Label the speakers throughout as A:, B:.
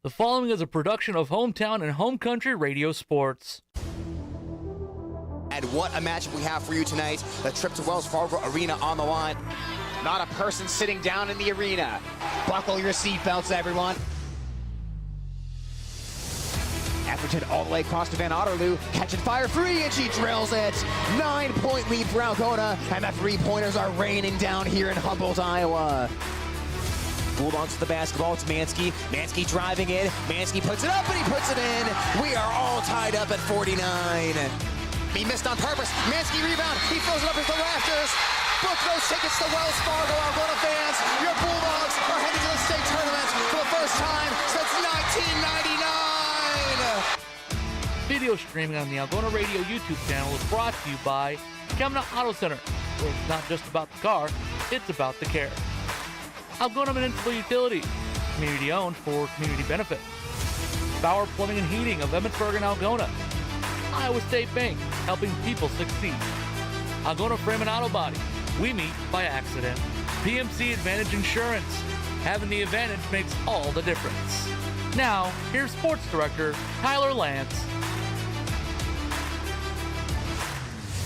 A: The following is a production of Hometown and Home Country Radio Sports.
B: And what a matchup we have for you tonight. The trip to Wells Fargo Arena on the line.
C: Not a person sitting down in the arena. Buckle your seatbelts, everyone. Efferton all the way across to Van Otterloo. Catching fire free, and she drills it. 9-point lead for Algona, and the three-pointers are raining down here in Humboldt, Iowa. Bulldogs with the basketball. It's Mansky. Mansky driving in. Mansky puts it up, and he puts it in. We are all tied up at 49. He missed on purpose. Mansky rebound. He throws it up into the rafters. Book those tickets to Wells Fargo, Algona fans. Your Bulldogs are heading to the state tournament for the first time since 1999.
A: Video streaming on the Algona Radio YouTube channel is brought to you by Kemna Auto Center, where it's not just about the car, it's about the care. Algona Municipal Utilities, community owned for community benefit. Bauer Plumbing and Heating of Emmetsburg and Algona. Iowa State Bank, helping people succeed. Algona Frame and Auto Body, we meet by accident. PMC Advantage Insurance, having the advantage makes all the difference. Now, here's Sports Director Tyler Lance.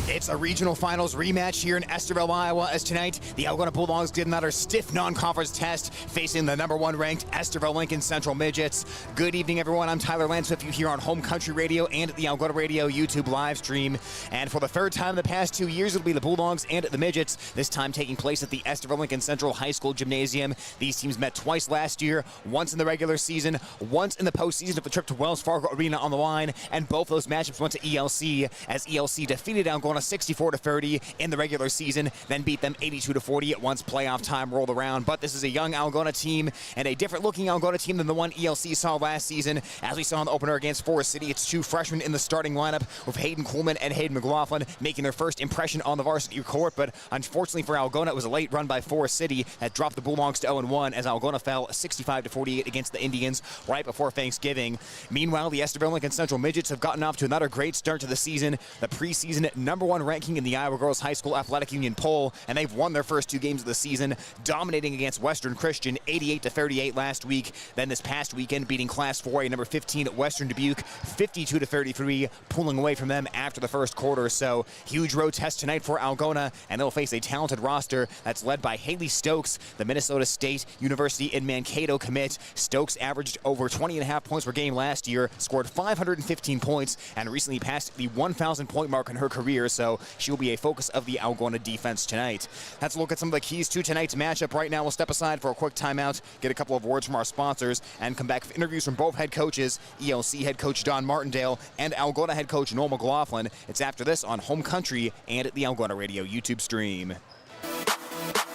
B: It's a regional finals rematch here in Estherville, Iowa, as tonight the Algona Bulldogs did another stiff non-conference test facing the number one ranked Estherville Lincoln Central Midgets. Good evening, everyone. I'm Tyler Lance with you here on Home Country Radio and at the Algona Radio YouTube live stream. And for the third time in the past 2 years, it'll be the Bulldogs and the Midgets, this time taking place at the Estherville Lincoln Central High School Gymnasium. These teams met twice last year, once in the regular season, once in the postseason with the trip to Wells Fargo Arena on the line, and both those matchups went to ELC as ELC defeated Algona 64-30 in the regular season, then beat them 82-40 once playoff time rolled around. But this is a young Algona team and a different looking Algona team than the one ELC saw last season. As we saw in the opener against Forest City, it's two freshmen in the starting lineup with Hayden Coolman and Hayden McLaughlin making their first impression on the varsity court. But unfortunately for Algona, it was a late run by Forest City that dropped the Bulldogs to 0-1 as Algona fell 65-48 against the Indians right before Thanksgiving. Meanwhile, the Estherville Lincoln Central Midgets have gotten off to another great start to the season. The preseason number one ranking in the Iowa Girls High School Athletic Union poll, and they've won their first two games of the season, dominating against Western Christian 88-38 last week. Then this past weekend, beating Class 4A number 15 Western Dubuque 52-33, pulling away from them after the first quarter. So huge road test tonight for Algona, and they'll face a talented roster that's led by Haley Stokes, the Minnesota State University in Mankato commit. Stokes averaged over 20.5 points per game last year, scored 515 points, and recently passed the 1,000 point mark in her career. So she will be a focus of the Algona defense tonight. Let's look at some of the keys to tonight's matchup. Right now, we'll step aside for a quick timeout, get a couple of words from our sponsors, and come back with interviews from both head coaches, ELC head coach Don Martindale and Algona head coach Noel McLaughlin. It's after this on Home Country and at the Algona Radio YouTube stream.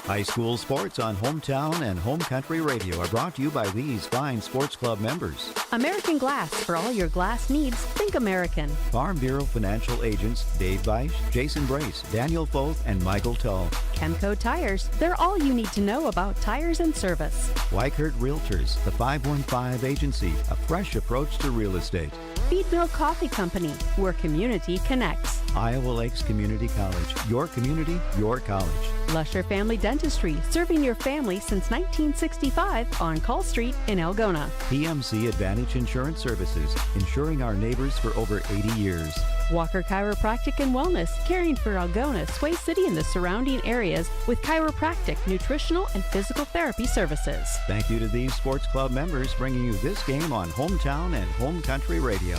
D: High school sports on Hometown and Home Country Radio are brought to you by these fine sports club members.
E: American Glass. For all your glass needs, think American.
D: Farm Bureau Financial Agents Dave Beisch, Jason Brace, Daniel Foth, and Michael Tull.
E: Chemco Tires. They're all you need to know about tires and service.
D: Weichert Realtors, the 515 Agency, a fresh approach to real estate.
E: Feed Mill Coffee Company, where community connects.
D: Iowa Lakes Community College, your community, your college.
E: Lusher Family Dentistry, serving your family since 1965 on Call Street in Algona.
D: PMC Advantage Insurance Services, insuring our neighbors for over 80 years.
E: Walker Chiropractic and Wellness, caring for Algona, Sway City, and the surrounding areas with chiropractic, nutritional, and physical therapy services.
D: Thank you to these sports club members bringing you this game on Hometown and Home Country Radio.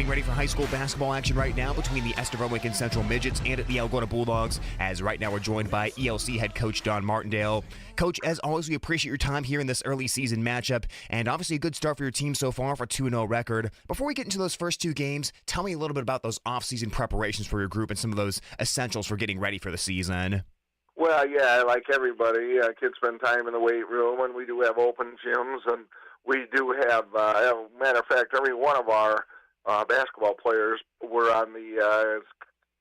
B: Ready for high school basketball action right now between the Estherville Lincoln Central Midgets and the Algona Bulldogs, as right now we're joined by ELC head coach Don Martindale. Coach, as always, we appreciate your time here in this early season matchup, and obviously a good start for your team so far for a 2-0 record. Before we get into those first two games, tell me a little bit about those off-season preparations for your group and some of those essentials for getting ready for the season.
F: Well, yeah, like everybody, kids spend time in the weight room, and we do have open gyms, and we do have, as a matter of fact, every one of our basketball players were on the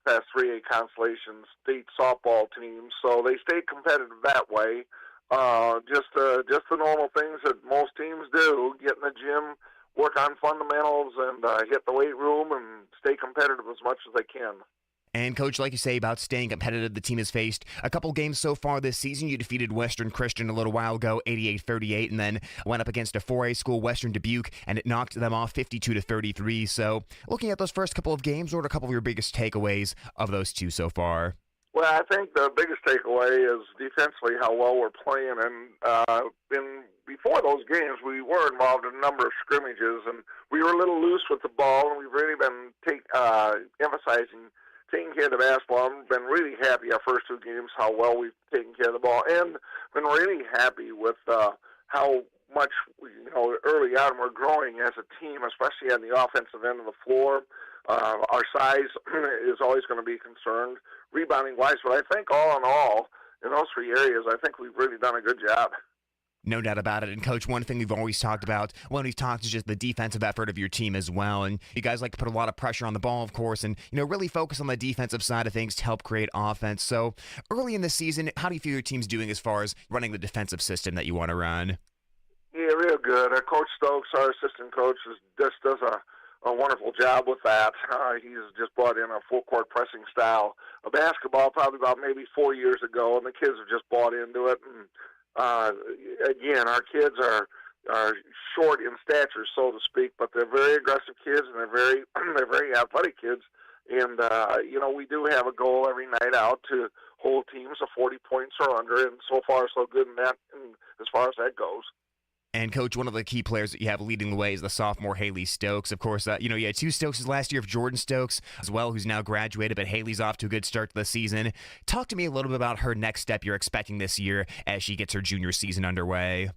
F: Class 3A Constellation state softball team, so they stayed competitive that way. Just the normal things that most teams do: get in the gym, work on fundamentals, and hit the weight room and stay competitive as much as they can.
B: And, Coach, like you say about staying competitive, the team has faced a couple games so far this season. You defeated Western Christian a little while ago, 88-38, and then went up against a 4A school, Western Dubuque, and it knocked them off 52-33. So, looking at those first couple of games, what are a couple of your biggest takeaways of those two so far?
F: Well, I think the biggest takeaway is defensively how well we're playing. And before those games, we were involved in a number of scrimmages, and we were a little loose with the ball, and we've really been emphasizing taking care of the basketball. I've been really happy our first two games, how well we've taken care of the ball, and been really happy with how much, early on we're growing as a team, especially on the offensive end of the floor. Our size is always going to be concerned, rebounding-wise, but I think all in all, in those three areas, I think we've really done a good job.
B: No doubt about it. And, Coach, one thing we've always talked about when we've talked is just the defensive effort of your team as well. And you guys like to put a lot of pressure on the ball, of course, and, really focus on the defensive side of things to help create offense. So early in the season, how do you feel your team's doing as far as running the defensive system that you want to run?
F: Yeah, real good. Coach Stokes, our assistant coach, just does a wonderful job with that. He's just brought in a full-court pressing style of basketball probably about maybe 4 years ago, and the kids have just bought into it. And again, our kids are short in stature, so to speak, but they're very aggressive kids, and they're very athletic kids. And we do have a goal every night out to hold teams to 40 points or under, and so far so good in that, and as far as that goes.
B: And, Coach, one of the key players that you have leading the way is the sophomore Haley Stokes. Of course, you had two Stokeses last year of Jordan Stokes as well, who's now graduated, but Haley's off to a good start to the season. Talk to me a little bit about her next step you're expecting this year as she gets her junior season underway.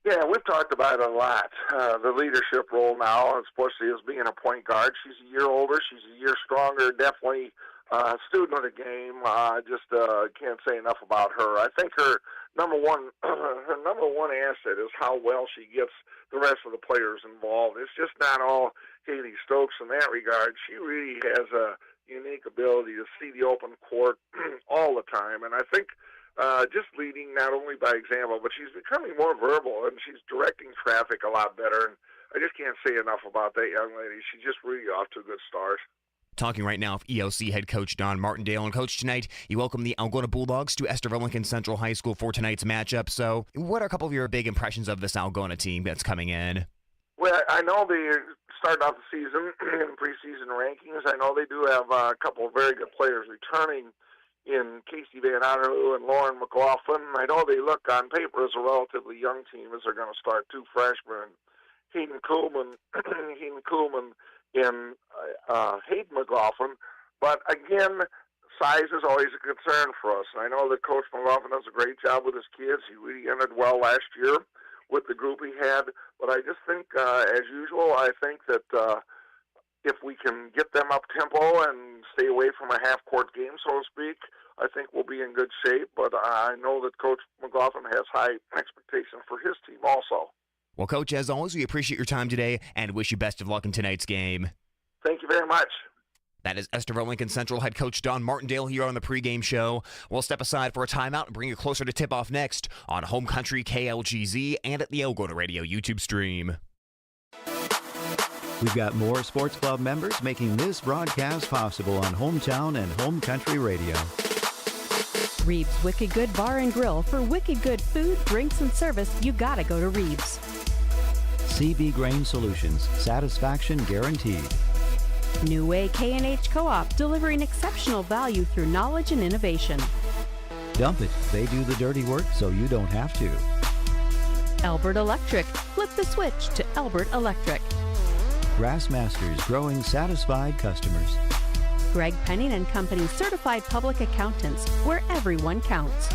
F: Yeah, we've talked about it a lot. The leadership role now, especially as being a point guard. She's a year older. She's a year stronger. Definitely a student of the game. Just can't say enough about her. I think her number one asset is how well she gets the rest of the players involved. It's just not all Haley Stokes in that regard. She really has a unique ability to see the open court all the time, and I think just leading not only by example, but she's becoming more verbal, and she's directing traffic a lot better, and I just can't say enough about that young lady. She's just really off to a good start.
B: Talking right now with ELC head coach Don Martindale. And, Coach, tonight you welcome the Algona Bulldogs to Estherville Lincoln Central High School for tonight's matchup. So what are a couple of your big impressions of this Algona team that's coming in?
F: Well, I know they started off the season in preseason rankings. I know they do have a couple of very good players returning in Casey Van Otterloo and Lauren McLaughlin. I know they look on paper as a relatively young team as they're going to start two freshmen, Hayden Kuhlman and Hayden McLaughlin. But again, size is always a concern for us. And I know that Coach McLaughlin does a great job with his kids. He really ended well last year with the group he had. But I just think, as usual, I think that if we can get them up tempo and stay away from a half-court game, so to speak, I think we'll be in good shape. But I know that Coach McLaughlin has high expectations for his team also.
B: Well, Coach, as always, we appreciate your time today and wish you best of luck in tonight's game.
F: Thank you very much.
B: That is Estherville Lincoln Central head coach Don Martindale here on the pregame show. We'll step aside for a timeout and bring you closer to tip-off next on Home Country KLGZ and at the Algona Radio YouTube stream.
D: We've got more Sports Club members making this broadcast possible on Hometown and Home Country Radio.
E: Reeves Wicked Good Bar and Grill. For wicked good food, drinks, and service, you gotta go to Reeves.
D: CB Grain Solutions, satisfaction guaranteed.
E: New Way K&H Co-op, delivering exceptional value through knowledge and innovation.
D: Dump it. They do the dirty work so you don't have to.
E: Albert Electric. Flip the switch to Albert Electric.
D: Grassmasters, growing satisfied customers.
E: Greg Penning and Company, certified public accountants, where everyone counts.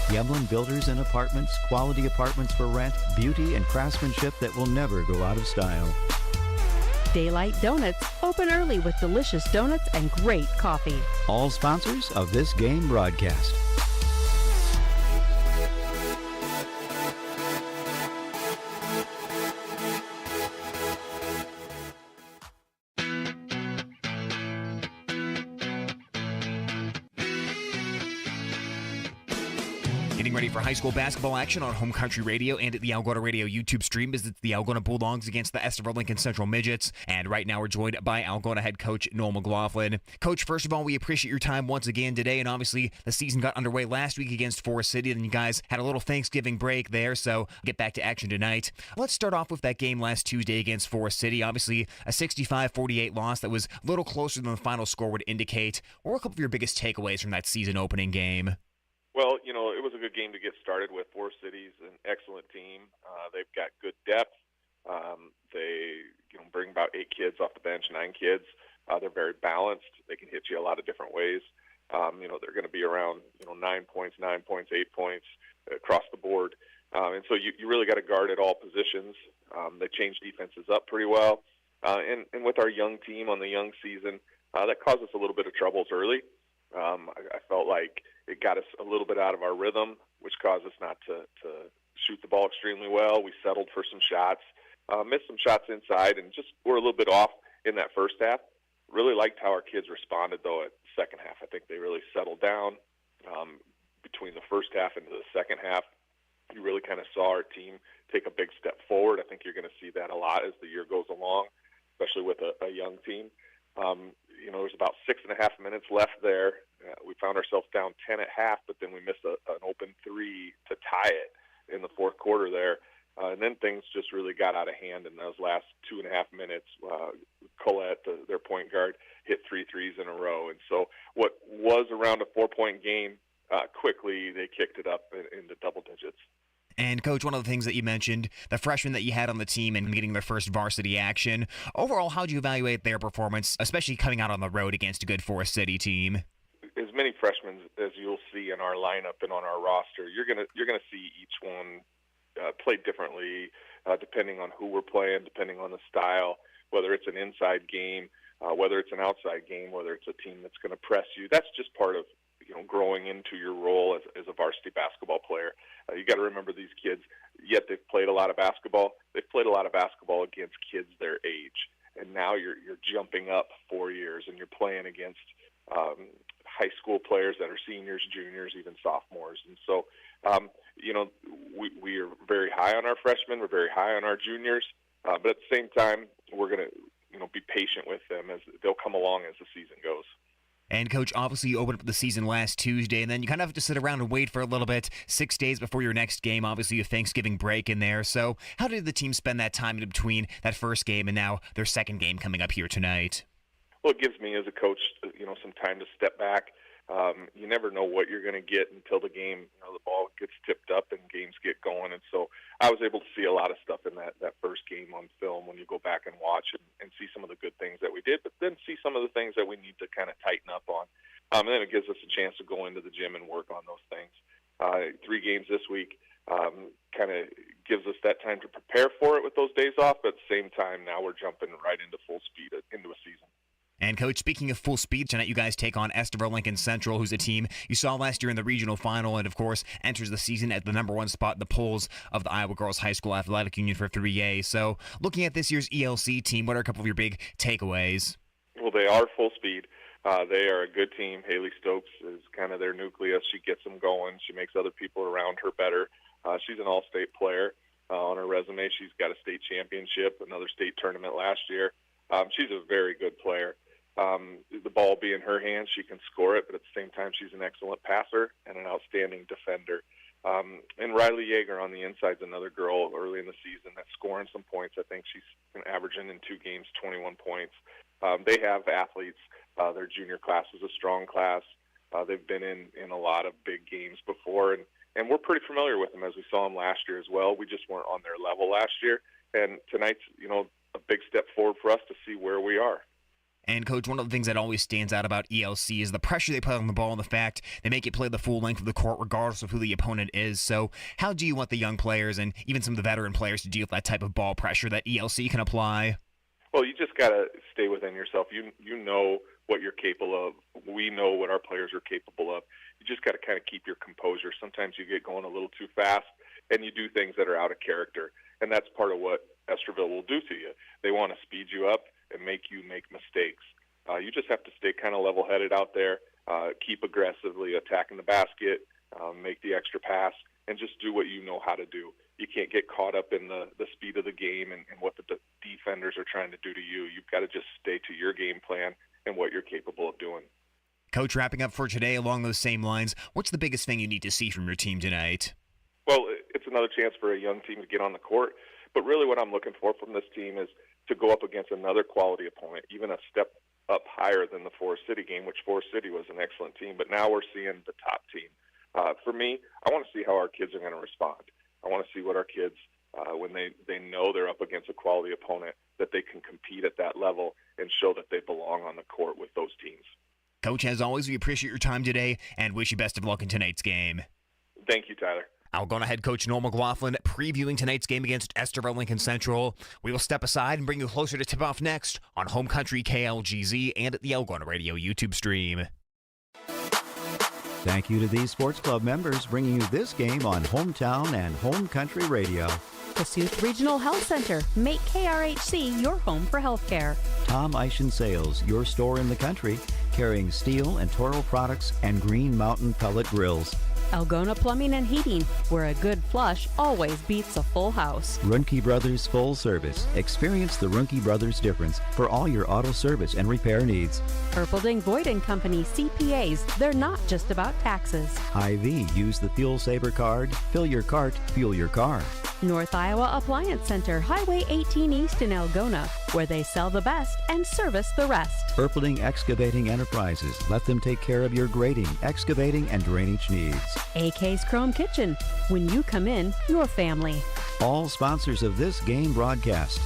D: Yemlin Builders and Apartments, quality apartments for rent, beauty and craftsmanship that will never go out of style.
E: Daylight Donuts, open early with delicious donuts and great coffee.
D: All sponsors of this game broadcast.
B: ready for high school basketball action on Home Country Radio and at the Algona Radio YouTube stream as it's the Algona Bulldogs against the Estherville Lincoln Central Midgets. And right now we're joined by Algona head coach Noel McLaughlin. Coach, first of all, we appreciate your time once again today. And obviously the season got underway last week against Forest City, and you guys had a little Thanksgiving break there, so get back to action tonight. Let's start off with that game last Tuesday against Forest City. Obviously a 65-48 loss that was a little closer than the final score would indicate. What were a couple of your biggest takeaways from that season opening game?
G: Well, it was a good game to get started with. Forest City's an excellent team. They've got good depth. They bring about 8 kids off the bench, 9 kids. They're very balanced. They can hit you a lot of different ways. They're going to be around 9 points, 8 points across the board. And so you really got to guard at all positions. They changed defenses up pretty well. And with our young team on the young season, that caused us a little bit of troubles early. I felt like it got us a little bit out of our rhythm, which caused us not to shoot the ball extremely well. We settled for some shots, missed some shots inside, and just were a little bit off in that first half. Really liked how our kids responded, though, at the second half. I think they really settled down between the first half and the second half. You really kind of saw our team take a big step forward. I think you're going to see that a lot as the year goes along, especially with a young team. There's about 6.5 minutes left there. We found ourselves down 10 at half, but then we missed an open 3 to tie it in the fourth quarter there. And then things just really got out of hand in those last 2.5 minutes. Colette, their point guard, hit 3 threes in a row. And so what was around a 4-point game, quickly they kicked it up into double digits.
B: And, Coach, one of the things that you mentioned, the freshmen that you had on the team and getting their first varsity action. Overall, how do you evaluate their performance, especially coming out on the road against a good Forest City team?
G: As many freshmen as you'll see in our lineup and on our roster, you're gonna see each one play differently, depending on who we're playing, depending on the style, whether it's an inside game, whether it's an outside game, whether it's a team that's going to press you. That's just part of growing into your role as a varsity basketball player. You got to remember these kids, yet they've played a lot of basketball. They've played a lot of basketball against kids their age. And now you're jumping up 4 years and you're playing against high school players that are seniors, juniors, even sophomores. And so, we are very high on our freshmen. We're very high on our juniors. But at the same time, we're going to, be patient with them as they'll come along as the season goes.
B: And, Coach, obviously you opened up the season last Tuesday, and then you kind of have to sit around and wait for a little bit, 6 days before your next game. Obviously, you have Thanksgiving break in there. So how did the team spend that time in between that first game and now their second game coming up here tonight?
G: Well, it gives me as a coach, some time to step back. You never know what you're going to get until the game, the ball gets tipped up and games get going. And so I was able to see a lot of stuff in that first game on film when you go back and watch and see some of the good things that we did, but then see some of the things that we need to kind of tighten up on. And then it gives us a chance to go into the gym and work on those things. 3 games this week kind of gives us that time to prepare for it with those days off, but at the same time, now we're jumping right into full speed into a season.
B: And, Coach, speaking of full speed, tonight you guys take on Estherville Lincoln Central, who's a team you saw last year in the regional final and, of course, enters the season at the #1 spot in the polls of the Iowa Girls High School Athletic Union for 3A. So, looking at this year's ELC team, what are a couple of your big takeaways?
G: Well, they are full speed. They are a good team. Haley Stokes is kind of their nucleus. She gets them going. She makes other people around her better. She's an all-state player. On her resume, she's got a state championship, another state tournament last year. She's a very good player. The ball be in her hands, she can score it, but at the same time, she's an excellent passer and an outstanding defender. And Riley Yeager on the inside is another girl early in the season that's scoring some points. I think she's been averaging in 2 games 21 points. They have athletes. Their junior class is a strong class. They've been in a lot of big games before, and we're pretty familiar with them as we saw them last year as well. We just weren't on their level last year, and tonight's a big step forward for us to see where we are.
B: And, Coach, one of the things that always stands out about ELC is the pressure they put on the ball and the fact they make it play the full length of the court regardless of who the opponent is. So how do you want the young players and even some of the veteran players to deal with that type of ball pressure that ELC can apply?
G: Well, you just got to stay within yourself. You know what you're capable of. We know what our players are capable of. You just got to kind of keep your composure. Sometimes you get going a little too fast, and you do things that are out of character. And that's part of what Estherville will do to you. They want to speed you up and make you make mistakes. You just have to stay kind of level-headed out there, keep aggressively attacking the basket, make the extra pass, and just do what you know how to do. You can't get caught up in the speed of the game and what the defenders are trying to do to you. You've got to just stay to your game plan and what you're capable of doing.
B: Coach, wrapping up for today along those same lines, what's the biggest thing you need to see from your team tonight?
G: Well, it's another chance for a young team to get on the court, but really what I'm looking for from this team is to go up against another quality opponent, even a step up higher than the Forest City game, which Forest City was an excellent team, but now we're seeing the top team. For me, I want to see how our kids are going to respond. I want to see what our kids, when they know they're up against a quality opponent, that they can compete at that level and show that they belong on the court with those teams.
B: Coach, as always, we appreciate your time today and wish you best of luck in tonight's game.
G: Thank you, Tyler.
B: Algona head coach Noel McLaughlin previewing tonight's game against Estherville Lincoln Central. We will step aside and bring you closer to tip-off next on Home Country KLGZ and at the Algona Radio YouTube stream.
D: Thank you to these sports club members bringing you this game on Hometown and Home Country Radio.
E: Kossuth Regional Health Center. Make KRHC your home for healthcare.
D: Tom Eischen Sales, your store in the country, carrying steel and Toro products and Green Mountain pellet grills.
E: Algona Plumbing and Heating, where a good flush always beats a full house.
D: Runke Brothers Full Service. Experience the Runke Brothers difference for all your auto service and repair needs.
E: Erpelding Voigt & Company CPAs, they're not just about taxes.
D: IV, use the Fuel Saver card. Fill your cart, fuel your car.
E: North Iowa Appliance Center, Highway 18 East in Algona, where they sell the best and service the rest.
D: Erpelding Excavating Enterprises. Let them take care of your grading, excavating, and drainage needs.
E: AK's Chrome Kitchen. When you come in, your family.
D: All sponsors of this game broadcast.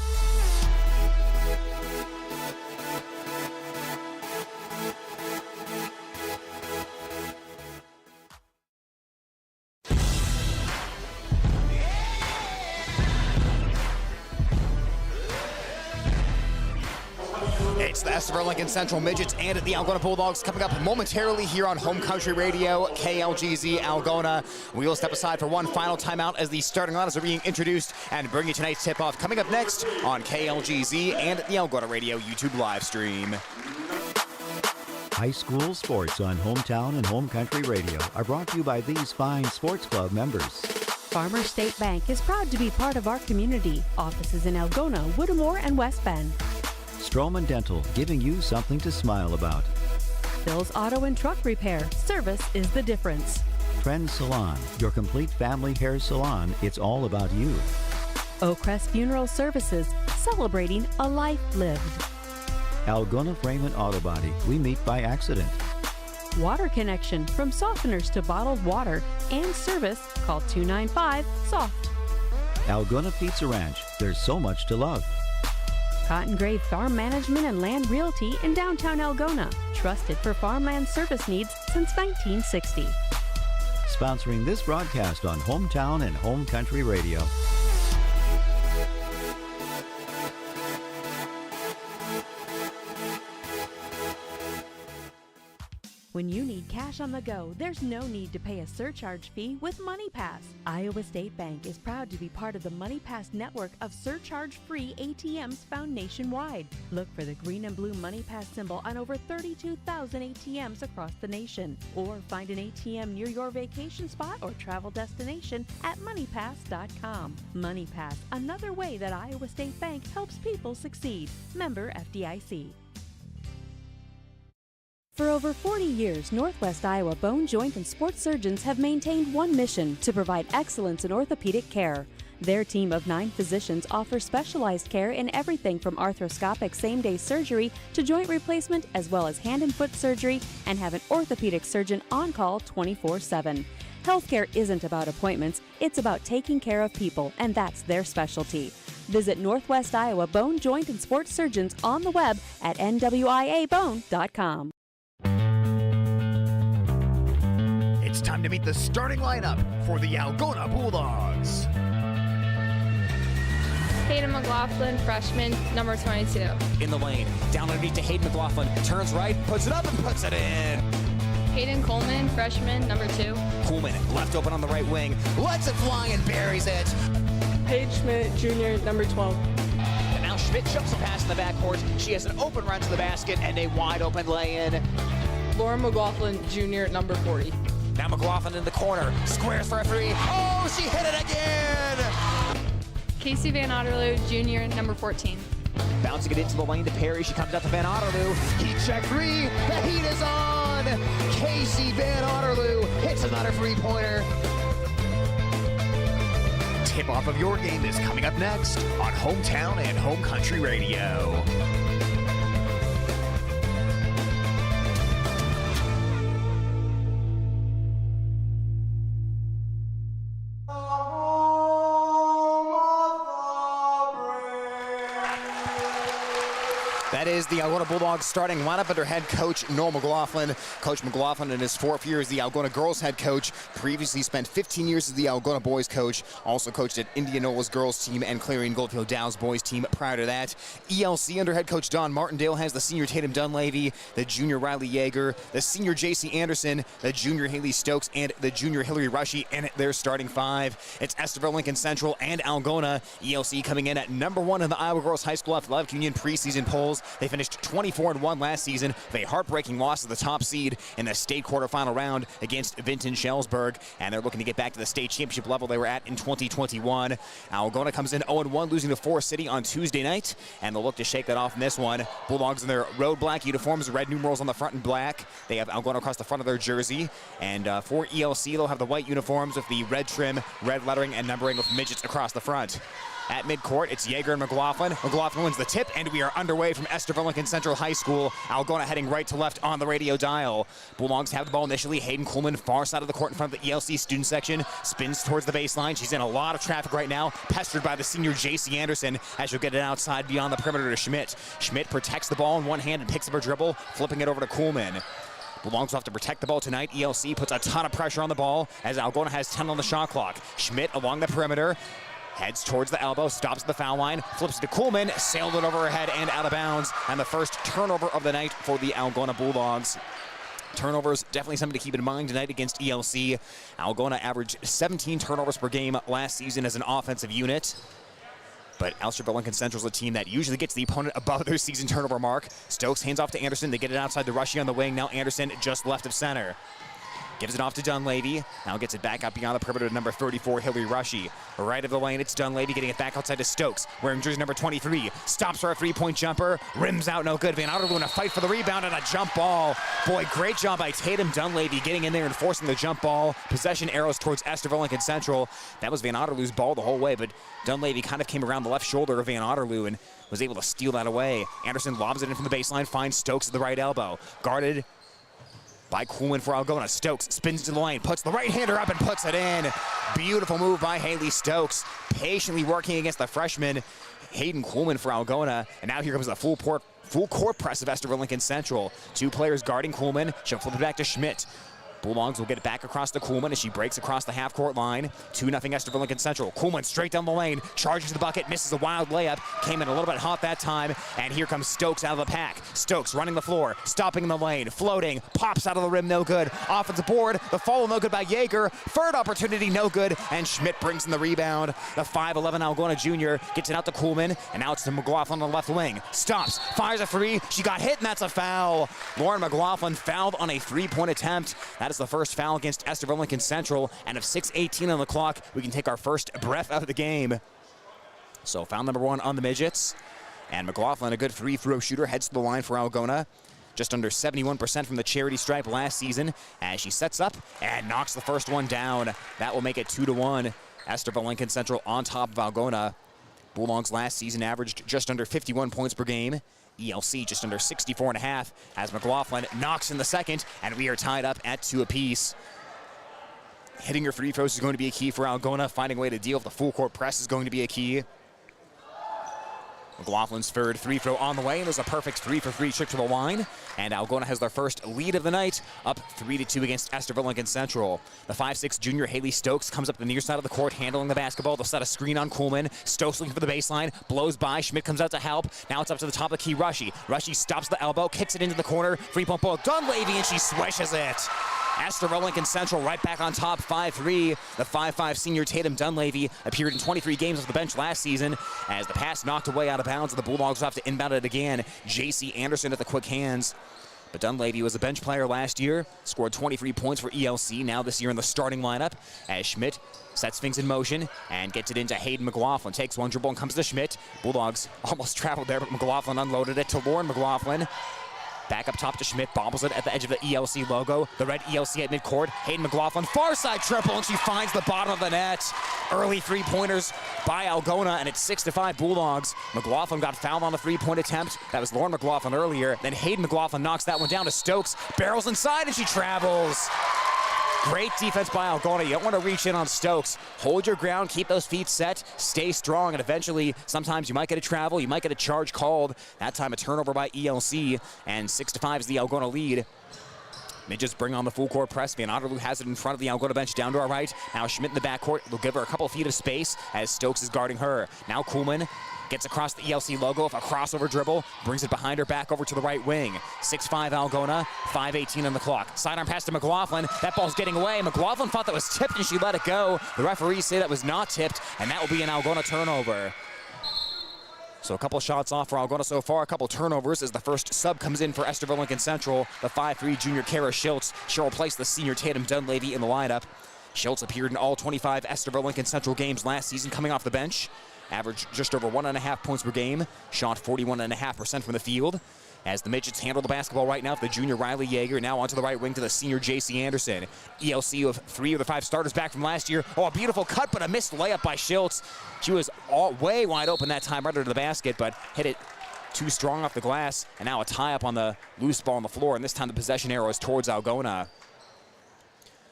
B: It's the Estherville Lincoln Central Midgets and at the Algona Bulldogs coming up momentarily here on Home Country Radio, KLGZ Algona. We will step aside for one final timeout as the starting lineups are being introduced and bring you tonight's tip-off coming up next on KLGZ and at the Algona Radio YouTube live stream.
D: High school sports on Hometown and Home Country Radio are brought to you by these fine sports club members.
E: Farmer State Bank is proud to be part of our community. Offices in Algona, Whittemore, and West Bend.
D: Stroman Dental, giving you something to smile about.
E: Bill's Auto and Truck Repair. Service is the difference.
D: Trend Salon, your complete family hair salon. It's all about you.
E: Oakcrest Funeral Services, celebrating a life lived.
D: Algona Frame and Auto Body, we meet by accident.
E: Water Connection, from softeners to bottled water and service, call 295-SOFT.
D: Algona Pizza Ranch, there's so much to love.
E: Cotton Grave Farm Management and Land Realty in downtown Algona, trusted for farmland service needs since 1960.
D: Sponsoring this broadcast on Hometown and Home Country Radio.
E: When you need cash on the go, there's no need to pay a surcharge fee with MoneyPass. Iowa State Bank is proud to be part of the MoneyPass network of surcharge-free ATMs found nationwide. Look for the green and blue MoneyPass symbol on over 32,000 ATMs across the nation. Or find an ATM near your vacation spot or travel destination at moneypass.com. MoneyPass, another way that Iowa State Bank helps people succeed. Member FDIC. For over 40 years, Northwest Iowa Bone, Joint, and Sports surgeons have maintained one mission: to provide excellence in orthopedic care. Their team of 9 physicians offers specialized care in everything from arthroscopic same-day surgery to joint replacement, as well as hand and foot surgery, and have an orthopedic surgeon on call 24/7. Healthcare isn't about appointments, it's about taking care of people, and that's their specialty. Visit Northwest Iowa Bone, Joint, and Sports surgeons on the web at nwiabone.com.
B: It's time to meet the starting lineup for the Algona Bulldogs.
H: Hayden McLaughlin, freshman, number 22.
B: In the lane, down underneath to Hayden McLaughlin, turns right, puts it up and puts it in.
H: Hayden Coleman, freshman, number 2.
B: Coleman left open on the right wing, lets it fly and buries it.
I: Paige Schmidt, junior, number 12.
B: And now Schmidt jumps a pass in the backcourt. She has an open run to the basket and a wide open lay-in.
I: Laura McLaughlin, junior, number 40.
C: Now McLaughlin in the corner, squares for a three. Oh, she hit it again!
H: Casey Van Otterloo, junior, number 14.
C: Bouncing it into the lane to Perry. She comes out to Van Otterloo. Heat check three. The heat is on. Casey Van Otterloo hits another three-pointer.
B: Tip-off of your game is coming up next on Hometown and Home Country Radio. That is the Algona Bulldogs starting lineup under head coach Noel McLaughlin. Coach McLaughlin in his fourth year as the Algona girls head coach. Previously spent 15 years as the Algona boys coach. Also coached at Indianola's girls team and Clarion Goldfield Dow's boys team prior to that. ELC under head coach Don Martindale has the senior Tatum Dunleavy, the junior Riley Yeager, the senior JC Anderson, the junior Haley Stokes, and the junior Hillary Rushy in their starting five. It's Estherville, Lincoln Central, and Algona. ELC coming in at number one in the Iowa Girls High School Athletic Union preseason polls. They finished 24-1 last season with a heartbreaking loss to the top seed in the state quarterfinal round against Vinton Shellsburg, and they're looking to get back to the state championship level they were at in 2021. Algona comes in 0-1, losing to Forest City on Tuesday night, and they'll look to shake that off in this one. Bulldogs in their road black uniforms, red numerals on the front and black. They have Algona across the front of their jersey, and for ELC, they'll have the white uniforms with the red trim, red lettering, and numbering with midgets across the front. At midcourt, it's Yeager and McLaughlin. McLaughlin wins the tip, and we are underway from Estherville, Lincoln Central High School. Algona heading right to left on the radio dial. Bulldogs have the ball initially. Hayden Coleman, far side of the court in front of the ELC student section, spins towards the baseline. She's in a lot of traffic right now, pestered by the senior JC Anderson as she'll get it outside beyond the perimeter to Schmidt. Schmidt protects the ball in one hand and picks up her dribble, flipping it over to Coleman. Bulldogs will have to protect the ball tonight. ELC puts a ton of pressure on the ball as Algona has 10 on the shot clock. Schmidt along the perimeter. Heads towards the elbow, stops at the foul line, flips it to Coleman, sailed it over her head and out of bounds, and the first turnover of the night for the Algona Bulldogs. Turnovers, definitely something to keep in mind tonight against ELC. Algona averaged 17 turnovers per game last season as an offensive unit. But Estherville Lincoln Central is a team that usually gets the opponent above their season turnover mark. Stokes hands off to Anderson. They get it outside the Rushy on the wing. Now Anderson just left of center. Gives it off to Dunleavy. Now gets it back up beyond the perimeter to number 34, Hillary Rushy. Right of the lane, it's Dunleavy getting it back outside to Stokes, wearing jersey number 23. Stops for a three-point jumper. Rims out, no good. Van Otterloo in a fight for the rebound and a jump ball. Boy, great job by Tatum Dunleavy getting in there and forcing the jump ball. Possession arrows towards Estherville Lincoln Central. That was Van Otterloo's ball the whole way, but Dunleavy kind of came around the left shoulder of Van Otterloo and was able to steal that away. Anderson lobs it in from the baseline, finds Stokes at the right elbow. Guarded by Coleman for Algona. Stokes spins to the lane, puts the right-hander up and puts it in. Beautiful move by Haley Stokes, patiently working against the freshman Hayden Coleman for Algona. And now here comes the full court press of Estherville Lincoln Central. Two players guarding Coleman. She'll flip it back to Schmidt. Bulldogs will get it back across to Coleman as she breaks across the half-court line. 2-0 Estherville Lincoln Central. Coleman straight down the lane, charges to the bucket, misses a wild layup. Came in a little bit hot that time, and here comes Stokes out of the pack. Stokes running the floor, stopping in the lane, floating, pops out of the rim, no good. Offensive board, the follow no good by Yeager. Third opportunity, no good, and Schmidt brings in the rebound. The 5'11" Algona junior gets it out to Coleman, and now it's to McLaughlin on the left wing. Stops, fires a three, she got hit, and that's a foul. Lauren McLaughlin fouled on a three-point attempt. That is the first foul against Estherville Lincoln Central, and of 6:18 on the clock, we can take our first breath out of the game. So foul number one on the midgets, and McLaughlin, a good free throw shooter, heads to the line for Algona. Just under 71% from the charity stripe last season as she sets up and knocks the first one down. That will make it 2-1. Estherville Lincoln Central on top of Algona. Bulldogs last season averaged just under 51 points per game. ELC just under 64.5 as McLaughlin knocks in the second, and we are tied up at 2 apiece. Hitting your free throws is going to be a key for Algona. Finding a way to deal with the full court press is going to be a key. McLaughlin's third free throw on the way, and there's a perfect 3-for-3 trick to the line. And Algona has their first lead of the night, up 3-2 against Estherville Lincoln Central. The 5'6" junior Haley Stokes comes up the near side of the court, handling the basketball. They'll set a screen on Coleman. Stokes looking for the baseline, blows by. Schmidt comes out to help. Now it's up to the top of the key, Rushy. Rushy stops the elbow, kicks it into the corner. Three-point ball, Dunleavy, and she swishes it. Estherville Lincoln Central right back on top, 5-3. The 5'5" senior Tatum Dunleavy appeared in 23 games off the bench last season as the pass knocked away out of bounds. The Bulldogs will have to inbound it again. JC Anderson at the quick hands. But Dunleavy was a bench player last year, scored 23 points for ELC, now this year in the starting lineup, as Schmidt sets things in motion and gets it into Hayden McLaughlin. Takes one dribble and comes to Schmidt. Bulldogs almost traveled there, but McLaughlin unloaded it to Lauren McLaughlin. Back up top to Schmidt, bobbles it at the edge of the ELC logo. The red ELC at midcourt. Hayden McLaughlin, far side triple, and she finds the bottom of the net. Early three-pointers by Algona, and it's 6-5 Bulldogs. McLaughlin got fouled on the three-point attempt. That was Lauren McLaughlin earlier. Then Hayden McLaughlin knocks that one down to Stokes. Barrels inside, and she travels. Great defense by Algona. You don't want to reach in on Stokes. Hold your ground, keep those feet set, stay strong, and eventually, sometimes you might get a travel, you might get a charge called. That time a turnover by ELC, and 6-5 is the Algona lead. Midgets bring on the full court press. Van Otterloo has it in front of the Algona bench down to our right. Now Schmidt in the backcourt. They'll give her a couple feet of space as Stokes is guarding her. Now Kuhlman gets across the ELC logo with a crossover dribble, brings it behind her back over to the right wing. 6-5 Algona, 5:18 on the clock. Sidearm pass to McLaughlin. That ball's getting away. McLaughlin thought that was tipped and she let it go. The referees say that was not tipped, and that will be an Algona turnover. So a couple shots off for Algona so far, a couple turnovers as the first sub comes in for Estherville Lincoln Central. The 5'3 junior Kara Schultz. She'll replace the senior Tatum Dunleavy in the lineup. Schultz appeared in all 25 Estherville Lincoln Central games last season, coming off the bench. Averaged just over 1.5 points per game. Shot 41.5% from the field. As the Midgets handle the basketball right now for the junior Riley Yeager. Now onto the right wing to the senior J.C. Anderson. ELC with 3 of the 5 starters back from last year. Oh, a beautiful cut, but a missed layup by Schultz. She was way wide open that time, right under the basket, but hit it too strong off the glass. And now a tie-up on the loose ball on the floor, and this time the possession arrow is towards Algona.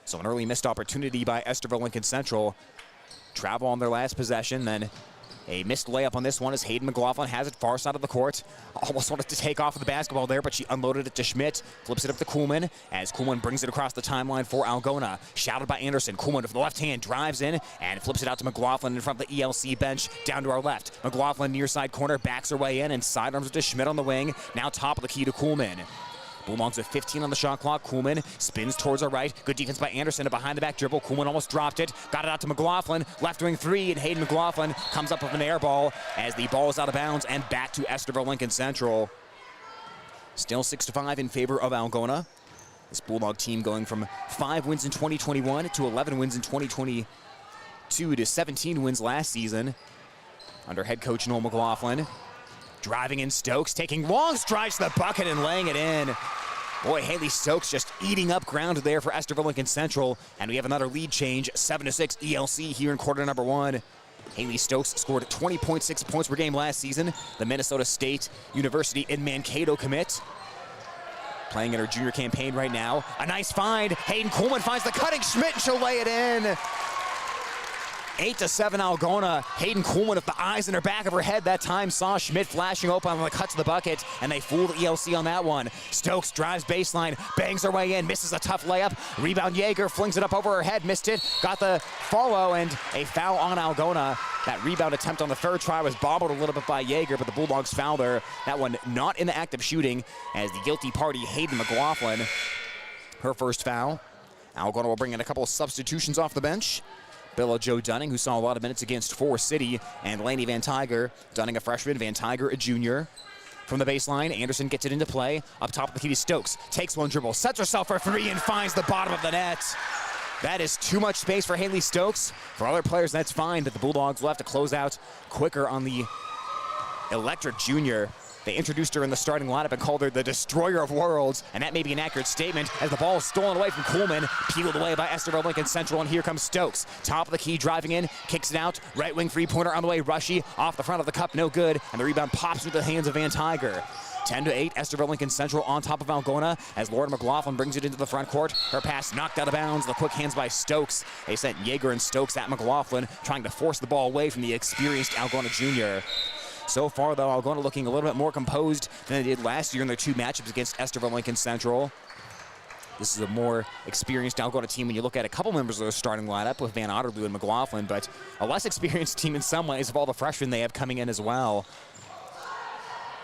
B: So an early missed opportunity by Estherville Lincoln Central. Travel on their last possession, then a missed layup on this one as Hayden McLaughlin has it far side of the court. Almost wanted to take off with the basketball there, but she unloaded it to Schmidt. Flips it up to Kuhlman as Kuhlman brings it across the timeline for Algona. Shouted by Anderson. Kuhlman with the left hand drives in and flips it out to McLaughlin in front of the ELC bench down to our left. McLaughlin near side corner backs her way in and sidearms it to Schmidt on the wing. Now top of the key to Kuhlman. Bulldogs with 15 on the shot clock. Kuhlman spins towards our right. Good defense by Anderson. A behind the back dribble. Kuhlman almost dropped it. Got it out to McLaughlin. Left wing 3, and Hayden McLaughlin comes up with an air ball as the ball is out of bounds and back to Estherville Lincoln Central. Still 6-5 in favor of Algona. This Bulldog team going from 5 wins in 2021 to 11 wins in 2022 to 17 wins last season under head coach Noel McLaughlin. Driving in Stokes, taking long strides to the bucket and laying it in. Boy, Haley Stokes just eating up ground there for Estherville Lincoln Central. And we have another lead change, 7-6 ELC here in quarter number 1. Haley Stokes scored 20.6 points per game last season. The Minnesota State University in Mankato commit. Playing in her junior campaign right now. A nice find. Hayden Kuhlman finds the cutting Schmidt, and she'll lay it in. 8-7 Algona. Hayden Kuhlman with the eyes in her back of her head that time saw Schmidt flashing open on the cut to the bucket, and they fooled ELC on that one. Stokes drives baseline, bangs her way in, misses a tough layup. Rebound Yeager flings it up over her head, missed it, got the follow, and a foul on Algona. That rebound attempt on the third try was bobbled a little bit by Yeager, but the Bulldogs fouled her. That one not in the act of shooting as the guilty party, Hayden McLaughlin, her first foul. Algona will bring in a couple of substitutions off the bench. Billa Joe Dunning, who saw a lot of minutes against Forest City, and Lainey Van Tiger. Dunning a freshman, Van Tiger a junior. From the baseline, Anderson gets it into play. Up top of the key to Stokes. Takes one dribble, sets herself for 3, and finds the bottom of the net. That is too much space for Haley Stokes. For other players, that's fine, but the Bulldogs will have to close out quicker on the electric junior. They introduced her in the starting lineup and called her the Destroyer of Worlds, and that may be an accurate statement as the ball is stolen away from Kuhlman, peeled away by Estherville Lincoln Central, and here comes Stokes. Top of the key, driving in, kicks it out, right wing three-pointer on the way, Rushy, off the front of the cup, no good, and the rebound pops into the hands of Van Tiger. 10-8, Estherville Lincoln Central on top of Algona as Lauren McLaughlin brings it into the front court. Her pass knocked out of bounds, the quick hands by Stokes. They sent Yeager and Stokes at McLaughlin, trying to force the ball away from the experienced Algona junior. So far, though, Algona looking a little bit more composed than they did last year in their 2 matchups against Estherville Lincoln Central. This is a more experienced Algona team when you look at a couple members of their starting lineup with Van Otterloo and McLaughlin, but a less experienced team in some ways of all the freshmen they have coming in as well.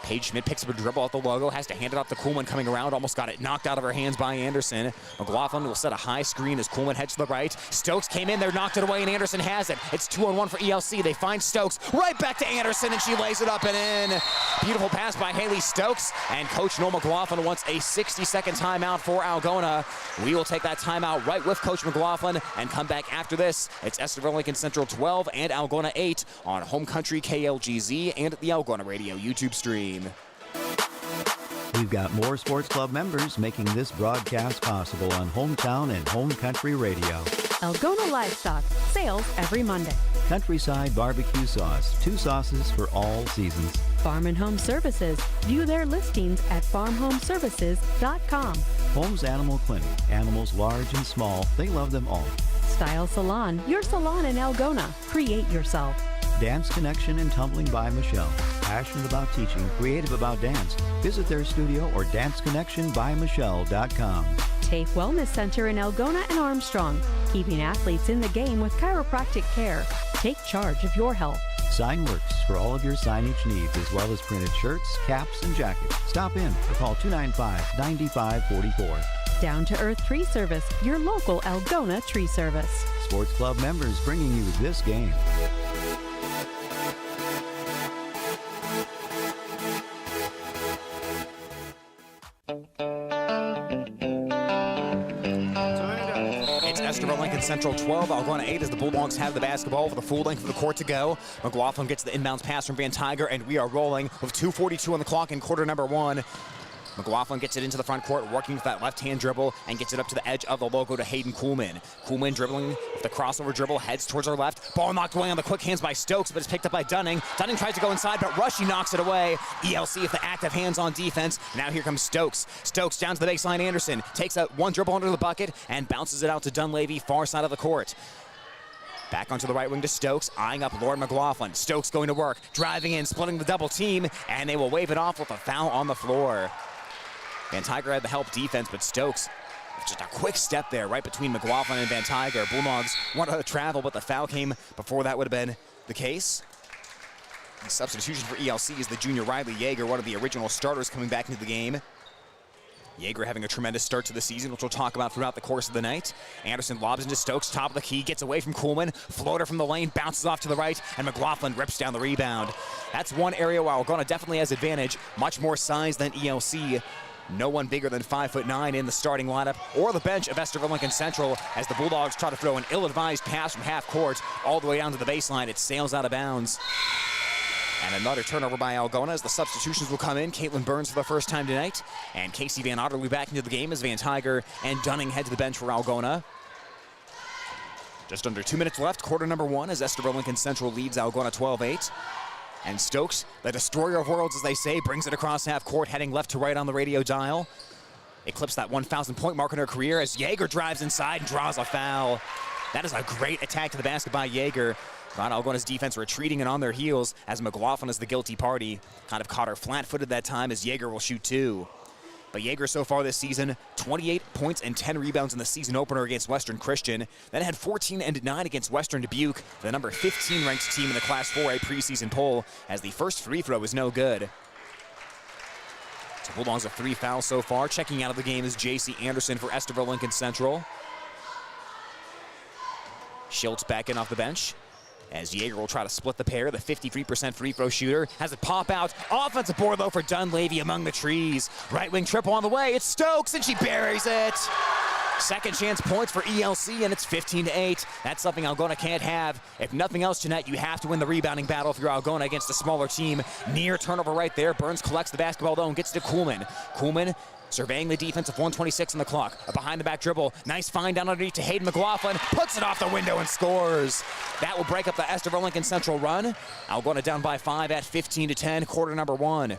B: Paige Schmidt picks up a dribble at the logo, has to hand it off to Kuhlman coming around, almost got it knocked out of her hands by Anderson. McLaughlin will set a high screen as Kuhlman heads to the right. Stokes came in there, knocked it away, and Anderson has it. It's 2-on-1 for ELC. They find Stokes, right back to Anderson, and she lays it up and in. Beautiful pass by Haley Stokes, and Coach Noel McLaughlin wants a 60-second timeout for Algona. We will take that timeout right with Coach McLaughlin and come back after this. It's Estherville Lincoln Central 12 and Algona 8 on Home Country KLGZ and the Algona Radio YouTube stream.
D: We've got more sports club members making this broadcast possible on Hometown and Home Country Radio.
E: Algona Livestock, sales every Monday.
D: Countryside Barbecue Sauce, 2 sauces for all seasons.
E: Farm and Home Services, view their listings at farmhomeservices.com.
D: Holmes Animal Clinic, animals large and small, they love them all.
E: Style Salon, your salon in Algona. Create yourself.
D: Dance Connection and Tumbling by Michelle. Passionate about teaching, creative about dance. Visit their studio or danceconnectionbymichelle.com.
E: TAFE Wellness Center in Algona and Armstrong, keeping athletes in the game with chiropractic care. Take charge of your health.
D: Signworks for all of your signage needs, as well as printed shirts, caps, and jackets. Stop in or call 295-9544.
E: Down to Earth Tree Service, your local Algona tree service.
D: Sports club members bringing you this game.
B: It's Estherville Lincoln Central 12, Algona 8 as the Bulldogs have the basketball for the full length of the court to go. McLaughlin gets the inbounds pass from Van Tiger, and we are rolling with 2:42 on the clock in quarter number 1. McLaughlin gets it into the front court, working with that left-hand dribble, and gets it up to the edge of the logo to Hayden Kuhlman. Kuhlman dribbling with the crossover dribble, heads towards her left. Ball knocked away on the quick hands by Stokes, but it's picked up by Dunning. Dunning tries to go inside, but Rushy knocks it away. ELC with the active hands on defense. Now here comes Stokes. Stokes down to the baseline. Anderson takes a one dribble under the bucket and bounces it out to Dunleavy, far side of the court. Back onto the right wing to Stokes, eyeing up Lauren McLaughlin. Stokes going to work, driving in, splitting the double team, and they will wave it off with a foul on the floor. Van Tiger had the help defense, but Stokes, just a quick step there right between McLaughlin and Van Tiger. Bulldogs wanted to travel, but the foul came before that would have been the case. The substitution for ELC is the junior Riley Yeager, one of the original starters coming back into the game. Yeager having a tremendous start to the season, which we'll talk about throughout the course of the night. Anderson lobs into Stokes, top of the key, gets away from Kuhlman. Floater from the lane, bounces off to the right, and McLaughlin rips down the rebound. That's one area where Algona definitely has advantage, much more size than ELC. No one bigger than 5'9" in the starting lineup or the bench of Estherville Lincoln Central as the Bulldogs try to throw an ill-advised pass from half court all the way down to the baseline. It sails out of bounds. And another turnover by Algona as the substitutions will come in. Caitlin Burns for the first time tonight. And Casey Van Otterloo back into the game as Van Tiger and Dunning head to the bench for Algona. Just under 2 minutes left, quarter number 1 as Estherville Lincoln Central leads Algona 12-8. And Stokes, the destroyer of worlds, as they say, brings it across half court, heading left to right on the radio dial. Eclipsed that 1,000-point mark in her career as Yeager drives inside and draws a foul. That is a great attack to the basket by Yeager. Got Algona's defense retreating and on their heels as McLaughlin is the guilty party. Kind of caught her flat-footed that time as Yeager will shoot 2. But Yeager so far this season, 28 points and 10 rebounds in the season opener against Western Christian. Then had 14 and 9 against Western Dubuque, the number 15 ranked team in the Class 4A preseason poll, as the first free throw is no good. So Bulldogs have 3 fouls so far. Checking out of the game is J.C. Anderson for Estherville Lincoln Central. Schultz back in off the bench. As Yeager will try to split the pair, the 53% free throw shooter has it pop out. Offensive board though for Dunleavy among the trees. Right wing triple on the way. It's Stokes and she buries it. Second chance points for ELC and it's 15-8. That's something Algona can't have. If nothing else tonight, you have to win the rebounding battle if you're Algona against a smaller team. Near turnover right there. Burns collects the basketball though and gets to Kuhlman. Kuhlman surveying the defense of 1:26 on the clock. A behind the back dribble. Nice find down underneath to Hayden McLaughlin. Puts it off the window and scores. That will break up the Estherville Lincoln Central run. Algona down by 5 at 15-10, quarter number 1.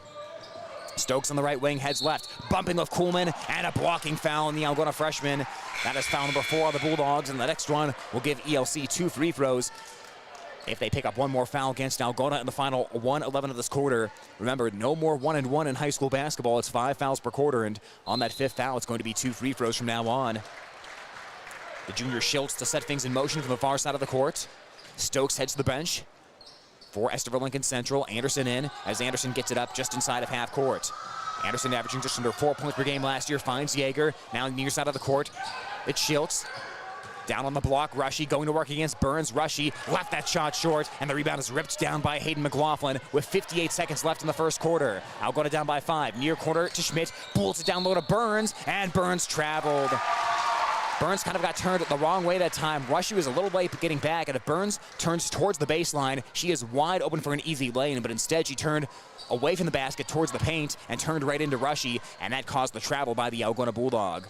B: Stokes on the right wing, heads left, bumping with Kuhlman, and a blocking foul on the Algona freshman. That is foul number 4 on the Bulldogs, and the next one will give ELC 2 free throws if they pick up one more foul against Algona in the final 1:11 of this quarter. Remember, no more 1-and-1 in high school basketball. It's 5 fouls per quarter, and on that 5th foul, it's going to be 2 free throws from now on. The junior Schultz to set things in motion from the far side of the court. Stokes heads to the bench. for Estherville Lincoln Central. Anderson in as Anderson gets it up just inside of half court. Anderson averaging just under 4 points per game last year, finds Yeager. Now near side of the court, it's Schiltz. Down on the block, Rushy going to work against Burns. Rushy left that shot short, and the rebound is ripped down by Hayden McLaughlin with 58 seconds left in the first quarter. Algona down by 5. Near corner to Schmidt, pulls it down low to Burns, and Burns traveled. Burns kind of got turned the wrong way that time. Rushy was a little late getting back, and if Burns turns towards the baseline, she is wide open for an easy lane, but instead she turned away from the basket towards the paint and turned right into Rushy, and that caused the travel by the Algona Bulldog.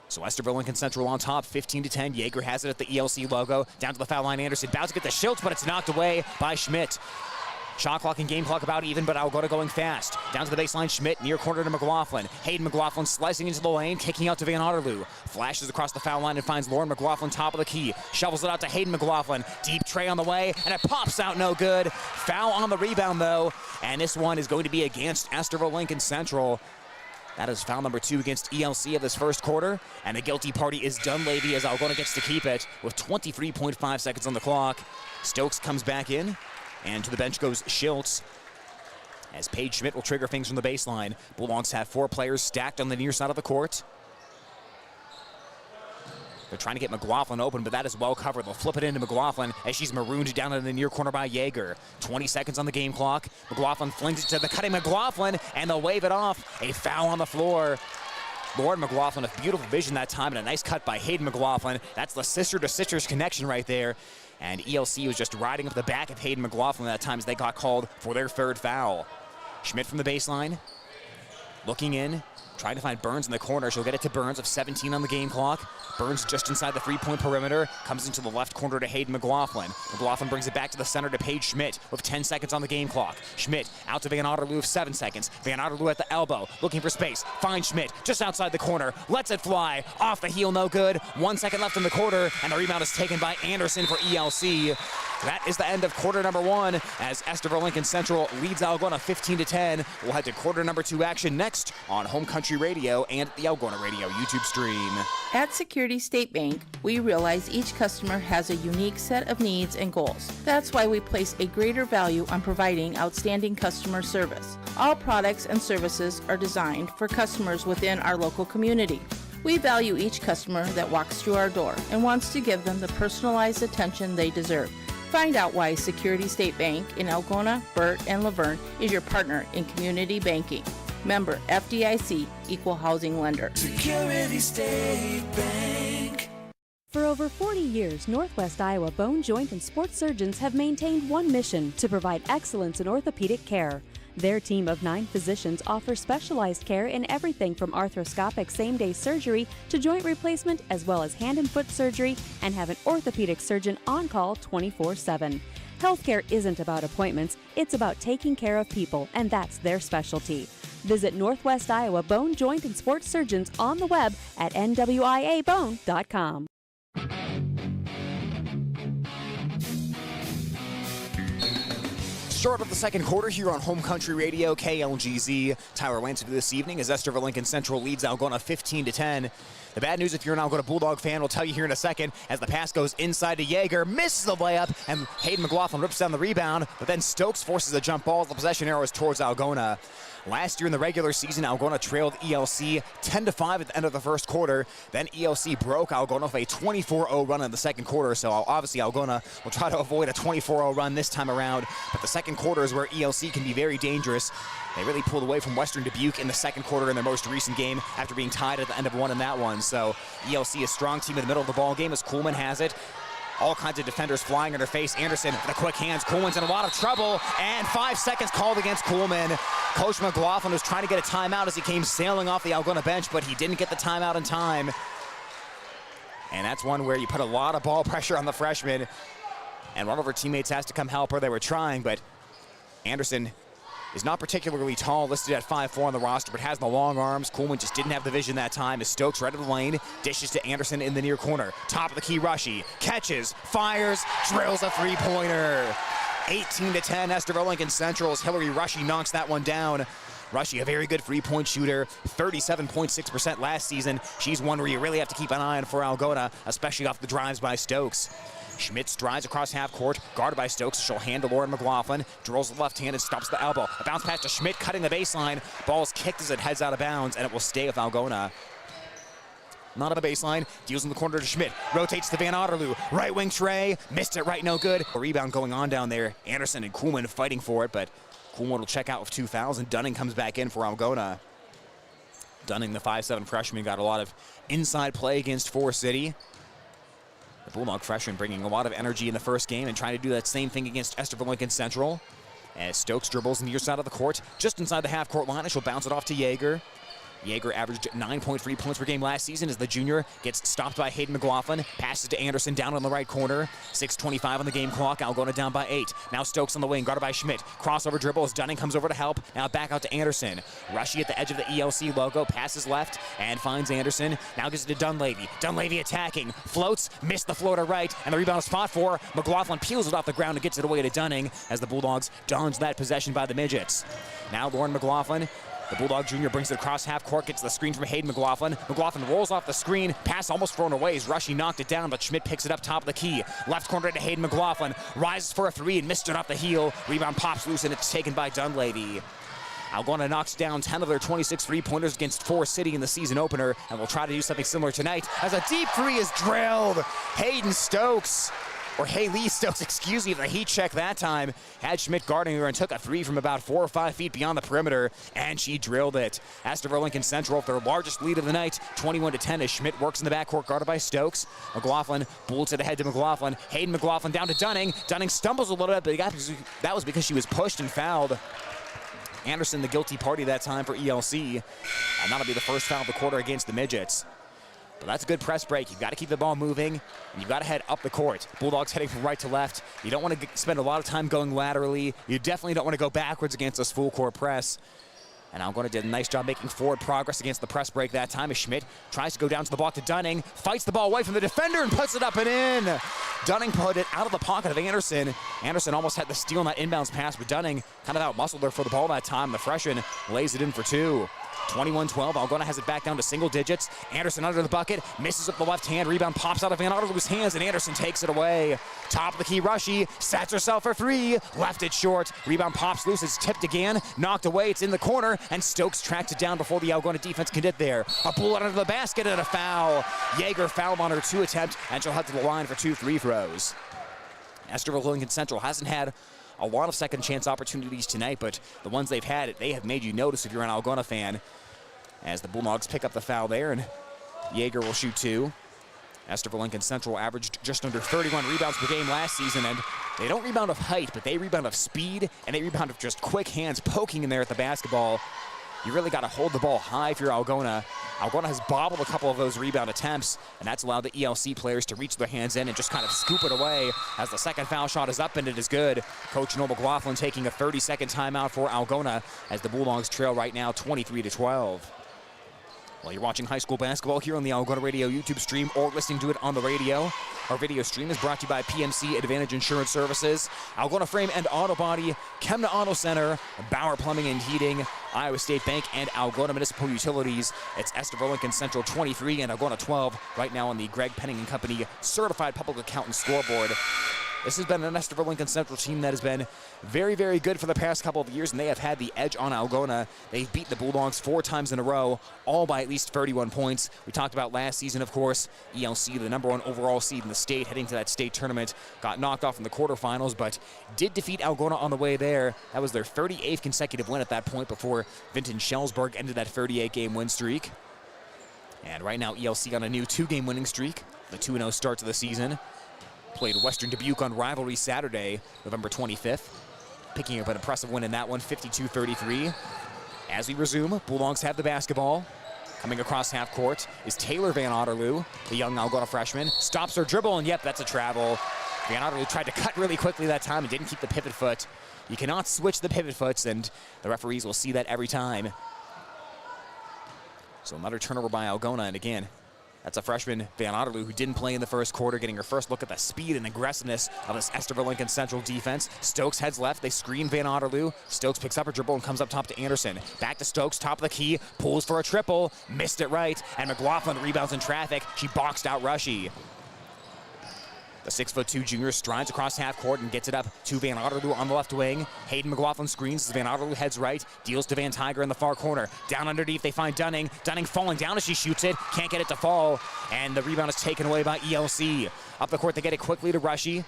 B: So Estherville Lincoln Central on top, 15-10. Yeager has it at the ELC logo. Down to the foul line, Anderson about to get the Schiltz, but it's knocked away by Schmidt. Shot clock and game clock about even, but Algona going fast. Down to the baseline, Schmidt, near corner to McLaughlin. Hayden McLaughlin slicing into the lane, kicking out to Van Otterloo. Flashes across the foul line and finds Lauren McLaughlin top of the key. Shovels it out to Hayden McLaughlin. Deep tray on the way, and it pops out no good. Foul on the rebound, though, and this one is going to be against Estherville Lincoln Central. That is foul number 2 against ELC of this first quarter, and the guilty party is Dunleavy as Algona gets to keep it with 23.5 seconds on the clock. Stokes comes back in, and to the bench goes Schiltz as Paige Schmidt will trigger things from the baseline. Bulldogs have 4 players stacked on the near side of the court. They're trying to get McLaughlin open, but that is well covered. They'll flip it into McLaughlin as she's marooned down in the near corner by Yeager. 20 seconds on the game clock. McLaughlin flings it to the cutting McLaughlin, and they'll wave it off. A foul on the floor. Lauren McLaughlin, a beautiful vision that time, and a nice cut by Hayden McLaughlin. That's the sister-to-sisters connection right there. And ELC was just riding up the back of Hayden McLaughlin that time as they got called for their 3rd foul. Schmidt from the baseline, looking in. Trying to find Burns in the corner. She'll get it to Burns of 17 on the game clock. Burns just inside the 3-point perimeter. Comes into the left corner to Hayden McLaughlin. McLaughlin brings it back to the center to Paige Schmidt with 10 seconds on the game clock. Schmidt out to Van Otterloo of 7 seconds. Van Otterloo at the elbow, looking for space. Finds Schmidt just outside the corner. Lets it fly. Off the heel, no good. 1 second left in the quarter, and the rebound is taken by Anderson for ELC. That is the end of quarter number 1 as Estherville Lincoln Central leads Algona 15-10. We'll head to quarter number 2 action next on Home Country Radio and the Algona Radio YouTube stream.
J: At Security State Bank, we realize each customer has a unique set of needs and goals. That's why we place a greater value on providing outstanding customer service. All products and services are designed for customers within our local community. We value each customer that walks through our door and wants to give them the personalized attention they deserve. Find out why Security State Bank in Algona, Burt, and Laverne is your partner in community banking. Member FDIC, Equal Housing Lender.
K: Security State Bank.
E: For over 40 years, Northwest Iowa Bone, Joint, and Sports Surgeons have maintained one mission: to provide excellence in orthopedic care. Their team of 9 physicians offers specialized care in everything from arthroscopic same-day surgery to joint replacement, as well as hand and foot surgery, and have an orthopedic surgeon on call 24/7. Healthcare isn't about appointments, it's about taking care of people, and that's their specialty. Visit Northwest Iowa Bone, Joint, and Sports Surgeons on the web at nwiabone.com.
B: Start of the second quarter here on Home Country Radio, KLGZ. Tyler Lansing this evening as Estherville Lincoln Central leads Algona 15-10. The bad news, if you're an Algona Bulldog fan, we'll tell you here in a second as the pass goes inside to Yeager, misses the layup, and Hayden McLaughlin rips down the rebound, but then Stokes forces a jump ball. The possession arrow is towards Algona. Last year in the regular season, Algona trailed ELC 10-5 at the end of the first quarter. Then ELC broke Algona with a 24-0 run in the second quarter, so obviously Algona will try to avoid a 24-0 run this time around. But the second quarter is where ELC can be very dangerous. They really pulled away from Western Dubuque in the second quarter in their most recent game after being tied at the end of one in that one. So ELC, a strong team in the middle of the ball game as Kuhlman has it. All kinds of defenders flying in her face. Anderson with the quick hands. Kuhlman's in a lot of trouble, and 5 seconds called against Kuhlman. Coach McLaughlin was trying to get a timeout as he came sailing off the Algona bench, but he didn't get the timeout in time. And that's one where you put a lot of ball pressure on the freshman, and one of her teammates has to come help her. They were trying, but Anderson is not particularly tall, listed at 5'4" on the roster, but has the long arms. Kuhlman just didn't have the vision that time as Stokes right of the lane, dishes to Anderson in the near corner. Top of the key, Rushy catches, fires, drills a three-pointer. 18-10, Estherville Lincoln Central's Hillary Rushy knocks that one down. Rushy, a very good free-point shooter, 37.6% last season. She's one where you really have to keep an eye on for Algona, especially off the drives by Stokes. Schmidt strides across half court, guarded by Stokes. She'll hand to Lauren McLaughlin, drills the left hand and stops the elbow. A bounce pass to Schmidt, cutting the baseline. Ball's kicked as it heads out of bounds, and it will stay with Algona. Not on the baseline, deals in the corner to Schmidt, rotates to Van Otterloo, right wing Trey, missed it right, no good. A rebound going on down there. Anderson and Kuhlman fighting for it, but Kuhlman will check out with 2 fouls, and Dunning comes back in for Algona. Dunning, the 5'7" freshman, got a lot of inside play against Forest City. The Bulldog freshman bringing a lot of energy in the first game and trying to do that same thing against Estherville Lincoln Central. As Stokes dribbles near side of the court, just inside the half-court line, and she'll bounce it off to Yeager. Yeager averaged 9.3 points per game last season as the junior gets stopped by Hayden McLaughlin. Passes to Anderson down on the right corner. 6:25 on the game clock. Algona down by 8. Now Stokes on the wing, guarded by Schmidt. Crossover dribble as Dunning comes over to help. Now back out to Anderson. Rushy at the edge of the ELC logo. Passes left and finds Anderson. Now gives it to Dunleavy. Dunleavy attacking. Floats. Missed the floater right. And the rebound is fought for. McLaughlin peels it off the ground and gets it away to Dunning as the Bulldogs dodge that possession by the Midgets. Now Lauren McLaughlin. The Bulldog junior brings it across half court, gets the screen from Hayden McLaughlin. McLaughlin rolls off the screen, pass almost thrown away as Rushy knocked it down, but Schmidt picks it up top of the key. Left corner to Hayden McLaughlin, rises for a 3 and missed it off the heel. Rebound pops loose and it's taken by Dunleavy. Algona knocks down 10 of their 26 three-pointers against Forest City in the season opener, and will try to do something similar tonight as a deep 3 is drilled. Hayden Stokes. Or Haley Stokes, excuse me, the heat check that time. Had Schmidt guarding her and took a 3 from about 4 or 5 feet beyond the perimeter, and she drilled it. Estherville Lincoln Central, their largest lead of the night, 21-10 as Schmidt works in the backcourt, guarded by Stokes. McLaughlin bullets it ahead to McLaughlin. Hayden McLaughlin down to Dunning. Dunning stumbles a little bit, but that was because she was pushed and fouled. Anderson, the guilty party that time for ELC, and that'll be the first foul of the quarter against the Midgets. But that's a good press break. You've got to keep the ball moving, and you've got to head up the court. Bulldogs heading from right to left. You don't want to spend a lot of time going laterally. You definitely don't want to go backwards against this full court press. And Algona did a nice job making forward progress against the press break that time as Schmidt tries to go down to the block to Dunning, fights the ball away from the defender and puts it up and in. Dunning put it out of the pocket of Anderson. Anderson almost had the steal on that inbounds pass, but Dunning kind of out-muscled her for the ball that time. The freshman lays it in for 2. 21-12, Algona has it back down to single digits. Anderson under the bucket, misses with the left hand. Rebound pops out of Van Otterloo's hands, and Anderson takes it away. Top of the key, Rushy sets herself for 3, left it short. Rebound pops loose, it's tipped again, knocked away, it's in the corner, and Stokes tracked it down before the Algona defense can get there. A bullet under the basket and a foul. Yeager fouled on her 2 attempt, and she'll head to the line for 2 free throws. Estherville Lincoln Central hasn't had a lot of second chance opportunities tonight, but the ones they've had, they have made you notice if you're an Algona fan. As the Bulldogs pick up the foul there, and Yeager will shoot 2. Estherville Lincoln Central averaged just under 31 rebounds per game last season, and they don't rebound of height, but they rebound of speed, and they rebound of just quick hands poking in there at the basketball. You really got to hold the ball high if you're Algona. Algona has bobbled a couple of those rebound attempts, and that's allowed the ELC players to reach their hands in and just kind of scoop it away as the second foul shot is up and it is good. Coach Noel McLaughlin taking a 30-second timeout for Algona as the Bulldogs trail right now 23-12. Well, you're watching high school basketball here on the Algona Radio YouTube stream or listening to it on the radio. Our video stream is brought to you by PMC Advantage Insurance Services, Algona Frame and Auto Body, Chemna Auto Center, Bauer Plumbing and Heating, Iowa State Bank, and Algona Municipal Utilities. It's Estherville Lincoln Central 23 and Algona 12 right now on the Greg Penning & Company Certified Public Accountant Scoreboard. This has been an Estherville Lincoln Central team that has been very, very good for the past couple of years, and they have had the edge on Algona. They've beat the Bulldogs 4 times in a row, all by at least 31 points. We talked about last season, of course. ELC, the number 1 overall seed in the state, heading to that state tournament, got knocked off in the quarterfinals, but did defeat Algona on the way there. That was their 38th consecutive win at that point before Vinton Schellsburg ended that 38-game win streak. And right now, ELC on a new 2-game winning streak, the 2-0 start to the season. Played Western Dubuque on Rivalry Saturday, November 25th. Picking up an impressive win in that one, 52-33. As we resume, Bulldogs have the basketball. Coming across half court is Taylor Van Otterloo, the young Algona freshman. Stops her dribble, and yep, that's a travel. Van Otterloo tried to cut really quickly that time and didn't keep the pivot foot. You cannot switch the pivot foots, and the referees will see that every time. So another turnover by Algona, and again, That's a freshman, Van Otterloo, who didn't play in the first quarter, getting her first look at the speed and aggressiveness of this Estherville Lincoln Central defense. Stokes heads left. They screen Van Otterloo. Stokes picks up her dribble and comes up top to Anderson. Back to Stokes, top of the key, pulls for a triple, missed it right, and McLaughlin rebounds in traffic. She boxed out Rushy. The 6'2" junior strides across half court and gets it up to Van Otterloo on the left wing. Hayden McLaughlin screens as Van Otterloo heads right, deals to Van Tiger in the far corner. Down underneath, they find Dunning. Dunning falling down as she shoots it, can't get it to fall, and the rebound is taken away by ELC. Up the court, they get it quickly to Rushy.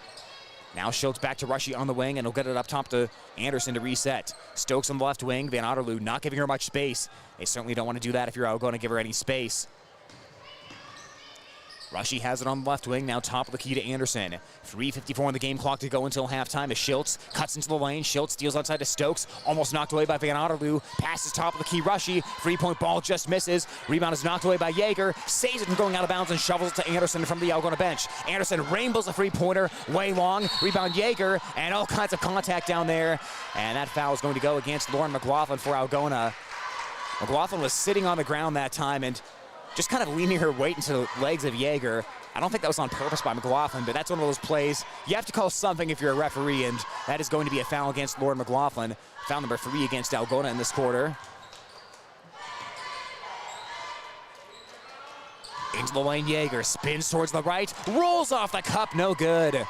B: Now Schultz back to Rushy on the wing, and he'll get it up top to Anderson to reset. Stokes on the left wing, Van Otterloo not giving her much space. They certainly don't want to do that if you're going to give her any space. Rushy has it on the left wing, now top of the key to Anderson. 3:54 on the game clock to go until halftime as Schultz cuts into the lane. Schultz steals outside to Stokes, almost knocked away by Van Otterloo. Passes top of the key, Rushy. 3-point ball just misses. Rebound is knocked away by Yeager. Saves it from going out of bounds and shovels it to Anderson from the Algona bench. Anderson rainbows a three-pointer, way long. Rebound Yeager, and all kinds of contact down there. And that foul is going to go against Lauren McLaughlin for Algona. McLaughlin was sitting on the ground that time and just kind of leaning her weight into the legs of Yeager. I don't think that was on purpose by McLaughlin, but that's one of those plays you have to call something if you're a referee, and that is going to be a foul against Lauren McLaughlin. Foul number 3 against Algona in this quarter. Into the lane, Yeager spins towards the right, rolls off the cup, no good.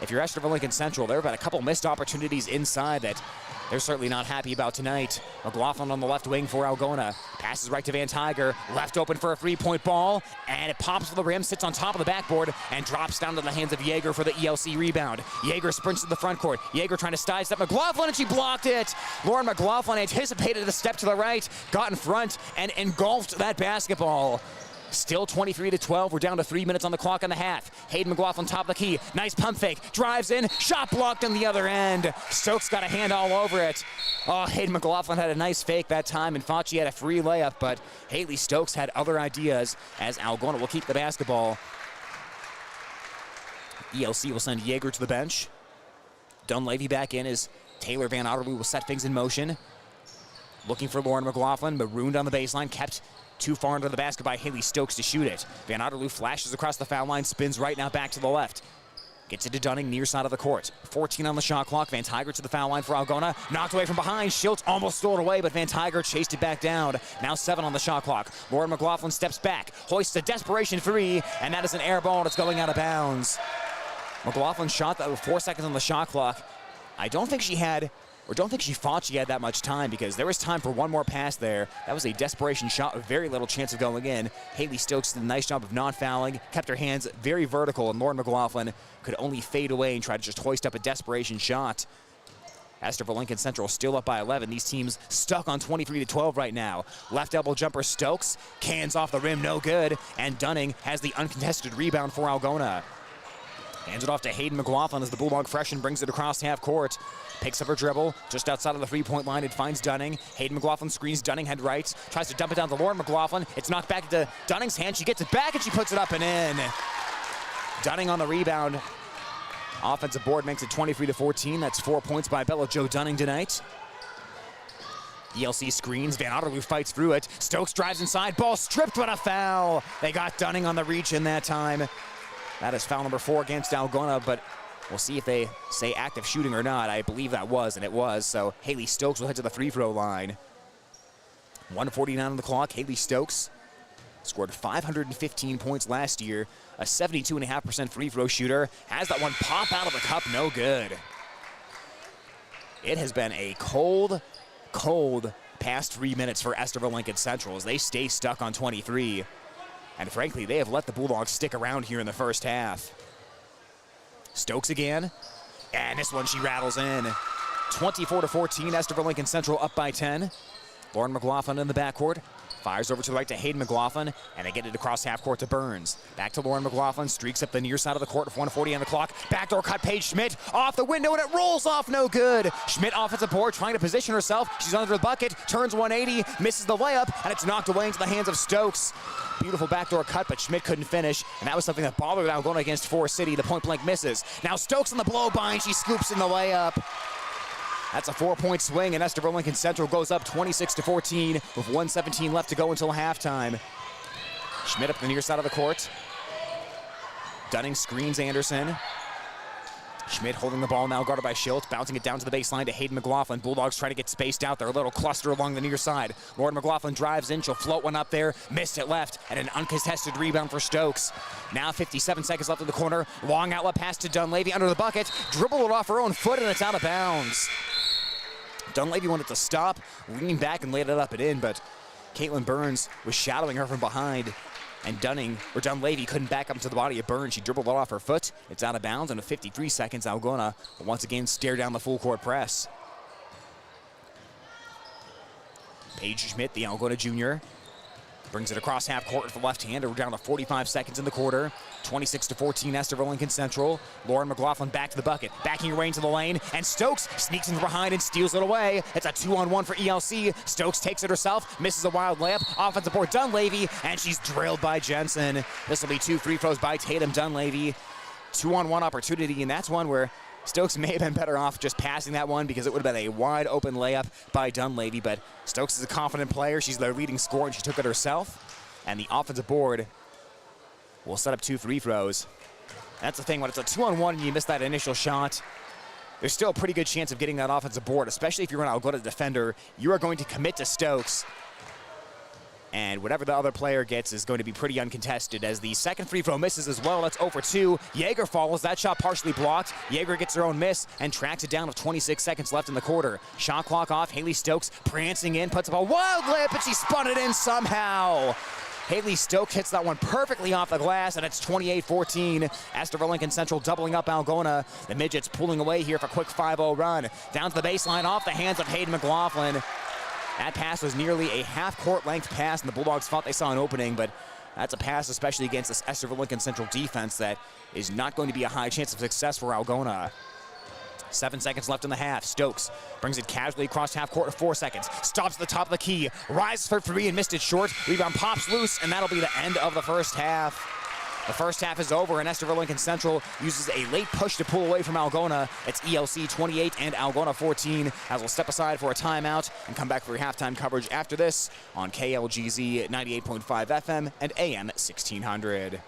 B: If you're Estherville Lincoln Central, there have been a couple missed opportunities inside that they're certainly not happy about tonight. McLaughlin on the left wing for Algona. Passes right to Van Tiger. Left open for a 3-point ball. And it pops to the rim, sits on top of the backboard, and drops down to the hands of Yeager for the ELC rebound. Yeager sprints to the front court. Yeager trying to sidestep McLaughlin, and she blocked it. Lauren McLaughlin anticipated a step to the right, got in front, and engulfed that basketball. Still 23-12. We're down to 3 minutes on the clock in the half. Hayden McLaughlin top of the key. Nice pump fake. Drives in. Shot blocked on the other end. Stokes got a hand all over it. Oh, Hayden McLaughlin had a nice fake that time, and thought she had a free layup, but Haley Stokes had other ideas as Algona will keep the basketball. ELC will send Yeager to the bench. Dunleavy back in as Taylor Van Otterloo will set things in motion. Looking for Lauren McLaughlin, marooned on the baseline, kept too far into the basket by Haley Stokes to shoot it. Van Otterloo flashes across the foul line, spins right now back to the left. Gets it to Dunning, near side of the court. 14 on the shot clock. Van Tiger to the foul line for Algona. Knocked away from behind. Schultz almost stole it away, but Van Tiger chased it back down. Now 7 on the shot clock. Lauren McLaughlin steps back, hoists a desperation 3, and that is an air ball, and it's going out of bounds. McLaughlin shot that with 4 seconds on the shot clock. I don't think she thought she had that much time, because there was time for one more pass there. That was a desperation shot with very little chance of going in. Haley Stokes did a nice job of not fouling, kept her hands very vertical, and Lauren McLaughlin could only fade away and try to just hoist up a desperation shot. Estherville Lincoln Central still up by 11. These teams stuck on 23-12 right now. Left elbow jumper Stokes, cans off the rim, no good, and Dunning has the uncontested rebound for Algona. Hands it off to Hayden McLaughlin as the Bulldog freshman brings it across half court. Picks up her dribble, just outside of the 3-point line, it finds Dunning. Hayden McLaughlin screens Dunning head right, tries to dump it down to Lauren McLaughlin. It's knocked back into Dunning's hand. She gets it back and she puts it up and in. Dunning on the rebound. Offensive board makes it 23-14. That's 4 points by Bella Jo Dunning tonight. ELC screens, Van Otterloo fights through it. Stokes drives inside, ball stripped, but a foul. They got Dunning on the reach in that time. That is foul number 4 against Algona, but we'll see if they say active shooting or not. I believe that was, and it was. So Haley Stokes will head to the free throw line. 1:49 on the clock. Haley Stokes scored 515 points last year. A 72.5% free throw shooter. Has that one pop out of the cup. No good. It has been a cold past 3 minutes for Estherville Lincoln Central as they stay stuck on 23. And frankly, they have let the Bulldogs stick around here in the first half. Stokes again, and this one she rattles in. 24-14, Estherville Lincoln Central up by 10. Lauren McLaughlin in the backcourt. Fires over to the right to Hayden McLaughlin, and they get it across half court to Burns. Back to Lauren McLaughlin, streaks up the near side of the court with 1:40 on the clock. Backdoor cut, Paige Schmidt off the window, and it rolls off, no good. Schmidt offensive board, trying to position herself. She's under the bucket, turns 180, misses the layup, and it's knocked away into the hands of Stokes. Beautiful backdoor cut, but Schmidt couldn't finish, and that was something that bothered Algona against Forest City. The point blank misses. Now Stokes on the blow by, and she scoops in the layup. That's a 4-point swing, and Estherville Lincoln Central goes up 26-14 with 1:17 left to go until halftime. Schmidt up the near side of the court. Dunning screens Anderson. Schmidt holding the ball now, guarded by Schultz, bouncing it down to the baseline to Hayden McLaughlin. Bulldogs try to get spaced out there, a little cluster along the near side. Lauren McLaughlin drives in, she'll float one up there, missed it left, and an uncontested rebound for Stokes. Now 57 seconds left in the corner, long outlet pass to Dunleavy under the bucket, dribble it off her own foot, and it's out of bounds. Dunleavy wanted to stop, leaned back and laid it up and in, but Caitlin Burns was shadowing her from behind. And Dunleavy couldn't back up to the body of Burns. She dribbled it off her foot. It's out of bounds, and in 53 seconds, Algona will once again stare down the full court press. Paige Schmidt, the Algona junior, brings it across half court with the left hand. We're down to 45 seconds in the quarter. 26-14, Estherville Lincoln Central. Lauren McLaughlin back to the bucket, backing her way into the lane, and Stokes sneaks in behind and steals it away. It's a 2-on-1 for ELC. Stokes takes it herself, misses a wild layup. Offensive board, Dunleavy, and she's drilled by Jensen. This will be 2 free throws by Tatum Dunleavy. 2-on-1 opportunity, and that's one where Stokes may have been better off just passing that one because it would have been a wide open layup by Dunleavy, but Stokes is a confident player. She's their leading scorer, and she took it herself. And the offensive board will set up 2 free throws. That's the thing, when it's a 2-on-1 and you miss that initial shot, there's still a pretty good chance of getting that offensive board, especially if you're an Algona defender. You are going to commit to Stokes, and whatever the other player gets is going to be pretty uncontested. As the second free throw misses as well, that's 0 for 2. Jaeger follows, that shot partially blocked. Jaeger gets her own miss and tracks it down with 26 seconds left in the quarter. Shot clock off, Haley Stokes prancing in, puts up a wild layup, and she spun it in somehow. Haley Stokes hits that one perfectly off the glass, and it's 28-14. Estherville Lincoln Central doubling up Algona. The Midgets pulling away here for a quick 5-0 run. Down to the baseline, off the hands of Hayden McLaughlin. That pass was nearly a half-court length pass, and the Bulldogs thought they saw an opening, but that's a pass, especially against this Estherville Lincoln Central defense, that is not going to be a high chance of success for Algona. 7 seconds left in the half. Stokes brings it casually across half court with 4 seconds. Stops at the top of the key. Rises for 3 and missed it short. Rebound pops loose, and that'll be the end of the first half. The first half is over, and Estherville Lincoln Central uses a late push to pull away from Algona. It's ELC 28 and Algona 14, as we'll step aside for a timeout and come back for your halftime coverage after this on KLGZ 98.5 FM and AM 1600.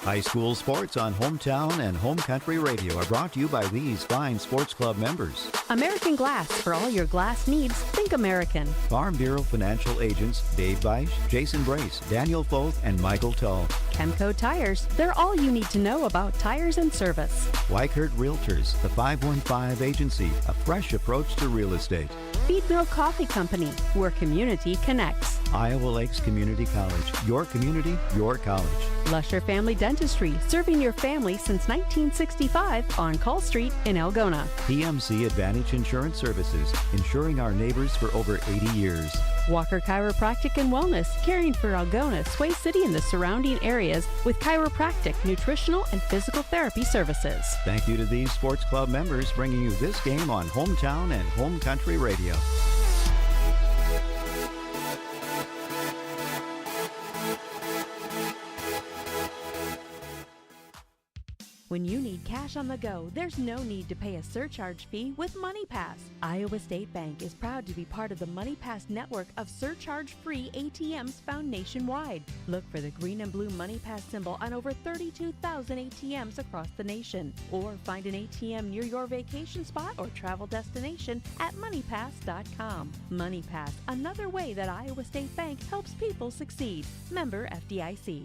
D: High school sports on Hometown and Home Country Radio are brought to you by these fine sports club members.
E: American Glass. For all your glass needs, think American.
D: Farm Bureau Financial Agents Dave Beisch, Jason Brace, Daniel Foth, and Michael Tull.
E: Chemco Tires. They're all you need to know about tires and service.
D: Weichert Realtors, the 515 Agency, a fresh approach to real estate.
E: Feed Mill Coffee Company, where community connects.
D: Iowa Lakes Community College, your community, your college.
E: Lusher Family Dentistry, serving your family since 1965 on Call Street in Algona.
D: PMC Advantage Insurance Services, insuring our neighbors for over 80 years.
E: Walker Chiropractic and Wellness, caring for Algona, Sway City, and the surrounding areas with chiropractic, nutritional, and physical therapy services.
D: Thank you to these sports club members bringing you this game on Hometown and Home Country Radio.
E: When you need cash on the go, there's no need to pay a surcharge fee with MoneyPass. Iowa State Bank is proud to be part of the MoneyPass network of surcharge-free ATMs found nationwide. Look for the green and blue MoneyPass symbol on over 32,000 ATMs across the nation. Or find an ATM near your vacation spot or travel destination at moneypass.com. MoneyPass, another way that Iowa State Bank helps people succeed. Member FDIC.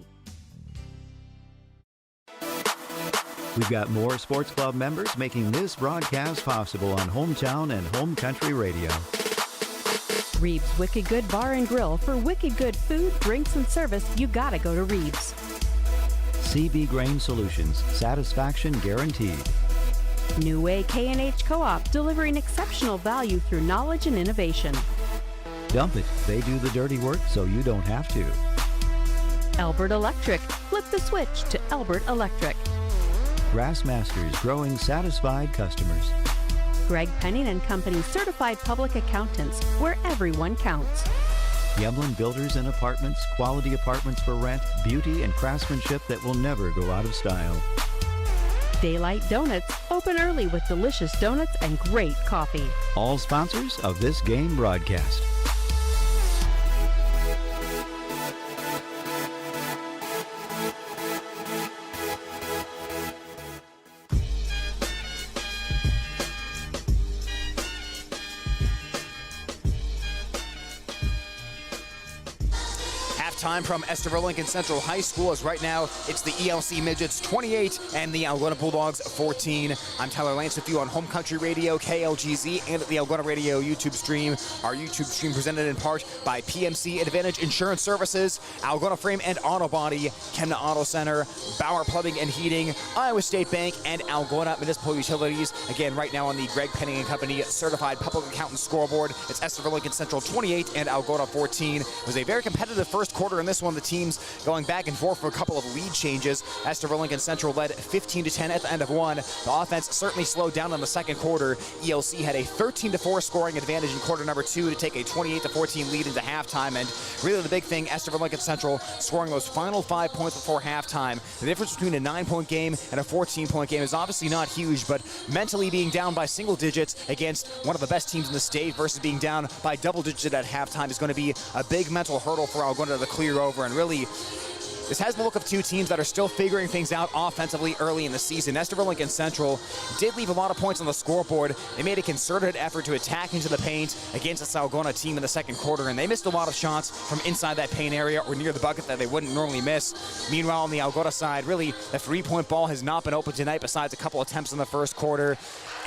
D: We've got more sports club members making this broadcast possible on Hometown and Home Country Radio.
E: Reeves Wicked Good Bar and Grill. For wicked good food, drinks, and service, you gotta go to Reeves.
D: CB Grain Solutions, satisfaction guaranteed.
E: New Way K&H Co-op, delivering exceptional value through knowledge and innovation.
D: Dump it. They do the dirty work so you don't have to.
E: Albert Electric. Flip the switch to Albert Electric.
D: Grassmasters, growing satisfied customers.
E: Greg Penning and Company, certified public accountants, where everyone counts.
D: Yemlin Builders and Apartments, quality apartments for rent, beauty and craftsmanship that will never go out of style.
E: Daylight Donuts, open early with delicious donuts and great coffee.
D: All sponsors of this game broadcast.
B: halftime from Estherville Lincoln Central High School, as right now it's the ELC Midgets 28 and the Algona Bulldogs 14. I'm Tyler Lance with you on Home Country Radio, KLGZ, and at the Algona Radio YouTube stream. Our YouTube stream presented in part by PMC Advantage Insurance Services, Algona Frame and Auto Body, Chemna Auto Center, Bauer Plumbing and Heating, Iowa State Bank, and Algona Municipal Utilities. Again, right now on the Greg Penning and Company Certified Public Accountant scoreboard, it's Estherville Lincoln Central 28 and Algona 14. It was a very competitive first quarter in this one. The teams going back and forth for a couple of lead changes. Estherville Lincoln Central led 15-10 at the end of one. The offense certainly slowed down in the second quarter. ELC had a 13-4 scoring advantage in quarter number 2 to take a 28-14 lead into halftime. And really the big thing, Estherville Lincoln Central scoring those final 5 points before halftime. The difference between a 9-point game and a 14-point game is obviously not huge, but mentally being down by single digits against one of the best teams in the state versus being down by double digits at halftime is going to be a big mental hurdle for Algona to clear over. And really, this has the look of two teams that are still figuring things out offensively early in the season. Estherville Lincoln Central did leave a lot of points on the scoreboard. They made a concerted effort to attack into the paint against this Algona team in the second quarter, and they missed a lot of shots from inside that paint area or near the bucket that they wouldn't normally miss. Meanwhile, on the Algona side, really, the three-point ball has not been open tonight besides a couple attempts in the first quarter.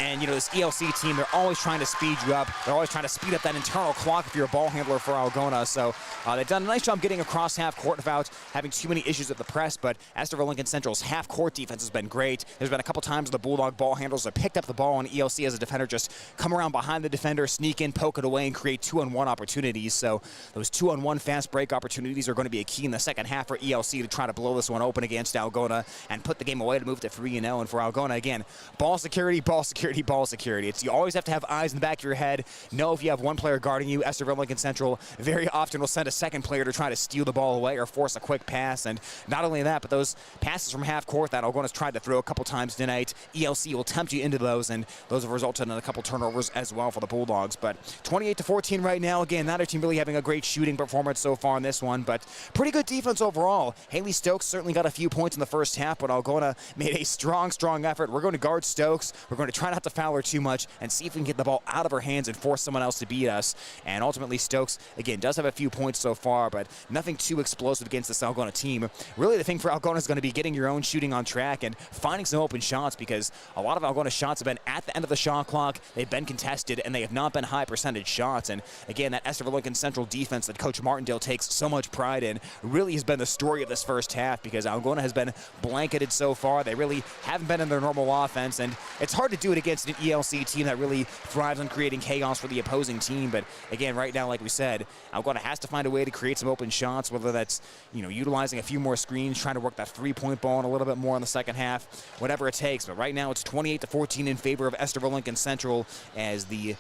B: And, you know, this ELC team, they're always trying to speed you up. They're always trying to speed up that internal clock if you're a ball handler for Algona. So they've done a nice job getting across half court without having too many issues at the press. But Estherville Lincoln Central's half court defense has been great. There's been a couple times the Bulldog ball handlers have picked up the ball on ELC as a defender, just come around behind the defender, sneak in, poke it away, and create 2-on-1 opportunities. So those 2-on-1 fast break opportunities are going to be a key in the second half for ELC to try to blow this one open against Algona and put the game away to move to 3-0. And for Algona, again, ball security, ball security, ball security. You always have to have eyes in the back of your head. Know if you have one player guarding you. Estherville Lincoln Central very often will send a second player to try to steal the ball away or force a quick pass. And not only that, but those passes from half court that Algona's tried to throw a couple times tonight, ELC will tempt you into those, and those have resulted in a couple turnovers as well for the Bulldogs. But 28-14 right now. Again, neither team really having a great shooting performance so far in this one, but pretty good defense overall. Haley Stokes certainly got a few points in the first half, but Algona made a strong effort. We're going to guard Stokes. We're going to try not to foul her too much and see if we can get the ball out of her hands and force someone else to beat us. And ultimately, Stokes, again, does have a few points so far, but nothing too explosive against this Algona team. Really, the thing for Algona is going to be getting your own shooting on track and finding some open shots, because a lot of Algona shots have been at the end of the shot clock. They've been contested, and they have not been high percentage shots. And again, that Estherville Lincoln Central defense that Coach Martindale takes so much pride in really has been the story of this first half, because Algona has been blanketed so far. They really haven't been in their normal offense, and it's hard to do it against an ELC team that really thrives on creating chaos for the opposing team. But again, right now, like we said, Algona has to find a way to create some open shots, whether that's, you know, utilizing a few more screens, trying to work that three-point ball in a little bit more in the second half, whatever it takes. But right now, it's 28-14 in favor of Estherville Lincoln Central, as the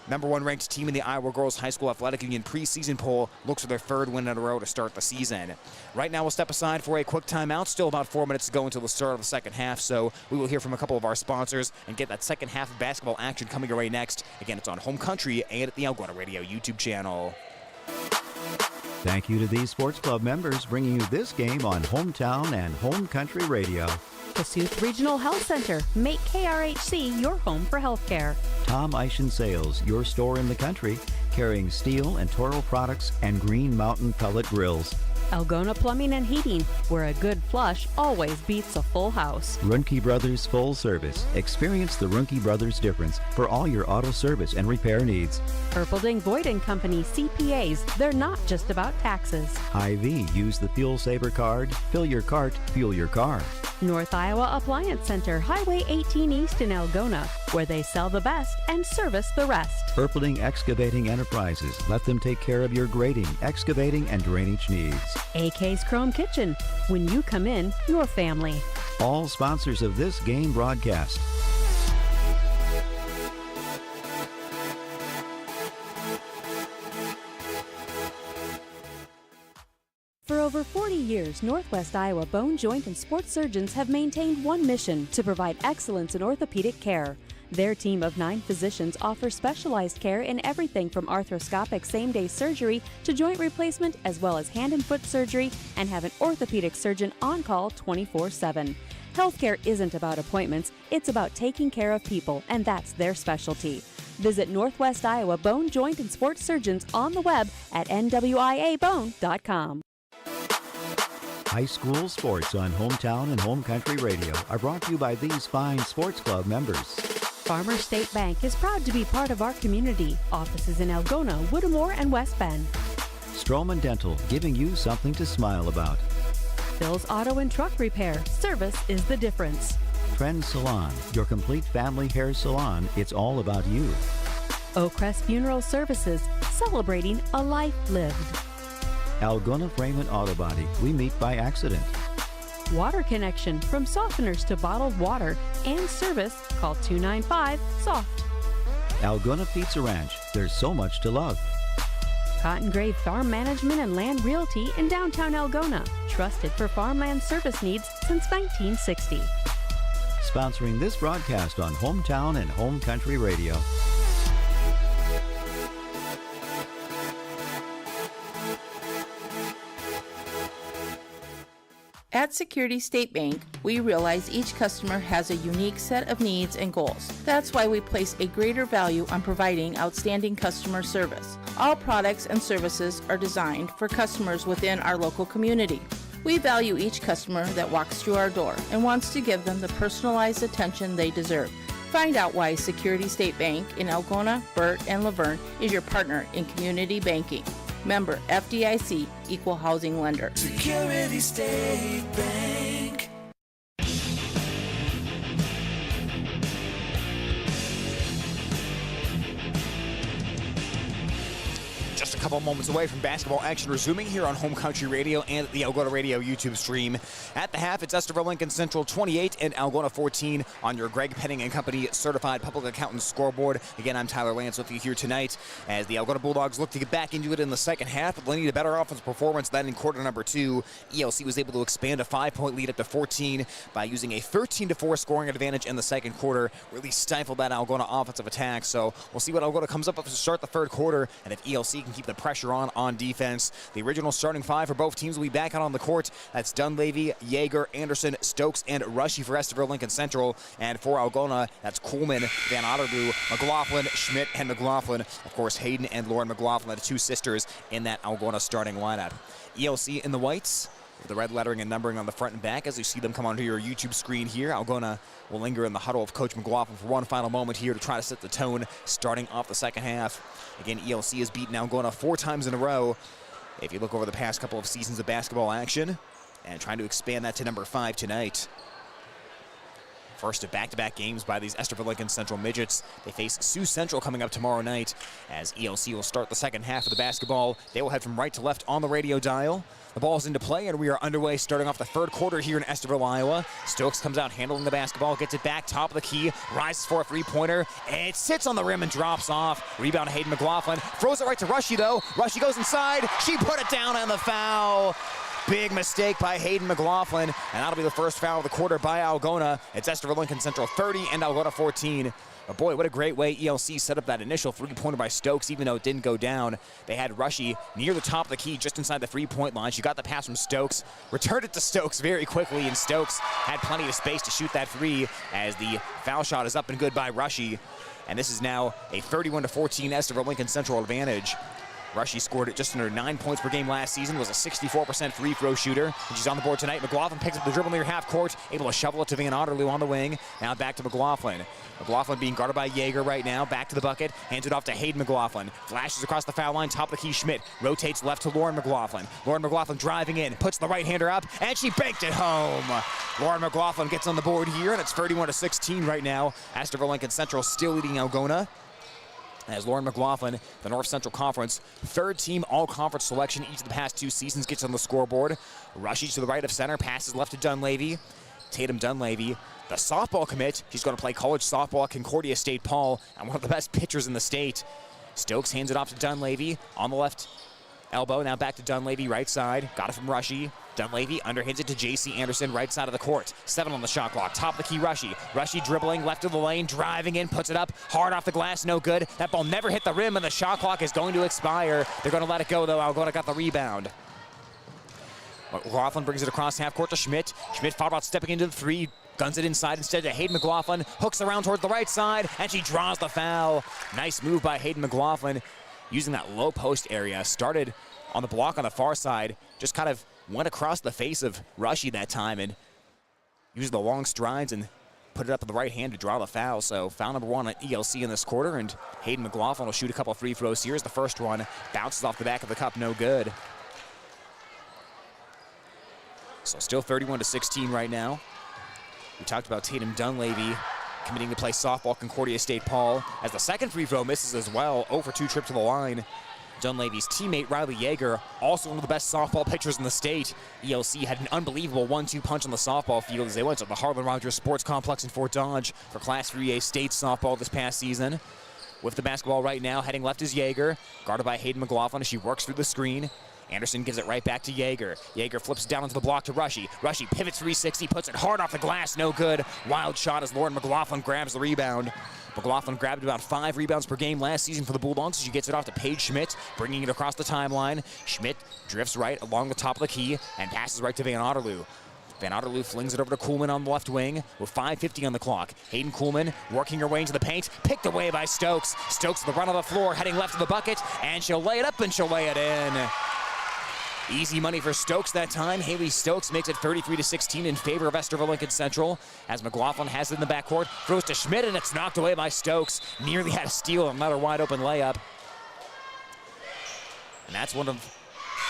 B: #1 ranked team in the Iowa Girls High School Athletic Union preseason poll looks for their third win in a row to start the season. Right now, we'll step aside for a quick timeout. Still about 4 minutes to go until the start of the second half, so we will hear from a couple of our sponsors and get that second half of basketball action coming your way next. Again, it's on Home Country and at the Algona Radio YouTube channel.
D: Thank you to these sports club members bringing you this game on Hometown and Home Country Radio.
E: Kasuth Regional Health Center. Make KRHC your home for healthcare.
D: Tom Eischen Sales, your store in the country, carrying steel and Toro products and Green Mountain pellet grills.
E: Algona Plumbing and Heating, where a good flush always beats a full house.
D: Runke Brothers Full Service. Experience the Runke Brothers difference for all your auto service and repair needs.
E: Erpelding Boyd & Company CPAs, they're not just about taxes.
D: Hy-Vee, use the Fuel Saver card. Fill your cart, fuel your car.
E: North Iowa Appliance Center, Highway 18 East in Algona, where they sell the best and service the rest.
D: Erpelding Excavating Enterprises. Let them take care of your grading, excavating, and drainage needs.
E: AK's Chrome Kitchen. When you come in, your family.
D: All sponsors of this game broadcast.
E: For over 40 years, Northwest Iowa bone, joint, and sports surgeons have maintained one mission: to provide excellence in orthopedic care. Their team of 9 physicians offers specialized care in everything from arthroscopic same-day surgery to joint replacement, as well as hand and foot surgery, and have an orthopedic surgeon on call 24/7. Healthcare isn't about appointments, it's about taking care of people, and that's their specialty. Visit Northwest Iowa Bone, Joint, and Sports Surgeons on the web at nwiabone.com.
D: High school sports on Hometown and Home Country Radio are brought to you by these fine sports club members.
E: Farmer State Bank is proud to be part of our community. Offices in Algona, Whittemore, and West Bend.
D: Stroman Dental, giving you something to smile about.
E: Bill's Auto and Truck Repair. Service is the difference.
D: Trend Salon, your complete family hair salon. It's all about you.
E: Oakcrest Funeral Services, celebrating a life lived.
D: Algona Frame and Auto Body, we meet by accident.
E: Water Connection, from softeners to bottled water and service, call 295-SOFT.
D: Algona Pizza Ranch, there's so much to love.
E: Cotton Grave Farm Management and Land Realty in downtown Algona, trusted for farmland service needs since 1960.
D: Sponsoring this broadcast on Hometown and Home Country Radio.
J: At Security State Bank, we realize each customer has a unique set of needs and goals. That's why we place a greater value on providing outstanding customer service. All products and services are designed for customers within our local community. We value each customer that walks through our door and wants to give them the personalized attention they deserve. Find out why Security State Bank in Algona, Burt, and Laverne is your partner in community banking. Member FDIC, Equal Housing Lender.
K: Security State Bank.
B: Just a couple moments away from basketball action resuming here on Home Country Radio and the Algona Radio YouTube stream. At the half, it's Estherville Lincoln Central 28 and Algona 14 on your Greg Penning and Company Certified Public Accountant scoreboard. Again, I'm Tyler Lance with you here tonight as the Algona Bulldogs look to get back into it in the second half, but they need a better offensive performance than in quarter number 2. ELC was able to expand a 5-point lead up to 14 by using a 13-4 scoring advantage in the second quarter, really stifled that Algona offensive attack. So we'll see what Algona comes up with to start the third quarter, and if ELC can keep the pressure on defense. The original starting five for both teams will be back out on the court. That's Dunleavy, Yeager, Anderson, Stokes, and Rushy for Estherville Lincoln Central. And for Algona, that's Coleman, Van Otterloo, McLaughlin, Schmidt, and McLaughlin. Of course, Hayden and Lauren McLaughlin, the two sisters in that Algona starting lineup. ELC in the whites, with the red lettering and numbering on the front and back as you see them come onto your YouTube screen here. Algona will linger in the huddle of Coach McLaughlin for one final moment here to try to set the tone starting off the second half. Again, ELC has beaten Algona 4 times in a row. If you look over the past couple of seasons of basketball action, and trying to expand that to number 5 tonight. First of back-to-back games by these Estherville Lincoln Central Midgets. They face Sioux Central coming up tomorrow night as ELC will start the second half of the basketball. They will head from right to left on the radio dial. The ball is into play, and we are underway starting off the third quarter here in Estherville, Iowa. Stokes comes out handling the basketball, gets it back, top of the key, rises for a three-pointer. It sits on the rim and drops off. Rebound Hayden McLaughlin. Throws it right to Rushy, though. Rushy goes inside. She put it down on the foul. Big mistake by Hayden McLaughlin, and that'll be the first foul of the quarter by Algona. It's Estherville Lincoln Central 30 and Algona 14. But boy, what a great way ELC set up that initial three-pointer by Stokes, even though it didn't go down. They had Rushy near the top of the key, just inside the three-point line. She got the pass from Stokes, returned it to Stokes very quickly, and Stokes had plenty of space to shoot that three as the foul shot is up and good by Rushy. And this is now a 31-14 Estherville Lincoln Central advantage. Rushy scored just under 9 points per game last season, was a 64% free throw shooter, and she's on the board tonight. McLaughlin picks up the dribble near half court, able to shovel it to Van Otterloo on the wing. Now back to McLaughlin. McLaughlin being guarded by Yeager right now, back to the bucket, hands it off to Hayden McLaughlin. Flashes across the foul line, top of the key, Schmidt. Rotates left to Lauren McLaughlin. Lauren McLaughlin driving in, puts the right-hander up, and she banked it home. Lauren McLaughlin gets on the board here, and it's 31-16 right now. Estherville Lincoln Central still leading Algona. As Lauren McLaughlin, the North Central Conference, third-team all-conference selection each of the past 2 seasons, gets on the scoreboard. Rushy to the right of center, passes left to Dunleavy. Tatum Dunleavy, the softball commit. She's going to play college softball at Concordia State Paul, and one of the best pitchers in the state. Stokes hands it off to Dunleavy on the left elbow. Now back to Dunleavy, right side. Got it from Rushy. Dunleavy underhands it to J.C. Anderson, right side of the court. 7 on the shot clock. Top of the key, Rushy. Rushy dribbling left of the lane, driving in, puts it up. Hard off the glass, no good. That ball never hit the rim, and the shot clock is going to expire. They're going to let it go, though. Algona got the rebound. McLaughlin brings it across half court to Schmidt. Schmidt thought about stepping into the three. Guns it inside instead to Hayden McLaughlin. Hooks around towards the right side, and she draws the foul. Nice move by Hayden McLaughlin, using that low post area. Started on the block on the far side, just kind of went across the face of Rushy that time and used the long strides and put it up with the right hand to draw the foul. So foul number 1 on ELC in this quarter, and Hayden McLaughlin will shoot a couple free throws here as the first one bounces off the back of the cup, no good. So still 31-16 right now. We talked about Tatum Dunleavy committing to play softball Concordia State Paul, as the second free throw misses as well. 0 for 2 trip to the line. Dunleavy's teammate Riley Yeager, also one of the best softball pitchers in the state. ELC had an unbelievable 1-2 punch on the softball field as they went to the Harlan Rogers Sports Complex in Fort Dodge for Class 3A state softball this past season. With the basketball right now, heading left is Yeager, guarded by Hayden McLaughlin as she works through the screen. Anderson gives it right back to Yeager. Yeager flips down into the block to Rushy. Rushy pivots 360, puts it hard off the glass, no good. Wild shot as Lauren McLaughlin grabs the rebound. McLaughlin grabbed about 5 rebounds per game last season for the Bulldogs. She gets it off to Paige Schmidt, bringing it across the timeline. Schmidt drifts right along the top of the key and passes right to Van Otterloo. Van Otterloo flings it over to Kuhlman on the left wing with 5:50 on the clock. Hayden Kuhlman working her way into the paint, picked away by Stokes. Stokes with the run on the floor, heading left to the bucket, and she'll lay it up and she'll lay it in. Easy money for Stokes that time. Haley Stokes makes it 33-16 in favor of Estherville Lincoln Central, as McLaughlin has it in the backcourt, throws to Schmidt, and it's knocked away by Stokes. Nearly had a steal, another wide open layup. And that's one of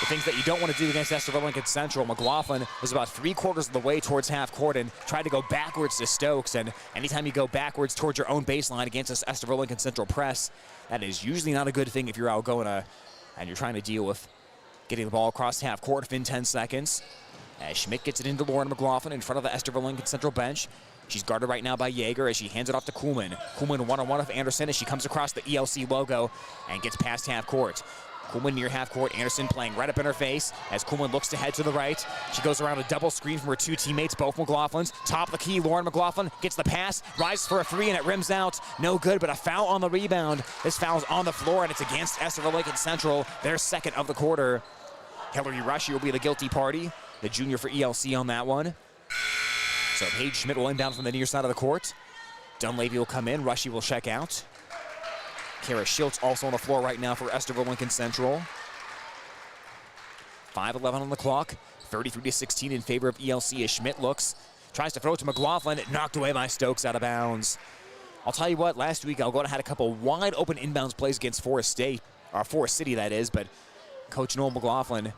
B: the things that you don't want to do against Estherville Lincoln Central. McLaughlin was about 3/4 of the way towards half court and tried to go backwards to Stokes, and anytime you go backwards towards your own baseline against this Estherville Lincoln Central press, that is usually not a good thing if you're Algona and you're trying to deal with getting the ball across half court within 10 seconds. As Schmidt gets it into Lauren McLaughlin in front of the Estherville Lincoln Central bench. She's guarded right now by Yeager as she hands it off to Kuhlman. Kuhlman one-on-one with Anderson as she comes across the ELC logo and gets past half court. Kuhlman near half court, Anderson playing right up in her face as Kuhlman looks to head to the right. She goes around a double screen from her 2 teammates, both McLaughlins. Top of the key, Lauren McLaughlin gets the pass, rises for a 3, and it rims out. No good, but a foul on the rebound. This foul's on the floor, and it's against Estherville Lincoln Central, their second of the quarter. Hillary Rushy will be the guilty party, the junior for ELC on that one. So Paige Schmidt will inbound from the near side of the court. Dunleavy will come in, Rushy will check out. Kara Schiltz also on the floor right now for Estherville Lincoln Central. 5:11 on the clock, 33-16 in favor of ELC as Schmidt looks, tries to throw it to McLaughlin, knocked away by Stokes out of bounds. I'll tell you what, last week Algona had a couple wide open inbounds plays against Forest State, or Forest City that is, but Coach Noel McLaughlin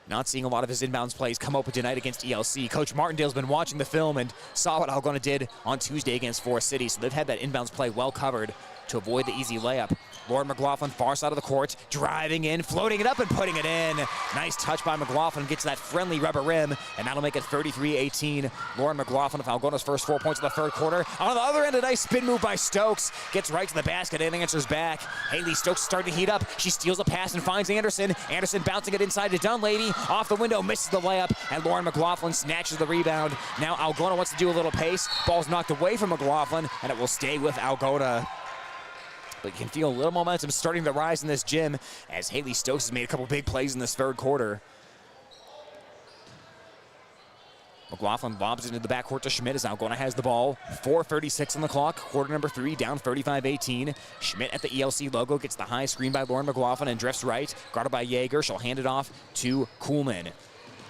B: not seeing a lot of his inbounds plays come open tonight against ELC. Coach Martindale's been watching the film and saw what Algona did on Tuesday against Forest City, so they've had that inbounds play well covered to avoid the easy layup. Lauren McLaughlin, far side of the court, driving in, floating it up and putting it in. Nice touch by McLaughlin, gets that friendly rubber rim, and that'll make it 33-18. Lauren McLaughlin with Algona's first 4 points of the third quarter. On the other end, a nice spin move by Stokes. Gets right to the basket and answers back. Haley Stokes starting to heat up. She steals a pass and finds Anderson. Anderson bouncing it inside to Dunleavy. Off the window, misses the layup, and Lauren McLaughlin snatches the rebound. Now Algona wants to do a little pace. Ball's knocked away from McLaughlin, and it will stay with Algona. But you can feel a little momentum starting to rise in this gym as Haley Stokes has made a couple big plays in this third quarter. McLaughlin lobs it into the backcourt to Schmidt as Algona has the ball. 4:36 on the clock, quarter number 3, down 35-18. Schmidt at the ELC logo gets the high screen by Lauren McLaughlin and drifts right, guarded by Yeager. She'll hand it off to Kuhlman.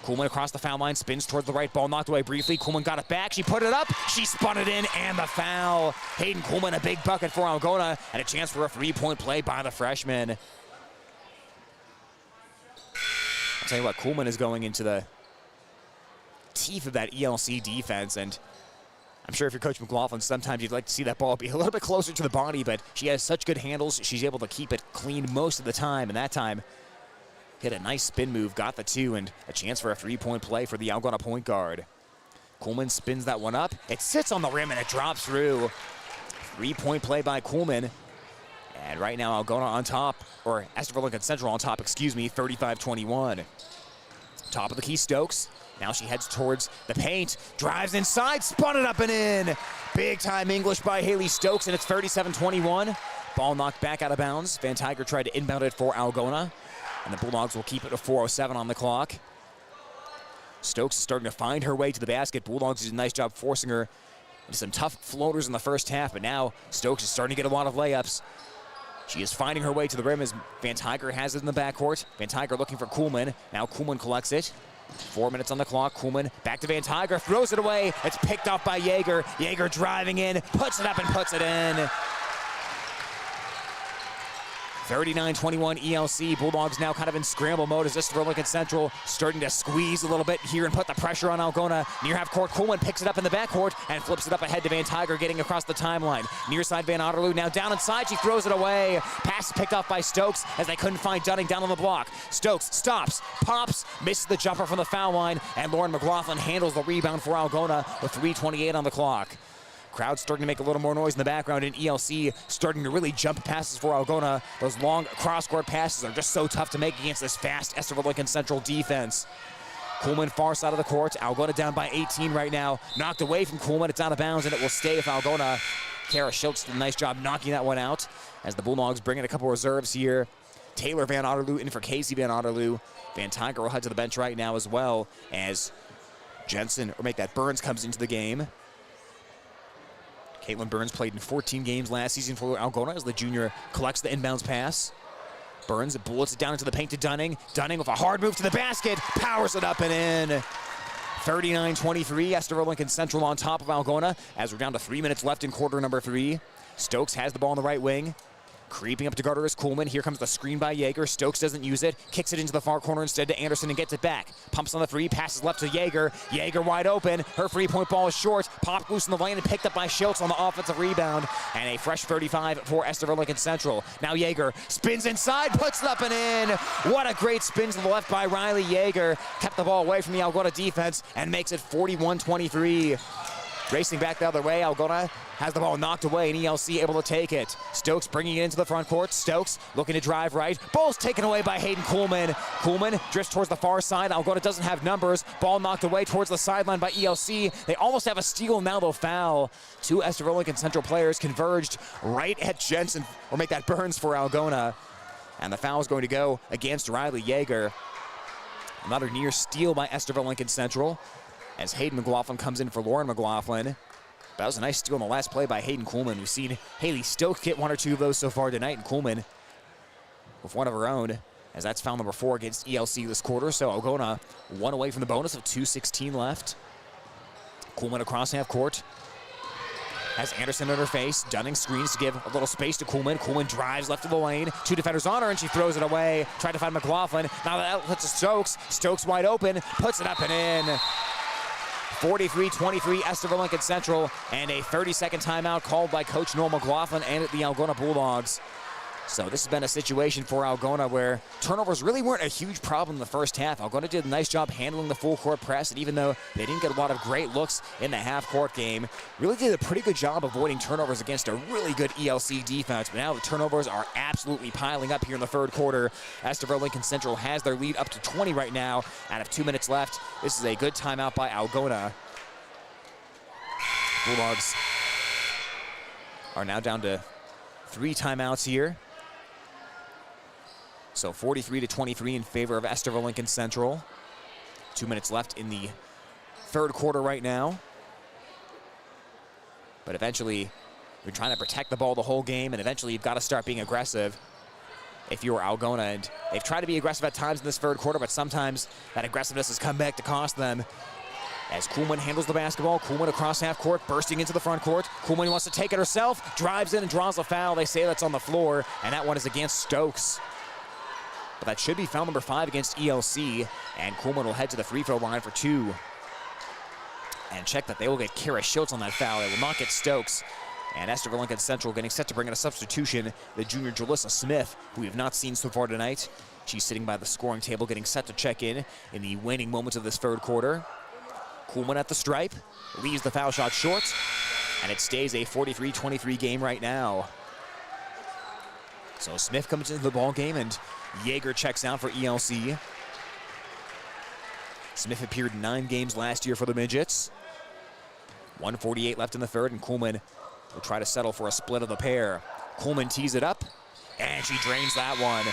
B: Kuhlman across the foul line, spins towards the right, ball knocked away briefly. Kuhlman got it back, she put it up, she spun it in, and the foul. Hayden Kuhlman, a big bucket for Algona, and a chance for a 3-point play by the freshman. I'll tell you what, Kuhlman is going into the teeth of that ELC defense, and I'm sure if you're Coach McLaughlin, sometimes you'd like to see that ball be a little bit closer to the body, but she has such good handles, she's able to keep it clean most of the time, and that time hit a nice spin move, got the 2, and a chance for a 3-point play for the Algona point guard. Kuhlman spins that one up. It sits on the rim, and it drops through. 3-point play by Kuhlman. And right now, Algona on top, or Estherville Lincoln Central on top, 35-21. Top of the key, Stokes. Now she heads towards the paint, drives inside, spun it up and in. Big time English by Haley Stokes, and it's 37-21. Ball knocked back out of bounds. Van Tiger tried to inbound it for Algona, and the Bulldogs will keep it to 4:07 on the clock. Stokes is starting to find her way to the basket. Bulldogs did a nice job forcing her into some tough floaters in the first half, but now Stokes is starting to get a lot of layups. She is finding her way to the rim as Van Tiger has it in the backcourt. Van Tiger looking for Kuhlman. Now Kuhlman collects it. 4 minutes on the clock. Kuhlman back to Van Tiger, throws it away. It's picked off by Jaeger. Jaeger driving in, puts it up and puts it in. 39-21 ELC. Bulldogs now kind of in scramble mode as Estherville Lincoln Central starting to squeeze a little bit here and put the pressure on Algona. Near half court, Kuhlman picks it up in the backcourt and flips it up ahead to Van Tiger, getting across the timeline. Near side, Van Otterloo now down inside. She throws it away. Pass picked off by Stokes as they couldn't find Dunning down on the block. Stokes stops, pops, misses the jumper from the foul line, and Lauren McLaughlin handles the rebound for Algona with 3:28 on the clock. Crowd starting to make a little more noise in the background, and ELC starting to really jump passes for Algona. Those long cross-court passes are just so tough to make against this fast Estherville Lincoln Central defense. Kuhlman far side of the court. Algona down by 18 right now. Knocked away from Kuhlman. It's out of bounds, and it will stay with Algona. Kara Schultz did a nice job knocking that one out as the Bulldogs bring in a couple reserves here. Taylor Van Otterloo in for Casey Van Otterloo. Van Tiger will head to the bench right now as well as Burns comes into the game. Caitlin Burns played in 14 games last season for Algona as the junior collects the inbounds pass. Burns bullets it down into the paint to Dunning. Dunning with a hard move to the basket, powers it up and in. 39-23, Estherville Lincoln Central on top of Algona as we're down to 3 minutes left in quarter number 3. Stokes has the ball on the right wing. Creeping up to guard her is Kuhlman. Here comes the screen by Jaeger. Stokes doesn't use it. Kicks it into the far corner instead to Anderson and gets it back. Pumps on the three. Passes left to Jaeger. Jaeger wide open. Her three-point ball is short. Popped loose in the lane and picked up by Schultz on the offensive rebound. And a fresh 35 for Estherville Lincoln Central. Now Jaeger spins inside. Puts it up and in. What a great spin to the left by Riley Jaeger. Kept the ball away from the Algona defense and makes it 41-23. Racing back the other way, Algona has the ball knocked away and ELC able to take it. Stokes bringing it into the front court. Stokes looking to drive right. Ball's taken away by Hayden Kuhlman. Kuhlman drifts towards the far side. Algona doesn't have numbers. Ball knocked away towards the sideline by ELC. They almost have a steal, now they'll foul. Two Estherville Lincoln Central players converged right at Jensen, or make that Burns for Algona. And the foul is going to go against Riley Jaeger. Another near steal by Estherville Lincoln Central as Hayden McLaughlin comes in for Lauren McLaughlin. That was a nice steal in the last play by Hayden Kuhlman. We've seen Haley Stokes get one or two of those so far tonight, and Kuhlman with one of her own, as that's foul number 4 against ELC this quarter. So Algona one away from the bonus of 2:16 left. Kuhlman across half court. Has Anderson in her face. Dunning screens to give a little space to Kuhlman. Kuhlman drives left of the lane. 2 defenders on her, and she throws it away. Tried to find McLaughlin. Now that puts to Stokes. Stokes wide open. Puts it up and in. 43-23 Estherville Lincoln Central, and a 30-second timeout called by Coach Noel McLaughlin and the Algona Bulldogs. So this has been a situation for Algona where turnovers really weren't a huge problem in the first half. Algona did a nice job handling the full court press, and even though they didn't get a lot of great looks in the half court game, really did a pretty good job avoiding turnovers against a really good ELC defense. But now the turnovers are absolutely piling up here in the third quarter. Estherville Lincoln Central has their lead up to 20 right now out of 2 minutes left. This is a good timeout by Algona. Bulldogs are now down to 3 timeouts here. So 43-23 in favor of Estherville Lincoln Central. 2 minutes left in the third quarter right now. But eventually, you're trying to protect the ball the whole game, and eventually you've got to start being aggressive if you're Algona. And they've tried to be aggressive at times in this third quarter, but sometimes that aggressiveness has come back to cost them. As Kuhlman handles the basketball, Kuhlman across half court, bursting into the front court. Kuhlman wants to take it herself, drives in and draws a foul. They say that's on the floor, and that one is against Stokes. But that should be foul number 5 against ELC, and Kuhlman will head to the free throw line for 2. And check that they will get Kara Schultz on that foul. They will not get Stokes. And Estherville Lincoln Central getting set to bring in a substitution, the junior Jalissa Smith, who we have not seen so far tonight. She's sitting by the scoring table getting set to check in the waning moments of this third quarter. Kuhlman at the stripe, leaves the foul shot short, and it stays a 43-23 game right now. So Smith comes into the ball game, and Jaeger checks out for ELC. Smith appeared in 9 games last year for the Midgets. 1:48 left in the third, and Kuhlman will try to settle for a split of the pair. Kuhlman tees it up, and she drains that one.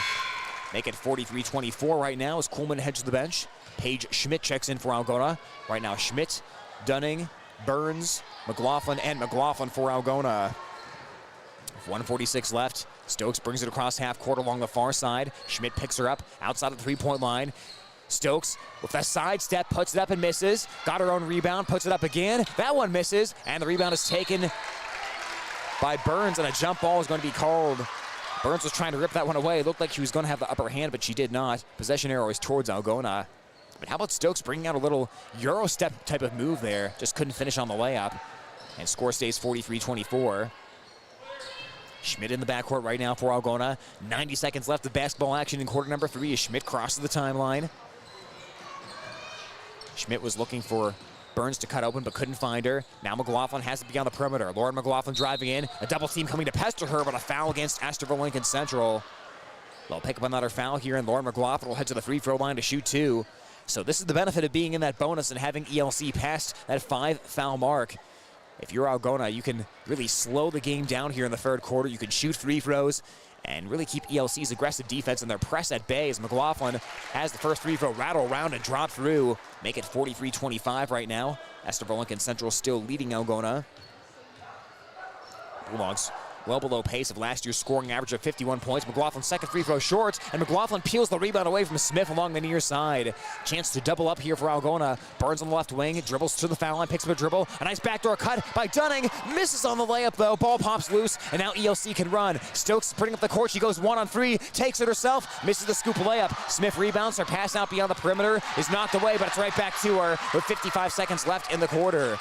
B: Make it 43-24 right now as Kuhlman heads to the bench. Paige Schmidt checks in for Algona. Right now, Schmidt, Dunning, Burns, McLaughlin, and McLaughlin for Algona. 1:46 left. Stokes brings it across half court along the far side. Schmidt picks her up outside of the three-point line. Stokes with a sidestep, puts it up and misses. Got her own rebound, puts it up again. That one misses, and the rebound is taken by Burns, and a jump ball is going to be called. Burns was trying to rip that one away. It looked like she was going to have the upper hand, but she did not. Possession arrow is towards Algona. But how about Stokes bringing out a little Euro step type of move there? Just couldn't finish on the layup. And score stays 43-24. Schmidt in the backcourt right now for Algona. 90 seconds left of basketball action in quarter number 3 as Schmidt crosses the timeline. Schmidt was looking for Burns to cut open but couldn't find her. Now McLaughlin has to be on the perimeter. Lauren McLaughlin driving in. A double team coming to pester her, but a foul against Estherville Lincoln Central. They'll pick up another foul here, and Lauren McLaughlin will head to the free throw line to shoot 2. So this is the benefit of being in that bonus and having ELC past that 5-foul mark. If you're Algona, you can really slow the game down here in the third quarter. You can shoot free throws and really keep ELC's aggressive defense and their press at bay as McLaughlin has the first free throw rattle around and drop through. Make it 43-25 right now. Estherville Lincoln Central still leading Algona. Bulldogs well below pace of last year's scoring average of 51 points. McLaughlin's second free throw short, and McLaughlin peels the rebound away from Smith along the near side. Chance to double up here for Algona. Burns on the left wing, dribbles to the foul line, picks up a dribble. A nice backdoor cut by Dunning. Misses on the layup, though. Ball pops loose, and now ELC can run. Stokes putting up the court. She goes 1-on-3, takes it herself, misses the scoop layup. Smith rebounds. Her pass out beyond the perimeter is knocked away, but it's right back to her with 55 seconds left in the quarter.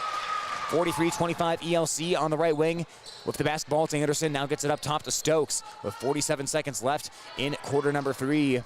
B: 43-25 ELC on the right wing with the basketball. It's Anderson now gets it up top to Stokes with 47 seconds left in quarter number 3.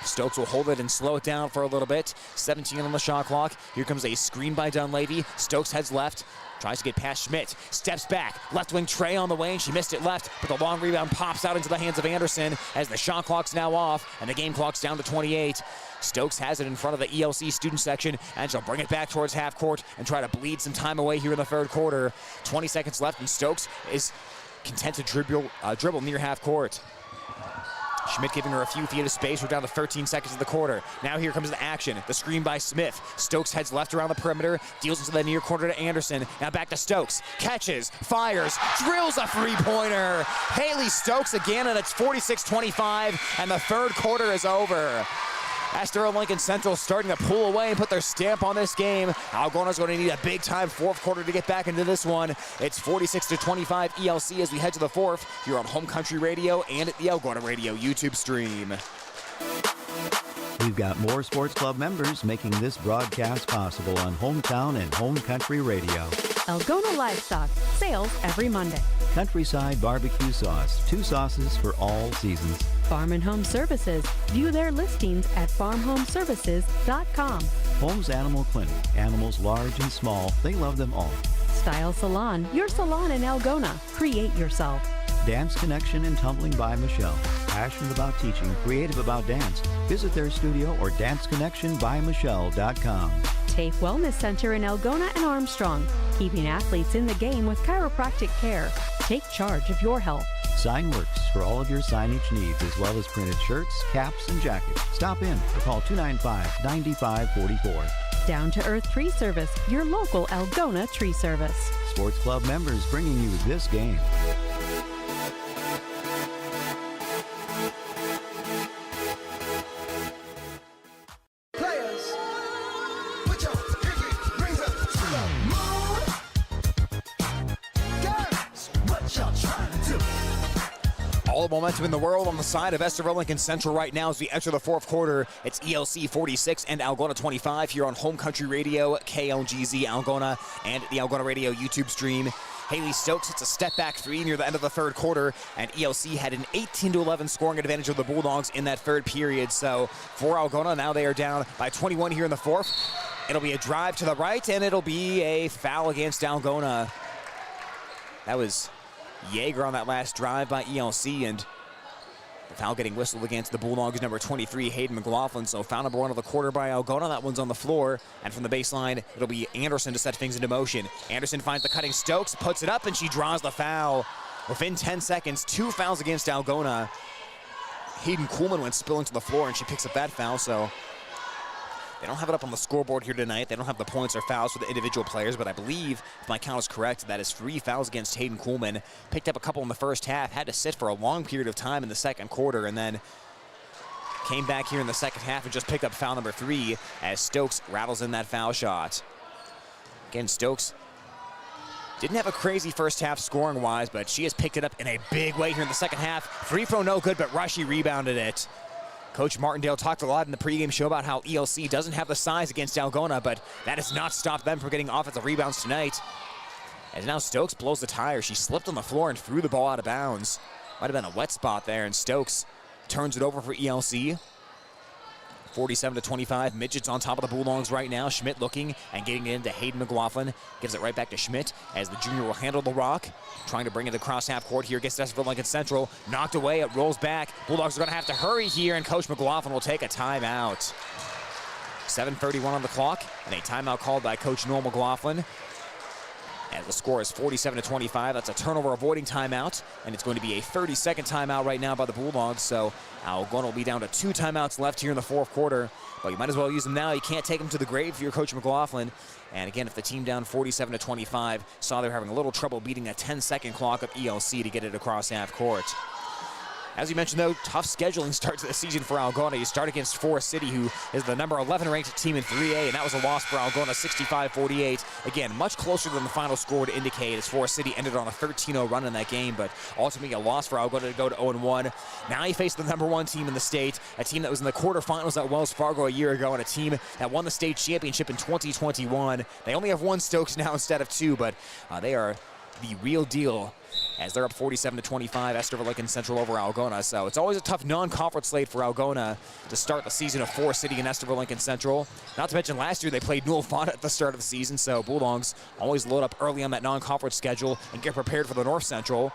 B: Stokes will hold it and slow it down for a little bit. 17 on the shot clock. Here comes a screen by Dunleavy. Stokes heads left. Tries to get past Schmidt. Steps back. Left wing Trey on the way, and she missed it left. But the long rebound pops out into the hands of Anderson as the shot clock's now off, and the game clock's down to 28. Stokes has it in front of the ELC student section, and she'll bring it back towards half court and try to bleed some time away here in the third quarter. 20 seconds left, and Stokes is content to dribble near half court. Schmidt giving her a few feet of space. We're down to 13 seconds of the quarter. Now here comes the action. The screen by Smith. Stokes heads left around the perimeter, deals into the near corner to Anderson. Now back to Stokes. Catches, fires, drills a three-pointer. Haley Stokes again, and it's 46-25, and the third quarter is over. Estherville Lincoln Central starting to pull away and put their stamp on this game. Algona's going to need a big-time fourth quarter to get back into this one. It's 46-25 ELC as we head to the fourth here on Home Country Radio and at the Algona Radio YouTube stream.
D: We've got more sports club members making this broadcast possible on Hometown and Home Country Radio.
E: Algona Livestock, sales every Monday.
D: Countryside Barbecue Sauce, 2 sauces for all seasons.
E: Farm and Home Services. View their listings at farmhomeservices.com.
D: Holmes Animal Clinic. Animals large and small, they love them all.
E: Style Salon, your salon in Algona. Create yourself.
D: Dance Connection and Tumbling by Michelle. Passionate about teaching, creative about dance. Visit their studio or danceconnectionbymichelle.com.
E: TAFE Wellness Center in Algona and Armstrong. Keeping athletes in the game with chiropractic care. Take charge of your health.
D: Signworks for all of your signage needs, as well as printed shirts, caps, and jackets. Stop in or call 295-9544.
E: Down to Earth Tree Service, your local Algona tree service.
D: Sports club members bringing you this game.
B: All the momentum in the world on the side of Estherville Lincoln Central right now as we enter the fourth quarter. It's ELC 46 and Algona 25 here on Home Country Radio, KLGZ Algona, and the Algona Radio YouTube stream. Haley Stokes hits a step-back 3 near the end of the third quarter, and ELC had an 18-11 scoring advantage of the Bulldogs in that third period. So for Algona, now they are down by 21 here in the fourth. It'll be a drive to the right, and it'll be a foul against Algona. That was Yeager on that last drive by ELC, and the foul getting whistled against the Bulldogs, number 23, Hayden McLaughlin. So foul number 1 of the quarter by Algona. That one's on the floor, and from the baseline, it'll be Anderson to set things into motion. Anderson finds the cutting Stokes, puts it up, and she draws the foul. Within 10 seconds, 2 fouls against Algona. Hayden Kuhlman went spilling to the floor, and she picks up that foul, so they don't have it up on the scoreboard here tonight. They don't have the points or fouls for the individual players, but I believe, if my count is correct, that is 3 fouls against Hayden Kuhlman. Picked up a couple in the first half, had to sit for a long period of time in the second quarter, and then came back here in the second half and just picked up foul number 3 as Stokes rattles in that foul shot. Again, Stokes didn't have a crazy first half scoring-wise, but she has picked it up in a big way here in the second half. Free throw no good, but Rushy rebounded it. Coach Martindale talked a lot in the pregame show about how ELC doesn't have the size against Algona, but that has not stopped them from getting offensive rebounds tonight. As now Stokes blows the tire. She slipped on the floor and threw the ball out of bounds. Might have been a wet spot there, and Stokes turns it over for ELC. 47-25, Midgets on top of the Bulldogs right now. Schmidt looking and getting it into Hayden McLaughlin. Gives it right back to Schmidt as the junior will handle the rock. Trying to bring it across half court here against Estherville Lincoln Central. Knocked away, it rolls back. Bulldogs are gonna have to hurry here, and Coach McLaughlin will take a timeout. 7:31 on the clock, and a timeout called by Coach Noel McLaughlin. And the score is 47-25. That's a turnover avoiding timeout, and it's going to be a 30-second timeout right now by the Bulldogs. So Algona will be down to 2 timeouts left here in the fourth quarter, but you might as well use them now. You can't take them to the grave if you're Coach McLaughlin. And again, if the team down 47-25 saw they're having a little trouble beating a 10-second clock of ELC to get it across half court. As you mentioned, though, tough scheduling start to the season for Algona. You start against Forest City, who is the number 11 ranked team in 3A, and that was a loss for Algona, 65-48. Again, much closer than the final score would indicate, as Forest City ended on a 13-0 run in that game, but ultimately a loss for Algona to go to 0-1. Now you face the number 1 team in the state, a team that was in the quarterfinals at Wells Fargo a year ago, and a team that won the state championship in 2021. They only have 1 Stokes now instead of 2, but they are the real deal, as they're up 47-25, Estherville Lincoln Central over Algona. So it's always a tough non-conference slate for Algona to start the season of Forest City and Estherville Lincoln Central. Not to mention last year they played Newell Font at the start of the season, so Bulldogs always load up early on that non-conference schedule and get prepared for the North Central.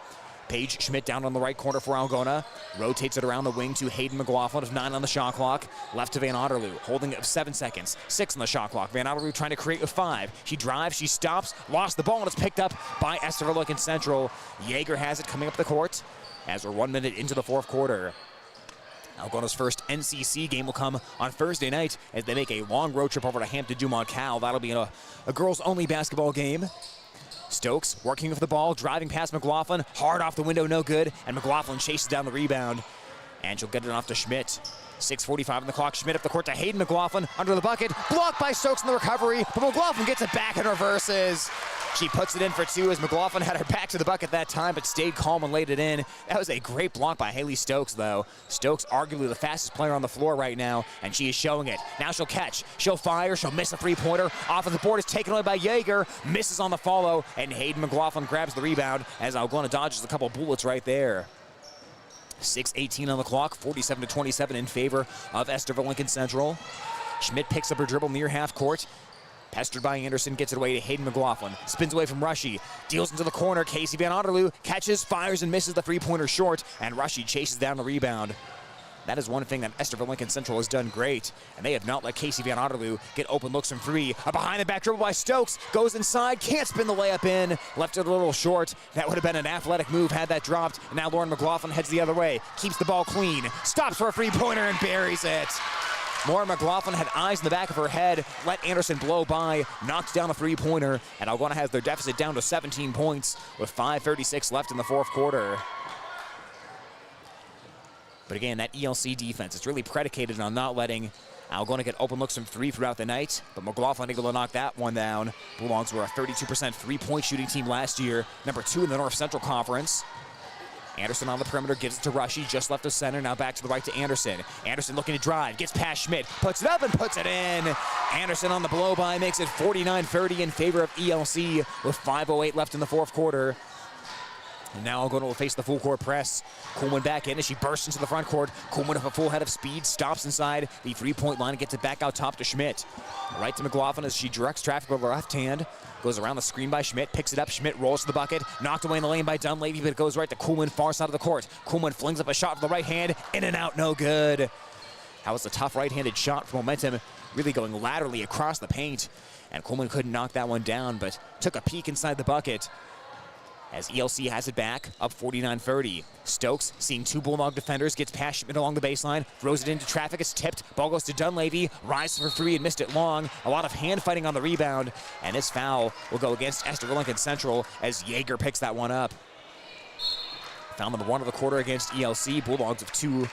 B: Paige Schmidt down on the right corner for Algona. Rotates it around the wing to Hayden McLaughlin of 9 on the shot clock. Left to Van Otterloo, holding of 7 seconds. 6 on the shot clock. Van Otterloo trying to create a 5. She drives, she stops, lost the ball, and it's picked up by Estherville Lincoln Central. Yeager has it coming up the court as we're 1 minute into the fourth quarter. Algona's first NCC game will come on Thursday night as they make a long road trip over to Hampton-Dumont Cal. That'll be a girls-only basketball game. Stokes working with the ball, driving past McLaughlin, hard off the window, no good, and McLaughlin chases down the rebound, and she'll get it off to Schmidt. 6:45 on the clock, Schmidt up the court to Hayden McLaughlin, under the bucket, blocked by Stokes in the recovery, but McLaughlin gets it back and reverses. She puts it in for 2 as McLaughlin had her back to the bucket that time, but stayed calm and laid it in. That was a great block by Haley Stokes, though. Stokes, arguably the fastest player on the floor right now, and she is showing it. Now she'll catch, she'll fire, she'll miss a 3-pointer. Off of the board is taken away by Yeager, misses on the follow, and Hayden McLaughlin grabs the rebound as Algona dodges a couple bullets right there. 6:18 on the clock, 47-27 in favor of Estherville Lincoln Central. Schmidt picks up her dribble near half court. Pestered by Anderson, gets it away to Hayden McLaughlin. Spins away from Rushy, deals into the corner. Casey Van Otterloo catches, fires, and misses the 3-pointer short, and Rushy chases down the rebound. That is one thing that Estherville Lincoln Central has done great, and they have not let Casey Van Otterloo get open looks from 3. A behind-the-back dribble by Stokes, goes inside, can't spin the layup in, left it a little short. That would have been an athletic move had that dropped, and now Lauren McLaughlin heads the other way, keeps the ball clean, stops for a 3-pointer and buries it. Lauren McLaughlin had eyes in the back of her head, let Anderson blow by, knocked down a 3-pointer, and Algona has their deficit down to 17 points with 5:36 left in the fourth quarter. But again, that ELC defense is really predicated on not letting Algona get open looks from 3 throughout the night, but McLaughlin able to knock that one down. Bulldogs were a 32% three-point shooting team last year, number 2 in the North Central Conference. Anderson on the perimeter, gives it to Rushy, just left of center, now back to the right to Anderson. Anderson looking to drive, gets past Schmidt, puts it up and puts it in. Anderson on the blow-by makes it 49-30 in favor of ELC with 5:08 left in the fourth quarter. And now Algona will face the full court press. Kuhlman back in as she bursts into the front court. Kuhlman with a full head of speed, stops inside the 3-point line and gets it back out top to Schmidt. Right to McLaughlin as she directs traffic with her left hand. Goes around the screen by Schmidt, picks it up. Schmidt rolls to the bucket, knocked away in the lane by Dunleavy, but it goes right to Kuhlman, far side of the court. Kuhlman flings up a shot with the right hand, in and out, no good. That was a tough right-handed shot for momentum, really going laterally across the paint. And Kuhlman couldn't knock that one down, but took a peek inside the bucket. as ELC has it back, up 49-30. Stokes, seeing two Bulldog defenders, gets past Schmidt along the baseline, throws it into traffic, it's tipped, ball goes to Dunleavy, rises for three and missed it long. A lot of hand fighting on the rebound, and this foul will go against Estherville Lincoln Central as Yeager picks that one up. Foul number 1 of the quarter against ELC, Bulldogs of 2,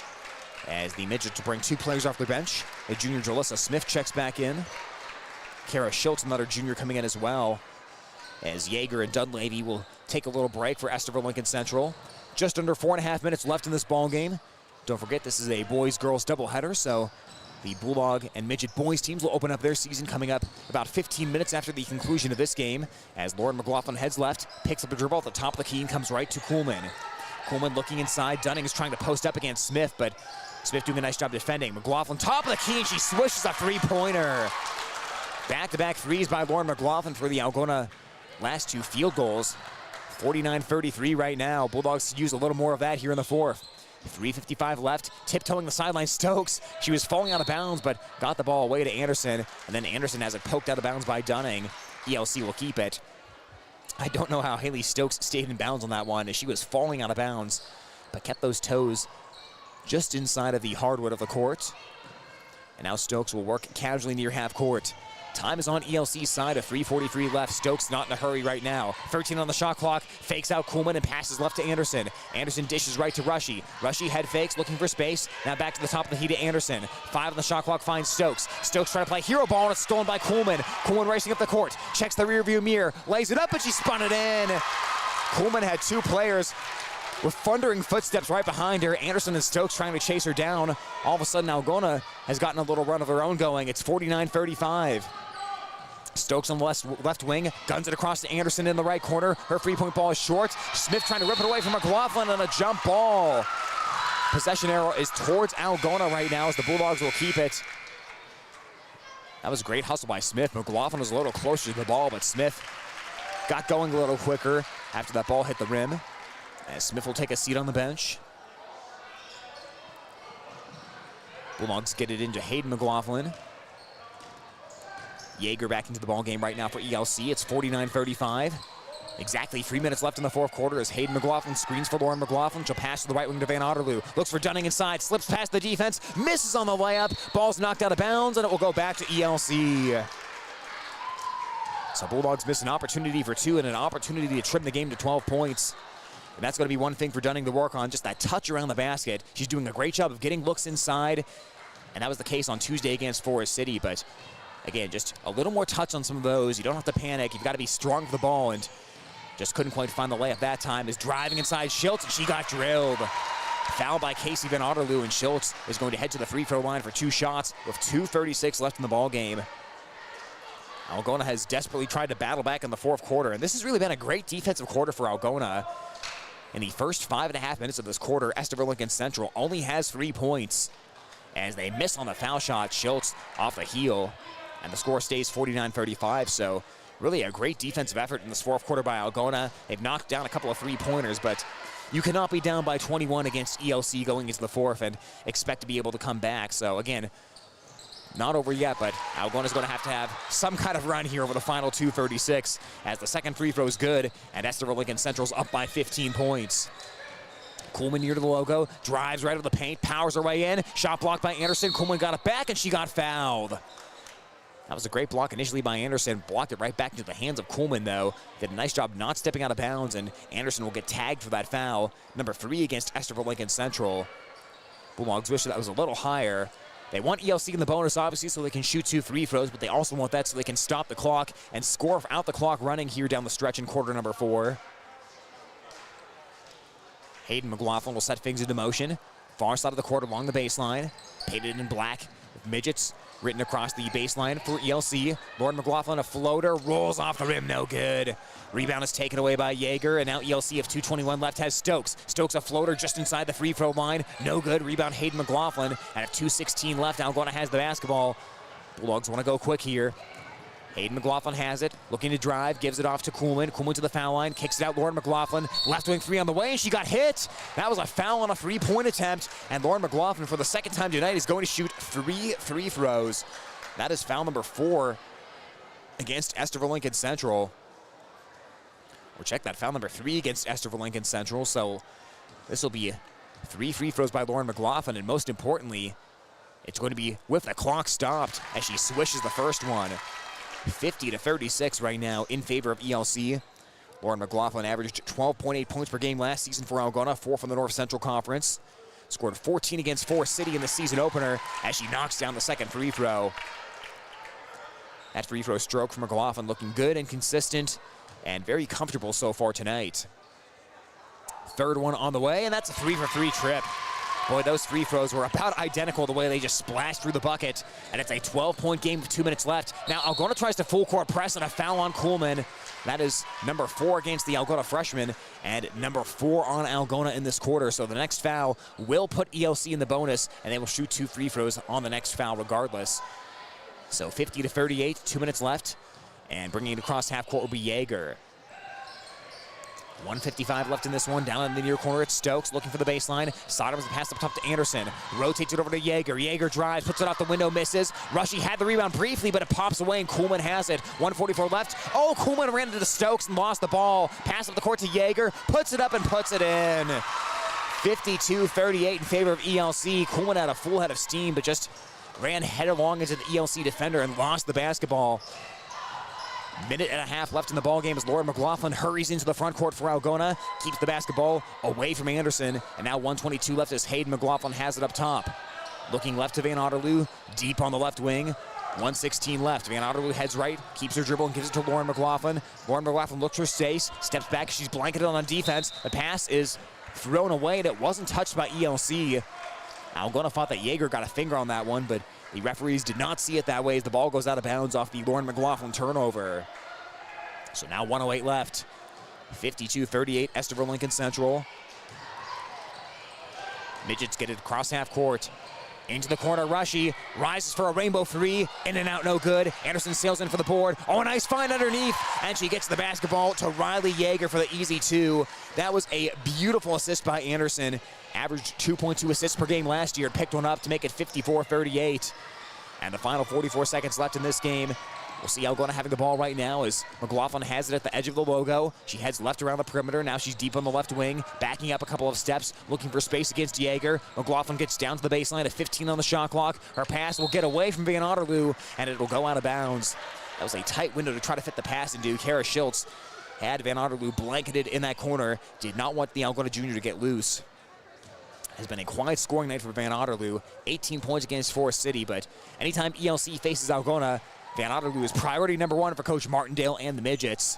B: as the Midgets bring 2 players off their bench. A junior Jalissa Smith checks back in. Kara Schultz, another junior, coming in as well, as Yeager and Dunleavy will take a little break for Estherville Lincoln Central. Just under 4.5 minutes left in this ball game. Don't forget, this is a boys-girls doubleheader, so the Bulldog and Midget boys teams will open up their season coming up about 15 minutes after the conclusion of this game, as Lauren McLaughlin heads left, picks up a dribble at the top of the key and comes right to Kuhlman. Kuhlman looking inside. Dunning is trying to post up against Smith, but Smith doing a nice job defending. McLaughlin top of the key, and she swishes a three-pointer. Back-to-back threes by Lauren McLaughlin for the Algona last 2 field goals. 49-33 right now. Bulldogs use a little more of that here in the fourth. 3:55 left, tiptoeing the sideline, Stokes. She was falling out of bounds, but got the ball away to Anderson, and then Anderson has it poked out of bounds by Dunning. ELC will keep it. I don't know how Haley Stokes stayed in bounds on that one, as she was falling out of bounds, but kept those toes just inside of the hardwood of the court. And now Stokes will work casually near half court. Time is on ELC's side, of 3:43 left. Stokes not in a hurry right now. 13 on the shot clock, fakes out Kuhlman and passes left to Anderson. Anderson dishes right to Rushy. Rushy head fakes, looking for space. Now back to the top of the key to Anderson. 5 on the shot clock finds Stokes. Stokes trying to play hero ball, and it's stolen by Kuhlman. Kuhlman racing up the court, checks the rearview mirror, lays it up, and she spun it in. Kuhlman had 2 players with thundering footsteps right behind her. Anderson and Stokes trying to chase her down. All of a sudden, Algona has gotten a little run of her own going. It's 49-35. Stokes on the left wing, guns it across to Anderson in the right corner. Her three-point ball is short. Smith trying to rip it away from McLaughlin on a jump ball. Possession arrow is towards Algona right now, as the Bulldogs will keep it. That was a great hustle by Smith. McLaughlin was a little closer to the ball, but Smith got going a little quicker after that ball hit the rim. As Smith will take a seat on the bench. Bulldogs get it into Hayden McLaughlin. Yeager back into the ball game right now for ELC. It's 49-35. Exactly 3 minutes left in the fourth quarter as Hayden McLaughlin screens for Lauren McLaughlin. She'll pass to the right wing to Van Otterloo. Looks for Dunning inside, slips past the defense, misses on the layup. Ball's knocked out of bounds, and it will go back to ELC. So Bulldogs miss an opportunity for 2 and an opportunity to trim the game to 12 points. And that's going to be one thing for Dunning to work on, just that touch around the basket. She's doing a great job of getting looks inside, and that was the case on Tuesday against Forest City, but again, just a little more touch on some of those. You don't have to panic. You've got to be strong for the ball, and just couldn't quite find the layup that time. Is driving inside Schultz, and she got drilled. Foul by Casey Van Otterloo, and Schultz is going to head to the free throw line for 2 shots with 2:36 left in the ball game. Algona has desperately tried to battle back in the fourth quarter, and this has really been a great defensive quarter for Algona. In the first 5.5 minutes of this quarter, Estherville Lincoln Central only has 3 points as they miss on the foul shot. Schultz off the heel, and the score stays 49-35, so really a great defensive effort in this fourth quarter by Algona. They've knocked down a couple of three-pointers, but you cannot be down by 21 against ELC going into the fourth and expect to be able to come back. So again, not over yet, but Algona's going to have some kind of run here over the final 2:36 as the second free throw is good, and Estherville Lincoln Central's up by 15 points. Kuhlman near to the logo, drives right of the paint, powers her way in, shot blocked by Anderson. Kuhlman got it back, and she got fouled. That was a great block initially by Anderson. Blocked it right back into the hands of Kuhlman, though. Did a nice job not stepping out of bounds, and Anderson will get tagged for that foul. Number 3 against Estherville Lincoln Central. Bulldogs wish that was a little higher. They want ELC in the bonus, obviously, so they can shoot 2 free throws, but they also want that so they can stop the clock and score out the clock running here down the stretch in quarter number 4. Hayden McLaughlin will set things into motion. Far side of the court along the baseline. Painted in black with midgets written across the baseline for ELC. Lauren McLaughlin, a floater, rolls off the rim, no good. Rebound is taken away by Yeager, and now ELC of 2:21 left has Stokes. Stokes a floater just inside the free throw line, no good. Rebound Hayden McLaughlin, and at 2:16 left, Algona has the basketball. Bulldogs want to go quick here. Hayden McLaughlin has it, looking to drive, gives it off to Kuhlman. Kuhlman to the foul line, kicks it out. Lauren McLaughlin, left wing 3 on the way, and she got hit. That was a foul on a 3-point attempt, and Lauren McLaughlin, for the second time tonight, is going to shoot 3 free throws. That is foul number 4 against Estherville Lincoln Central. Or check that, foul number 3 against Estherville Lincoln Central. So this will be 3 free throws by Lauren McLaughlin, and most importantly, it's going to be with the clock stopped as she swishes the first one. 50-36 right now in favor of ELC. Lauren McLaughlin averaged 12.8 points per game last season for Algona, 4 from the North Central Conference. Scored 14 against Forest City in the season opener as she knocks down the second free throw. That free throw stroke from McLaughlin looking good and consistent and very comfortable so far tonight. Third one on the way, and that's a 3-for-3 trip. Boy, those free throws were about identical the way they just splashed through the bucket, and it's a 12-point game with 2 minutes left. Now, Algona tries to full court press and a foul on Kuhlman. That is number 4 against the Algona freshman and number 4 on Algona in this quarter. So the next foul will put ELC in the bonus, and they will shoot 2 free throws on the next foul regardless. So 50-38, 2 minutes left, and bringing it across half court will be Yeager. 1:55 left in this one. Down in the near corner, it's Stokes looking for the baseline. Sodoms the pass up top to Anderson. Rotates it over to Yeager. Yeager drives, puts it off the window, misses. Rushy had the rebound briefly, but it pops away, and Kuhlman has it. 1:44 left. Oh, Kuhlman ran into Stokes and lost the ball. Pass up the court to Yeager. Puts it up and puts it in. 52-38 in favor of ELC. Kuhlman had a full head of steam, but just ran headlong into the ELC defender and lost the basketball. Minute and a half left in the ball game as Lauren McLaughlin hurries into the front court for Algona, keeps the basketball away from Anderson, and now 1:22 left as Hayden McLaughlin has it up top. Looking left to Van Otterloo, deep on the left wing. 1:16 left. Van Otterloo heads right, keeps her dribble and gives it to Lauren McLaughlin. Lauren McLaughlin looks for space, steps back, she's blanketed on defense. The pass is thrown away and it wasn't touched by ELC. Algona thought that Yeager got a finger on that one, but the referees did not see it that way as the ball goes out of bounds off the Lauren McLaughlin turnover. So now 1:08 left. 52-38, Estherville Lincoln Central. Midgets get it across half court. Into the corner, Rushy rises for a rainbow 3. In and out, no good. Anderson sails in for the board. Oh, a nice find underneath. And she gets the basketball to Riley Yeager for the easy 2. That was a beautiful assist by Anderson. Averaged 2.2 assists per game last year. Picked one up to make it 54-38. And the final 44 seconds left in this game. We'll see Algona having the ball right now as McLaughlin has it at the edge of the logo. She heads left around the perimeter. Now she's deep on the left wing, backing up a couple of steps, looking for space against Yeager. McLaughlin gets down to the baseline at 15 on the shot clock. Her pass will get away from Van Otterloo, and it'll go out of bounds. That was a tight window to try to fit the pass into. Kara Schultz had Van Otterloo blanketed in that corner. Did not want the Algona junior to get loose. Has been a quiet scoring night for Van Otterloo. 18 points against Forest City, but anytime ELC faces Algona, Van Otterloo is priority number 1 for Coach Martindale and the Midgets.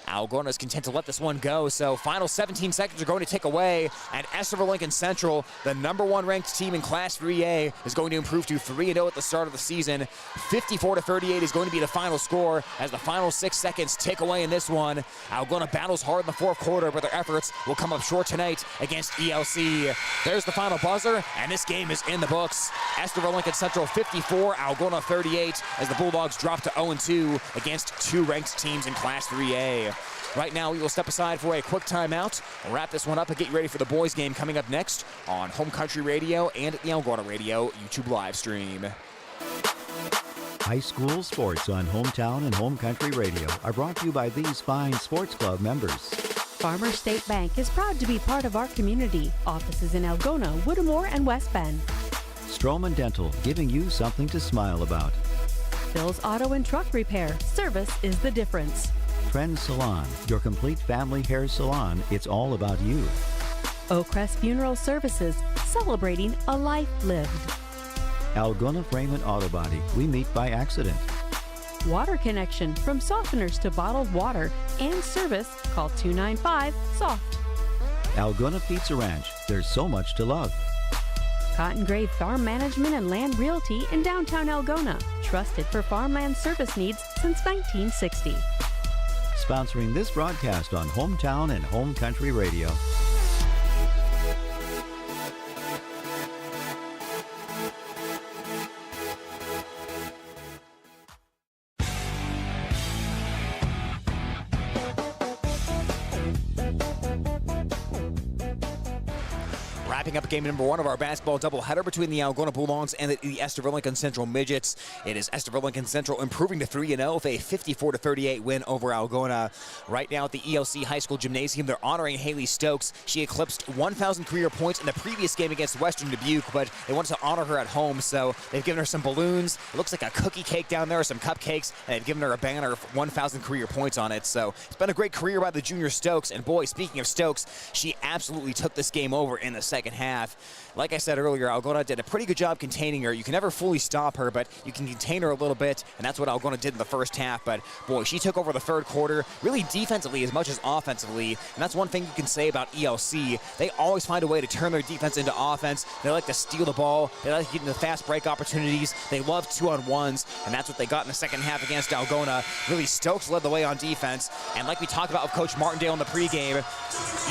B: Algona is content to let this one go, so final 17 seconds are going to tick away, and Estherville Lincoln Central, the number 1 ranked team in Class 3A, is going to improve to 3-0 at the start of the season. 54-38 is going to be the final score as the final 6 seconds tick away in this one. Algona battles hard in the fourth quarter, but their efforts will come up short tonight against ELC. There's the final buzzer, and this game is in the books. Estherville Lincoln Central 54, Algona 38, as the Bulldogs drop to 0-2 against 2 ranked teams in Class 3A. Right now, we will step aside for a quick timeout. We'll wrap this one up and get you ready for the boys' game coming up next on Home Country Radio and the Algona Radio YouTube live stream.
D: High school sports on Hometown and Home Country Radio are brought to you by these fine sports club members.
E: Farmers State Bank is proud to be part of our community. Offices in Algona, Whittemore, and West Bend.
D: Stroman Dental, giving you something to smile about.
E: Phil's Auto and Truck Repair. Service is the difference.
D: Trend Salon, your complete family hair salon. It's all about you.
E: Oakcrest Funeral Services, celebrating a life lived.
D: Algona Frame and Auto Body, we meet by accident.
E: Water Connection, from softeners to bottled water and service, call 295-SOFT.
D: Algona Pizza Ranch, there's so much to love.
E: Cotton Grave Farm Management and Land Realty in downtown Algona, trusted for farmland service needs since 1960.
D: Sponsoring this broadcast on Hometown and Home Country Radio.
B: Wrapping up game number 1 of our basketball doubleheader between the Algona Bulldogs and the Estherville Lincoln Central Midgets. It is Estherville Lincoln Central improving to 3-0 with a 54-38 win over Algona. Right now at the ELC High School Gymnasium, they're honoring Haley Stokes. She eclipsed 1,000 career points in the previous game against Western Dubuque, but they wanted to honor her at home, so they've given her some balloons. It looks like a cookie cake down there, some cupcakes, and they've given her a banner of 1,000 career points on it. So it's been a great career by the junior Stokes, and boy, speaking of Stokes, she absolutely took this game over in the second half. Like I said earlier, Algona did a pretty good job containing her. You can never fully stop her, but you can contain her a little bit, and that's what Algona did in the first half. But boy, she took over the third quarter, really defensively as much as offensively, and that's one thing you can say about ELC. They always find a way to turn their defense into offense. They like to steal the ball. They like to get into fast break opportunities. They love 2-on-1s, and that's what they got in the second half against Algona. Really, Stokes led the way on defense, and like we talked about with Coach Martindale in the pregame,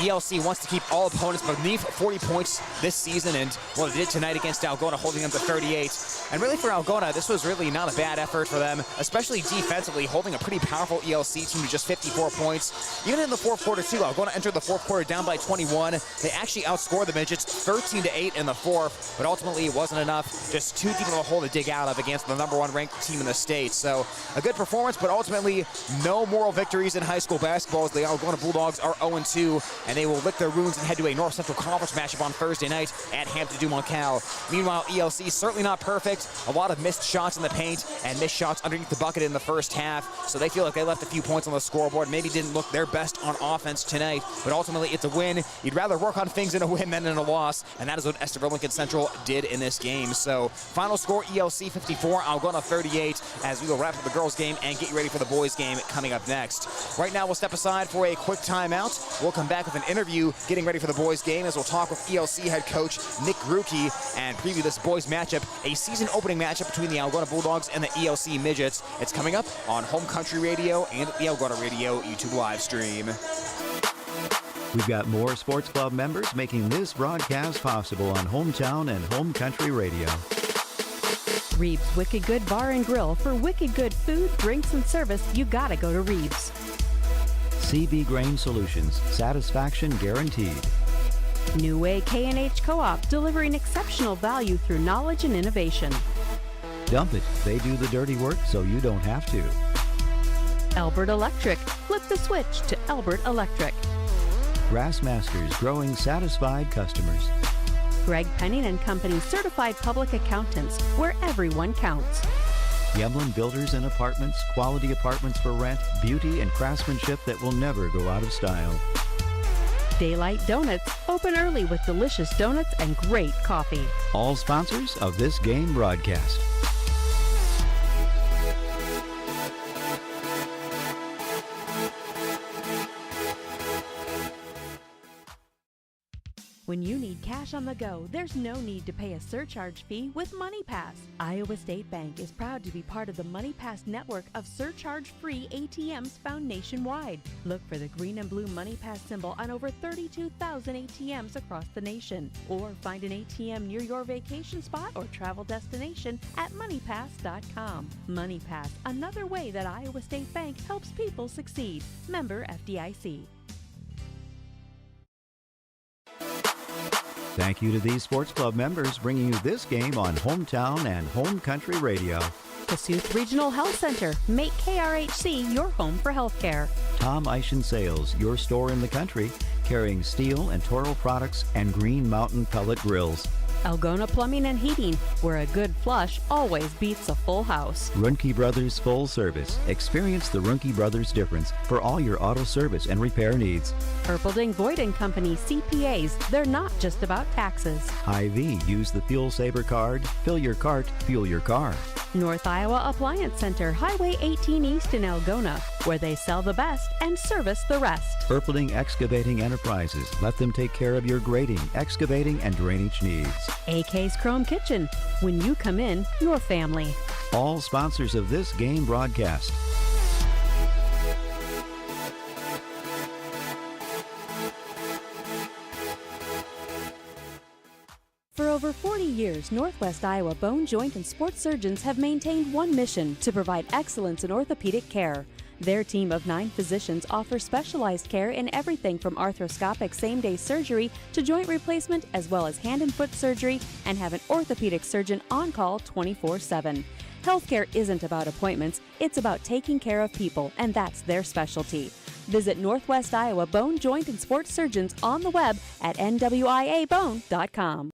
B: ELC wants to keep all opponents beneath 40 points this season, and well, they did tonight against Algona, holding them to 38. And really for Algona, this was really not a bad effort for them, especially defensively, holding a pretty powerful ELC team to just 54 points. Even in the fourth quarter, too, Algona entered the fourth quarter down by 21. They actually outscored the Midgets 13-8 in the fourth, but ultimately it wasn't enough. Just too deep of a hole to dig out of against the number 1 ranked team in the state. So a good performance, but ultimately no moral victories in high school basketball as the Algona Bulldogs are 0-2, and they will lick their wounds and head to a North Central Conference matchup on Thursday night at Hampton Dumoncal. Meanwhile, ELC certainly not perfect. A lot of missed shots in the paint and missed shots underneath the bucket in the first half, so they feel like they left a few points on the scoreboard. Maybe didn't look their best on offense tonight, but ultimately it's a win. You'd rather work on things in a win than in a loss, and that is what Estherville Lincoln Central did in this game. So final score, ELC 54, Algona 38, as we will wrap up the girls game and get you ready for the boys game coming up next. Right now we'll step aside for a quick timeout. We'll come back with an interview getting ready for the boys game as we'll talk with ELC head coach Nick Grucki and preview this boys matchup, a season opening matchup between the Algona Bulldogs and the ELC Midgets. It's coming up on Home Country Radio and the Algona Radio YouTube live stream.
D: We've got more sports club members making this broadcast possible on Hometown and Home Country Radio.
E: Reeves Wicked Good Bar and Grill. For wicked good food, drinks, and service, you gotta go to Reeves.
D: CB Grain Solutions, satisfaction guaranteed.
E: New Way K&H Co-op, delivering exceptional value through knowledge and innovation.
D: Dump it. They do the dirty work so you don't have to.
E: Albert Electric. Flip the switch to Albert Electric.
D: Grassmasters, growing satisfied customers.
E: Greg Penning and Company, certified public accountants, where everyone counts.
D: Yemlin Builders and Apartments, quality apartments for rent, beauty and craftsmanship that will never go out of style.
E: Daylight Donuts, open early with delicious donuts and great coffee.
D: All sponsors of this game broadcast.
E: When you need cash on the go, there's no need to pay a surcharge fee with MoneyPass. Iowa State Bank is proud to be part of the MoneyPass network of surcharge-free ATMs found nationwide. Look for the green and blue MoneyPass symbol on over 32,000 ATMs across the nation. Or find an ATM near your vacation spot or travel destination at MoneyPass.com. MoneyPass, another way that Iowa State Bank helps people succeed. Member FDIC.
D: Thank you to these sports club members bringing you this game on Hometown and Home Country Radio.
E: Kasuth Regional Health Center. Make KRHC your home for healthcare.
D: Tom Eischen Sales, your store in the country, carrying steel and Toro products and Green Mountain pellet grills.
E: Algona Plumbing and Heating, where a good flush always beats a full house.
D: Ruhnke Brothers Full Service. Experience the Ruhnke Brothers difference for all your auto service and repair needs.
E: Erpelding Voigt & Company CPAs, they're not just about taxes.
D: Hy-Vee, use the Fuel Saver card. Fill your cart, fuel your car.
E: North Iowa Appliance Center, Highway 18 East in Algona, where they sell the best and service the rest.
D: Erpelding Excavating Enterprises. Let them take care of your grading, excavating, and drainage needs.
E: AK's Chrome Kitchen. When you come in, your family.
D: All sponsors of this game broadcast.
E: For over 40 years, Northwest Iowa bone, joint, and sports surgeons have maintained one mission: to provide excellence in orthopedic care. Their team of 9 physicians offers specialized care in everything from arthroscopic same-day surgery to joint replacement, as well as hand and foot surgery, and have an orthopedic surgeon on call 24/7. Healthcare isn't about appointments, it's about taking care of people, and that's their specialty. Visit Northwest Iowa Bone, Joint, and Sports Surgeons on the web at nwiabone.com.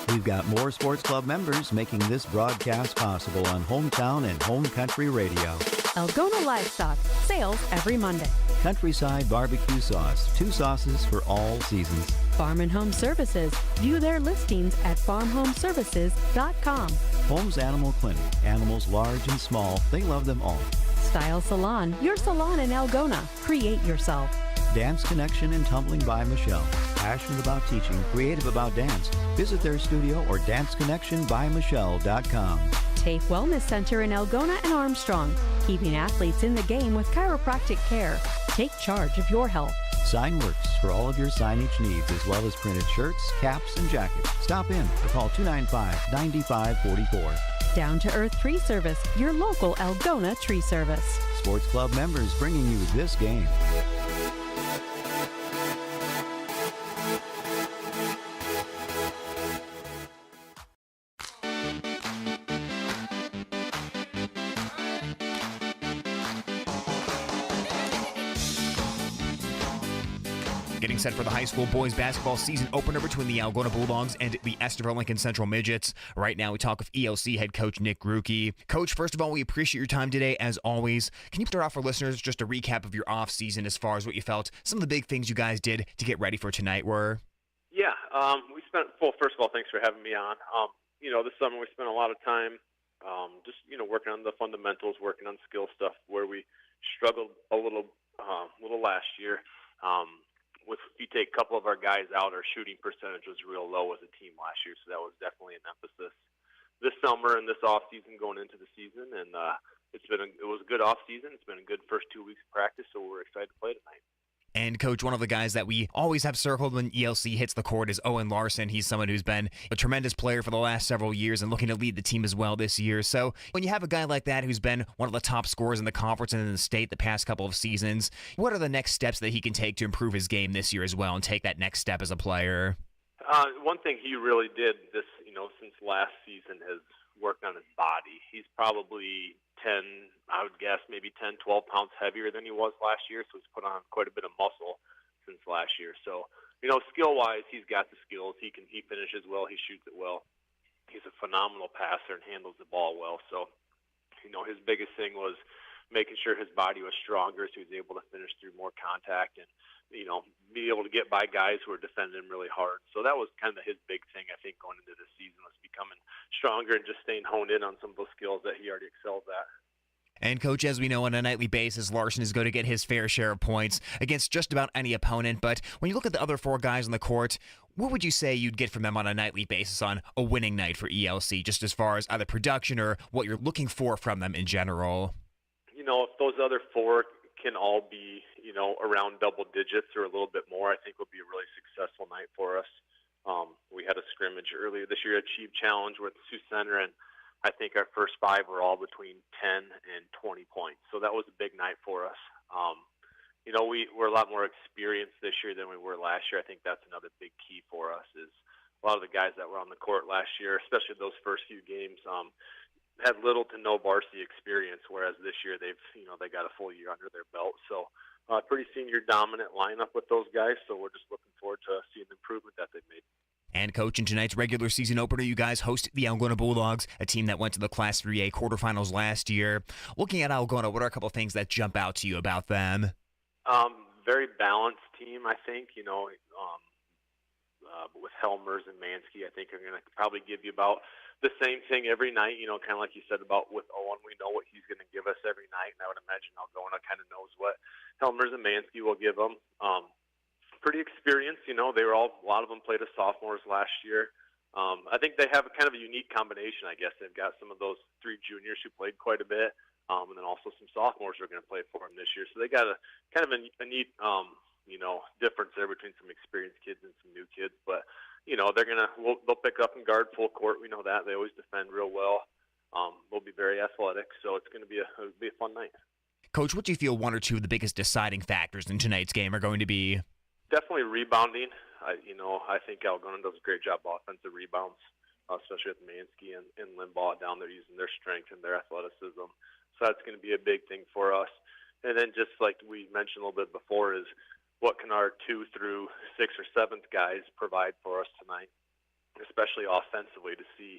D: We've got more Sports Club members making this broadcast possible on Hometown and Home Country Radio.
E: Algona Livestock, sales every Monday.
D: Countryside Barbecue Sauce, 2 sauces for all seasons.
E: Farm and Home Services, view their listings at farmhomeservices.com.
D: Holmes Animal Clinic, animals large and small, they love them all.
E: Style Salon, your salon in Algona. Create yourself.
D: Dance Connection and Tumbling by Michelle. Passionate about teaching, creative about dance. Visit their studio or danceconnectionbymichelle.com.
E: TAFE Wellness Center in Algona and Armstrong, keeping athletes in the game with chiropractic care. Take charge of your health.
D: Signworks for all of your signage needs, as well as printed shirts, caps, and jackets. Stop in or call 295-9544.
E: Down to Earth Tree Service, your local Algona tree service.
D: Sports Club members bringing you this game.
B: Getting set for the high school boys basketball season opener between the Algona Bulldogs and the Estherville Lincoln Central Midgets. Right now, we talk with ELC head coach Nick Grucke. Coach, first of all, we appreciate your time today, as always. Can you start off for listeners just a recap of your off season as far as what you felt, some of the big things you guys did to get ready for tonight were?
L: Yeah, we spent. Well, first of all, thanks for having me on. This summer we spent a lot of time just working on the fundamentals, working on skill stuff where we struggled a little last year. If you take a couple of our guys out, our shooting percentage was real low as a team last year, so that was definitely an emphasis this summer and this off season going into the season. And it was a good off season. It's been a good first 2 weeks of practice, so we're excited to play tonight.
B: And, Coach, one of the guys that we always have circled when ELC hits the court is Owen Larson. He's someone who's been a tremendous player for the last several years and looking to lead the team as well this year. So when you have a guy like that who's been one of the top scorers in the conference and in the state the past couple of seasons, what are the next steps that he can take to improve his game this year as well and take that next step as a player?
L: One thing he really did since last season has worked on his body. He's probably 10, I would guess, maybe 10, 12 pounds heavier than he was last year, so he's put on quite a bit of muscle since last year. So, skill-wise, he's got the skills. He finishes well, he shoots it well. He's a phenomenal passer and handles the ball well. So, his biggest thing was making sure his body was stronger so he was able to finish through more contact and, be able to get by guys who are defending him really hard. So that was kind of his big thing, I think, going into this season, was becoming stronger and just staying honed in on some of those skills that he already excels at.
B: And, Coach, as we know, on a nightly basis, Larson is going to get his fair share of points against just about any opponent. But when you look at the other 4 guys on the court, what would you say you'd get from them on a nightly basis on a winning night for ELC, just as far as either production or what you're looking for from them in general?
L: If those other 4 can all be, around double digits or a little bit more, I think would be a really successful night for us. We had a scrimmage earlier this year, Achieve Challenge with Sioux Center, and I think our first 5 were all between 10 and 20 points. So that was a big night for us. We're a lot more experienced this year than we were last year. I think that's another big key for us is a lot of the guys that were on the court last year, especially those first few games, had little to no varsity experience, whereas this year they got a full year under their belt. So pretty senior dominant lineup with those guys. So we're just looking forward to seeing the improvement that they've made.
B: And, Coach, in tonight's regular season opener, you guys host the Algona Bulldogs, a team that went to the Class 3A quarterfinals last year. Looking at Algona, what are a couple of things that jump out to you about them?
L: Very balanced team, I think. With Helmers and Mansky, I think are going to probably give you about the same thing every night. Kind of like you said about with Owen, we know what he's going to give us every night, and I would imagine Algona kind of knows what Helmers and Mansky will give them. Pretty experienced, they were a lot of them played as sophomores last year. I think they have kind of a unique combination, I guess. They've got some of those 3 juniors who played quite a bit, and then also some sophomores who are going to play for them this year. So they got a kind of a neat, difference there between some experienced kids and some new kids. But, they'll pick up and guard full court. We know that. They always defend real well. we'll be very athletic, so it's going to be a fun night.
B: Coach, what do you feel one or two of the biggest deciding factors in tonight's game are going to be?
L: Definitely rebounding. I think Algona does a great job offensive rebounds, especially with Mansky and Limbaugh down there using their strength and their athleticism. So that's going to be a big thing for us. And then just like we mentioned a little bit before is what can our 2 through 6 or 7th guys provide for us tonight, especially offensively, to see,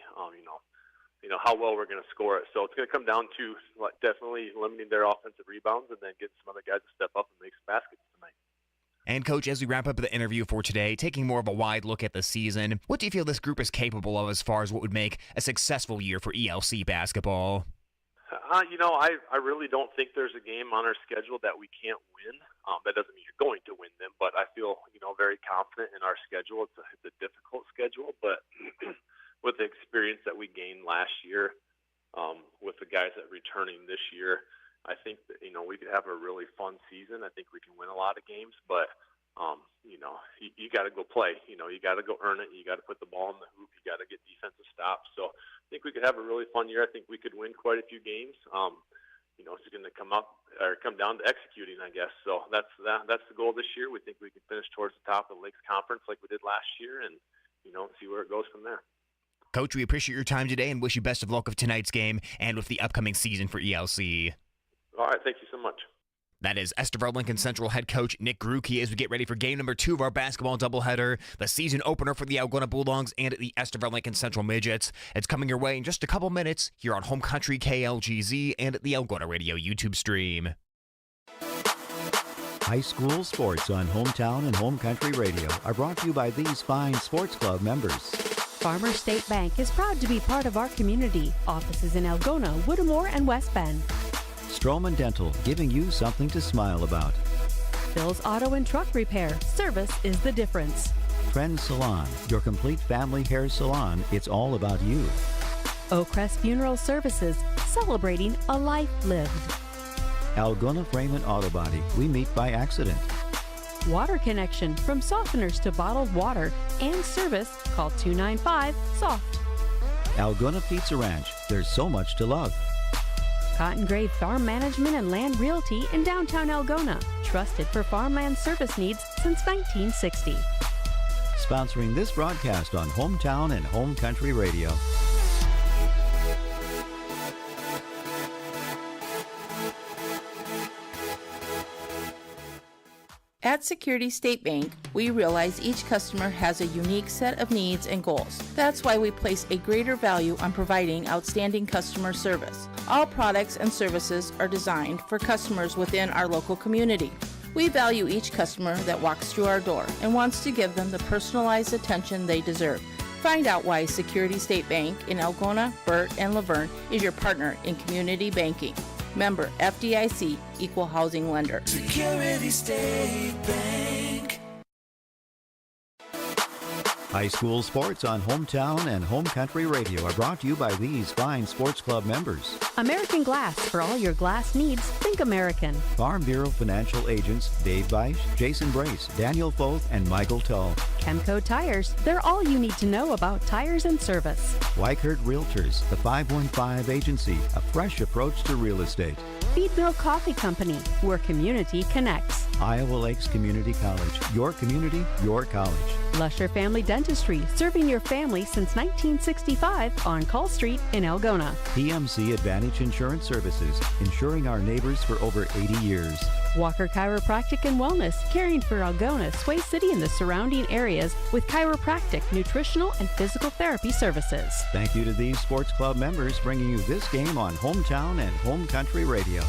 L: how well we're going to score it. So it's going to come down to definitely limiting their offensive rebounds and then getting some other guys to step up and make some baskets tonight.
B: And Coach, as we wrap up the interview for today, taking more of a wide look at the season, what do you feel this group is capable of as far as what would make a successful year for ELC basketball?
L: I really don't think there's a game on our schedule that we can't win. That doesn't mean you're going to win them, but I feel, very confident in our schedule. It's a difficult schedule, but with the experience that we gained last year, with the guys that are returning this year, I think that, we could have a really fun season. I think we can win a lot of games, but, you got to go play. You got to go earn it. You got to put the ball in the hoop. You got to get defensive stops. So I think we could have a really fun year. I think we could win quite a few games. It's going to come down to executing, I guess. So that's the goal this year. We think we can finish towards the top of the Lakes Conference like we did last year and, see where it goes from there.
B: Coach, we appreciate your time today and wish you best of luck with tonight's game and with the upcoming season for ELC.
L: All right, thank you so much.
B: That is Estherville Lincoln Central head coach Nick Grucki as we get ready for game number 2 of our basketball doubleheader, the season opener for the Algona Bulldogs and the Estherville Lincoln Central Midgets. It's coming your way in just a couple minutes here on Home Country KLGZ and the Algona Radio YouTube stream.
D: High school sports on Hometown and Home Country Radio are brought to you by these fine sports club members.
E: Farmer State Bank is proud to be part of our community. Offices in Algona, Whittemore, and West Bend.
D: Stroman Dental, giving you something to smile about.
E: Phil's Auto and Truck Repair. Service is the difference.
D: Trend Salon, your complete family hair salon. It's all about you.
E: Oakcrest Funeral Services, celebrating a life lived.
D: Algona Frame and Auto Body, we meet by accident.
E: Water Connection, from softeners to bottled water and service, call 295-SOFT.
D: Algona Pizza Ranch, there's so much to love.
E: Cotton Grave Farm Management and Land Realty in downtown Algona, trusted for farmland service needs since 1960.
D: Sponsoring this broadcast on Hometown and Home Country Radio.
J: At Security State Bank, we realize each customer has a unique set of needs and goals. That's why we place a greater value on providing outstanding customer service. All products and services are designed for customers within our local community. We value each customer that walks through our door and wants to give them the personalized attention they deserve. Find out why Security State Bank in Algona, Burt, and Laverne is your partner in community banking. Member FDIC, Equal Housing Lender.
K: Security State Bank.
D: High school sports on Hometown and Home Country Radio are brought to you by these fine sports club members.
E: American Glass, for all your glass needs, think American.
D: Farm Bureau Financial Agents Dave Beisch, Jason Brace, Daniel Foth, and Michael Tull.
E: Chemco Tires, they're all you need to know about tires and service.
D: Weichert Realtors, the 515 Agency, a fresh approach to real estate.
E: Feed Mill Coffee Company, where community connects.
D: Iowa Lakes Community College, your community, your college.
E: Lusher Family Dentistry, serving your family since 1965 on Call Street in Algona.
D: PMC Advantage Insurance Services, insuring our neighbors for over 80 years.
E: Walker Chiropractic and Wellness, caring for Algona, Sway City, and the surrounding areas with chiropractic, nutritional, and physical therapy services.
D: Thank you to these sports club members bringing you this game on Hometown and Home Country Radio.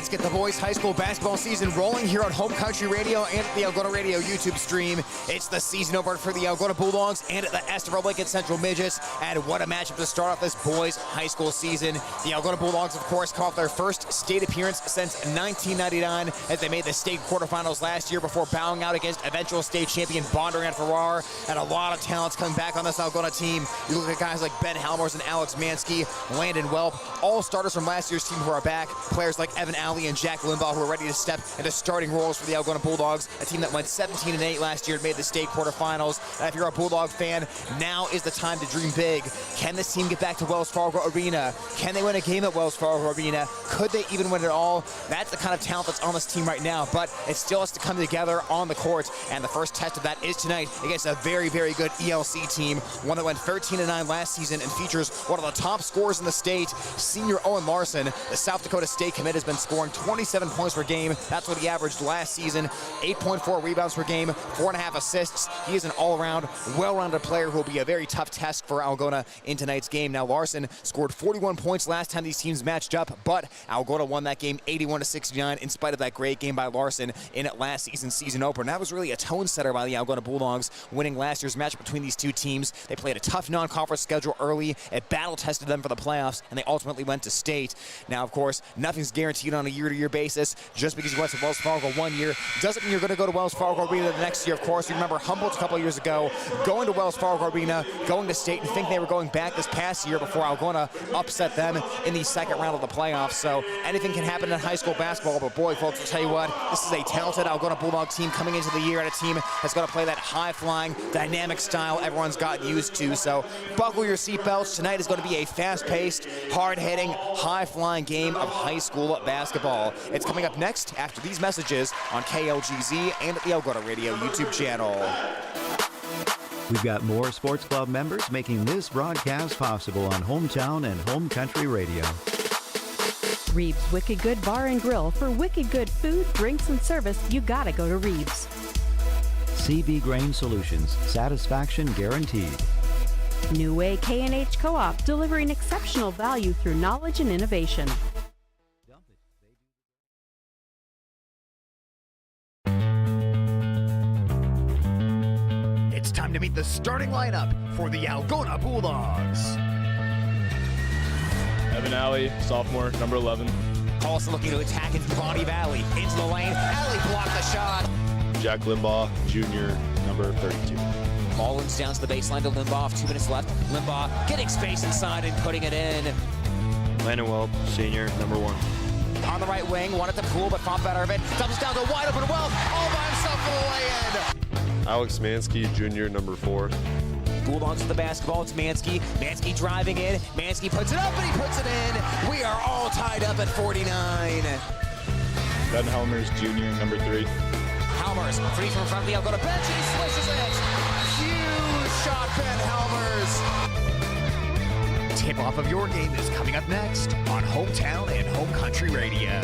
B: Let's get the boys high school basketball season rolling here on Home Country Radio and the Algona Radio YouTube stream. It's the season opener for the Algona Bulldogs and the Estherville Lincoln Central Midgets. And what a matchup to start off this boys high school season. The Algona Bulldogs, of course, come off their first state appearance since 1999 as they made the state quarterfinals last year before bowing out against eventual state champion Bondurant Farrar. And a lot of talents coming back on this Algona team. You look at guys like Ben Halmers and Alex Mansky, Landon Welp, all starters from last year's team who are back. Players like Evan Alley and Jack Limbaugh who are ready to step into starting roles for the Algona Bulldogs, a team that went 17-8 last year and made the state quarterfinals. And if you're a Bulldog fan, now is the time to dream big. Can this team get back to Wells Fargo Arena? Can they win a game at Wells Fargo Arena? Could they even win it all? That's the kind of talent that's on this team right now, but it still has to come together on the court, and the first test of that is tonight against a very, very good ELC team, one that went 13-9 last season and features one of the top scorers in the state, senior Owen Larson. The South Dakota State commit has been scoring 27 points per game. That's what he averaged last season. 8.4 rebounds per game, 4.5 assists. He is an all-around, well-rounded player who will be a very tough test for Algona in tonight's game. Now, Larson scored 41 points last time these teams matched up, but Algona won that game 81-69 in spite of that great game by Larson in last season's season opener. And that was really a tone setter by the Algona Bulldogs, winning last year's match between these two teams. They played a tough non-conference schedule early. It battle-tested them for the playoffs, and they ultimately went to state. Now, of course, nothing's guaranteed on a year-to-year basis. Just because you went to Wells Fargo one year doesn't mean you're going to go to Wells Fargo Arena the next year, of course. You remember Humboldt a couple years ago going to Wells Fargo Arena, going to state, and think they were going back this past year before Algona upset them in the second round of the playoffs. So anything can happen in high school basketball, but boy, folks, I'll tell you what, this is a talented Algona Bulldog team coming into the year, and a team that's going to play that high-flying, dynamic style everyone's gotten used to. So buckle your seatbelts. Tonight is going to be a fast-paced, hard-hitting, high-flying game of high school basketball. It's coming up next after these messages on KLGZ and at the Algona Radio YouTube channel.
D: We've got more sports club members making this broadcast possible on Hometown and Home Country Radio.
E: Reeves Wicked Good Bar and Grill. For wicked good food, drinks, and service, you gotta go to Reeves.
D: CB Grain Solutions, satisfaction guaranteed.
E: New Way K&H Co-op, delivering exceptional value through knowledge and innovation.
B: It's time to meet the starting lineup for the Algona Bulldogs.
M: Evan Alley, sophomore, number 11.
B: Also looking to attack into the body of Alley. Into the lane. Alley blocked the shot.
M: Jack Limbaugh, junior, number 32.
B: Mullins down to the baseline to Limbaugh. 2 minutes left. Limbaugh getting space inside and putting it in.
M: Landon Welp, senior, number 1.
B: On the right wing, one at the pool, but fought better of it. Doubles down to wide open Welp, all by himself for the lay-in.
M: Alex Mansky, junior, number 4.
B: Bulldogs with the basketball. It's Mansky. Mansky driving in. Mansky puts it up, and he puts it in. We are all tied up at 49.
M: Ben Helmers, junior, number 3.
B: Helmers, free from front of the Algona bench, and he swishes it. Huge shot, Ben Helmers. Tip-off of your game is coming up next on Hometown and Home Country Radio.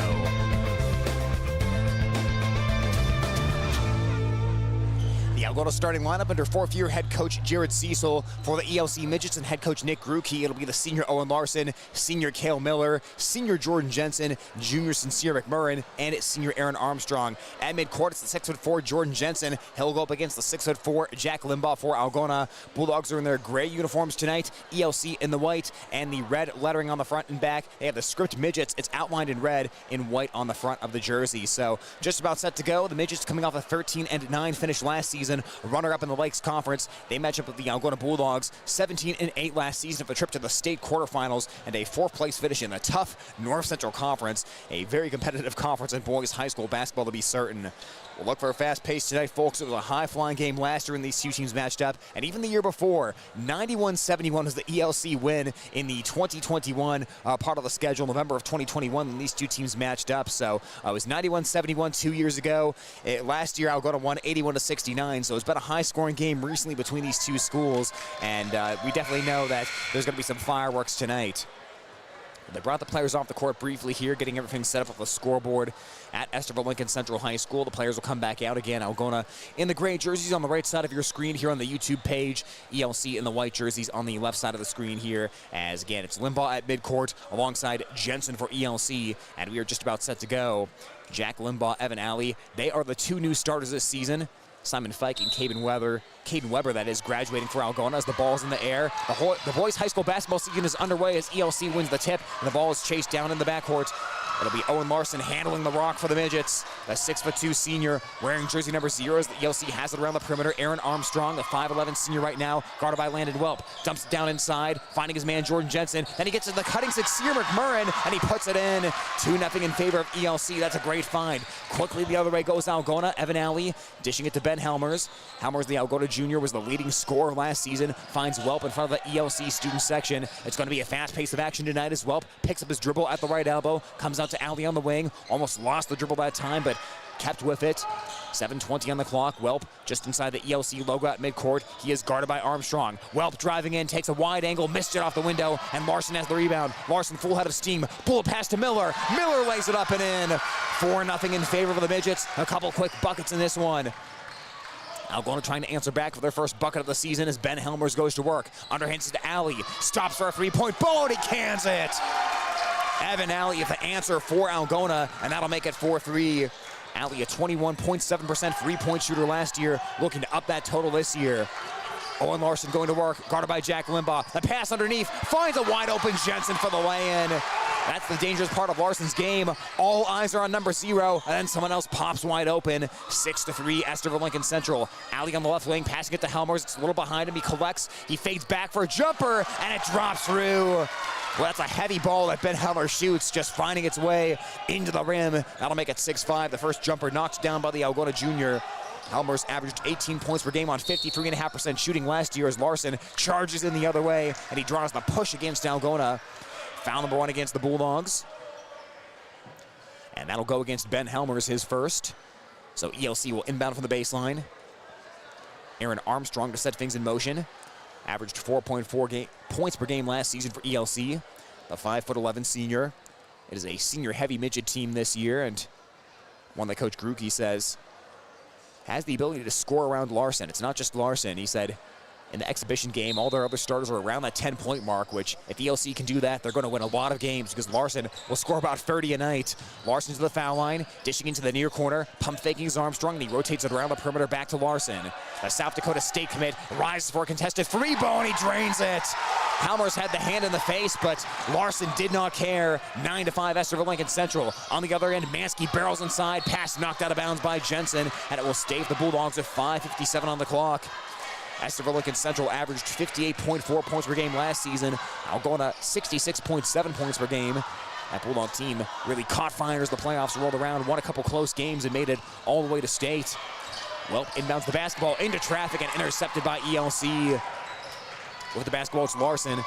B: The Algona starting lineup under fourth-year head coach Jared Cecil. For the ELC Midgets and head coach Nick Gruke, it'll be the senior Owen Larson, senior Cale Miller, senior Jordan Jensen, junior Sincere McMurrin, and senior Aaron Armstrong. At midcourt, it's the 6'4" Jordan Jensen. He'll go up against the 6'4" Jack Limbaugh for Algona. Bulldogs are in their gray uniforms tonight, ELC in the white, and the red lettering on the front and back. They have the script Midgets. It's outlined in red in white on the front of the jersey. So just about set to go. The Midgets coming off a 13-9 finish last season. Runner-up in the Lakes Conference. They match up with the Algona Bulldogs, 17-8 last season for a trip to the state quarterfinals and a 4th-place finish in the tough North Central Conference. A very competitive conference in boys high school basketball, to be certain. We'll look for a fast pace tonight, folks. It was a high-flying game last year when these two teams matched up, and even the year before, 91-71 was the ELC win in the 2021 part of the schedule, November of 2021, when these two teams matched up. So it was 91-71 2 years ago. Last year, Algona won 81-69, so it's been a high-scoring game recently between these two schools, and we definitely know that there's going to be some fireworks tonight. They brought the players off the court briefly here, getting everything set up on the scoreboard at Estherville Lincoln Central High School. The players will come back out again. Algona in the gray jerseys on the right side of your screen here on the YouTube page. ELC in the white jerseys on the left side of the screen here. As again, it's Limbaugh at midcourt alongside Jensen for ELC. And we are just about set to go. Jack Limbaugh, Evan Alley, they are the two new starters this season. Simon Fike and Caden Weber, that is, graduating for Algona as the ball's in the air. The boys' high school basketball season is underway as ELC wins the tip, and the ball is chased down in the backcourt. It'll be Owen Larson handling the rock for the midgets. The 6'2" senior wearing jersey number 0 as the ELC has it around the perimeter. Aaron Armstrong, the 5'11" senior right now, guarded by Landon Welp. Dumps it down inside, finding his man Jordan Jensen. Then he gets to the cutting six, Sear McMurrin, and he puts it in. 2-0 in favor of ELC. That's a great find. Quickly the other way goes Algona. Evan Alley dishing it to Ben Helmers. Helmers, the Algona junior, was the leading scorer last season. Finds Welp in front of the ELC student section. It's going to be a fast pace of action tonight as Welp picks up his dribble at the right elbow. Comes out to Alley on the wing. Almost lost the dribble that time, but kept with it. 7:20 on the clock. Welp just inside the ELC logo at midcourt. He is guarded by Armstrong. Welp driving in, takes a wide angle, missed it off the window, and Larson has the rebound. Larson full head of steam. Pull it pass to Miller. Miller lays it up and in. 4-0 in favor of the midgets. A couple quick buckets in this one. Algona trying to answer back for their first bucket of the season as Ben Helmers goes to work. Underhands to Alley. Stops for a three-point bullet. He cans it. Evan Alley is the answer for Algona, and that'll make it 4-3. Alley, a 21.7% three-point shooter last year, looking to up that total this year. Owen Larson going to work, guarded by Jack Limbaugh. The pass underneath, finds a wide-open Jensen for the lay-in. That's the dangerous part of Larson's game. All eyes are on number 0, and then someone else pops wide open. 6-3, Estherville Lincoln Central. Alley on the left wing, passing it to Helmers. It's a little behind him. He collects. He fades back for a jumper, and it drops through. Well, that's a heavy ball that Ben Helmers shoots, just finding its way into the rim. That'll make it 6-5. The first jumper knocked down by the Algona junior. Helmers averaged 18 points per game on 53.5% shooting last year as Larson charges in the other way, and he draws the push against Algona. Foul number 1 against the Bulldogs. And that'll go against Ben Helmers, his first. So ELC will inbound from the baseline. Aaron Armstrong to set things in motion. Averaged 4.4 points per game last season for ELC. The 5'11" senior. It is a senior-heavy midget team this year, and one that Coach Gruke says has the ability to score around Larson. It's not just Larson. He said in the exhibition game, all their other starters are around that 10-point mark, which if ELC can do that, they're going to win a lot of games because Larson will score about 30 a night. Larson to the foul line, dishing into the near corner, pump faking his Armstrong, and he rotates it around the perimeter back to Larson. The South Dakota State commit rises for a contested free ball, and he drains it. Helmers had the hand in the face, but Larson did not care. 9-5 Estherville Lincoln Central. On the other end, Mansky barrels inside, pass knocked out of bounds by Jensen, and it will stay with the Bulldogs with 5:57 on the clock. Estherville Lincoln Central averaged 58.4 points per game last season. Algona 66.7 points per game. That Bulldog team really caught fire as the playoffs rolled around, won a couple close games, and made it all the way to state. Well, inbounds the basketball into traffic and intercepted by ELC. With the basketball, it's Larson.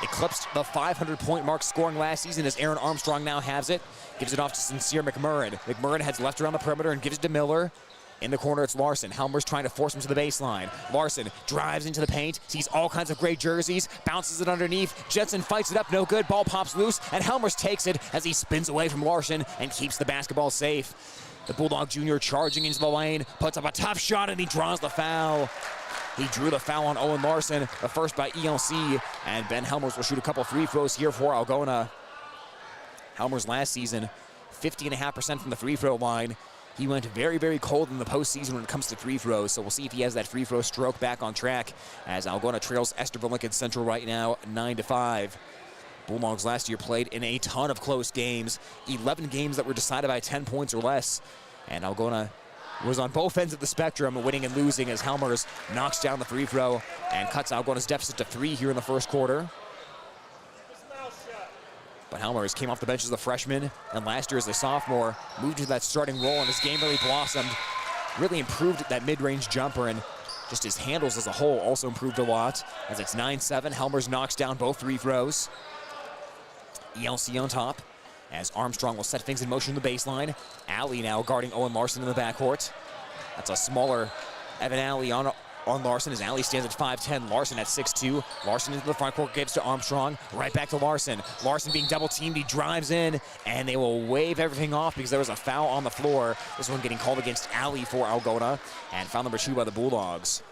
B: Eclipsed the 500-point mark scoring last season as Aaron Armstrong now has it. Gives it off to Sincere McMurrin. McMurrin heads left around the perimeter and gives it to Miller. In the corner, it's Larson. Helmers trying to force him to the baseline. Larson drives into the paint, sees all kinds of great jerseys, bounces it underneath. Jensen fights it up, no good. Ball pops loose, and Helmers takes it as he spins away from Larson and keeps the basketball safe. The Bulldog Jr. charging into the lane, puts up a tough shot, and he draws the foul. He drew the foul on Owen Larson, the first by ELC, and Ben Helmers will shoot a couple free throws here for Algona. Helmers last season, 50.5% from the free throw line. He went very, very cold in the postseason when it comes to free throws, so we'll see if he has that free throw stroke back on track as Algona trails Estherville Lincoln Central right now, 9-5. Bulldogs last year played in a ton of close games, 11 games that were decided by 10 points or less, and Algona was on both ends of the spectrum, winning and losing as Helmers knocks down the free throw and cuts Algona's deficit to 3 here in the first quarter. But Helmers came off the bench as a freshman, and last year as a sophomore, moved to that starting role, and his game really blossomed. Really improved at that mid-range jumper, and just his handles as a whole also improved a lot. As it's 9-7, Helmers knocks down both free throws. ELC on top, as Armstrong will set things in motion in the baseline. Alley now guarding Owen Larson in the backcourt. That's a smaller Evan Alley on on Larson as Alley stands at 5'10", Larson at 6'2". Larson into the front court, gives to Armstrong, right back to Larson. Larson being double teamed, he drives in, and they will wave everything off because there was a foul on the floor. This one getting called against Alley for Algona, and foul number 2 by the Bulldogs.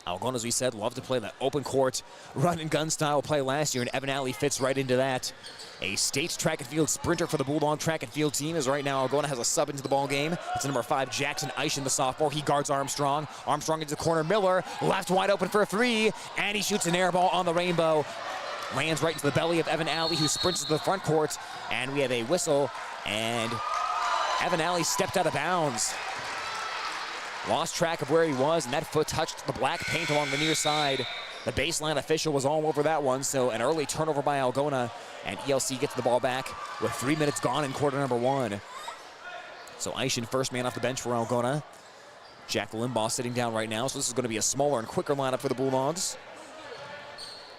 B: Algona, as we said, loved to play that open court, run and gun style play last year, and Evan Alley fits right into that. A state track and field sprinter for the Bulldog track and field team, as right now Algona has a sub into the ball game. It's number 5, Jackson Eischen, the sophomore. He guards Armstrong. Armstrong into the corner. Miller, left wide open for a 3, and he shoots an air ball on the rainbow. Lands right into the belly of Evan Alley, who sprints to the front court, and we have a whistle, and Evan Alley stepped out of bounds. Lost track of where he was, and that foot touched the black paint along the near side. The baseline official was all over that one, so an early turnover by Algona, and ELC gets the ball back with 3 minutes gone in quarter number 1. So Eischen, first man off the bench for Algona. Jack Limbaugh sitting down right now, so this is going to be a smaller and quicker lineup for the Bulldogs.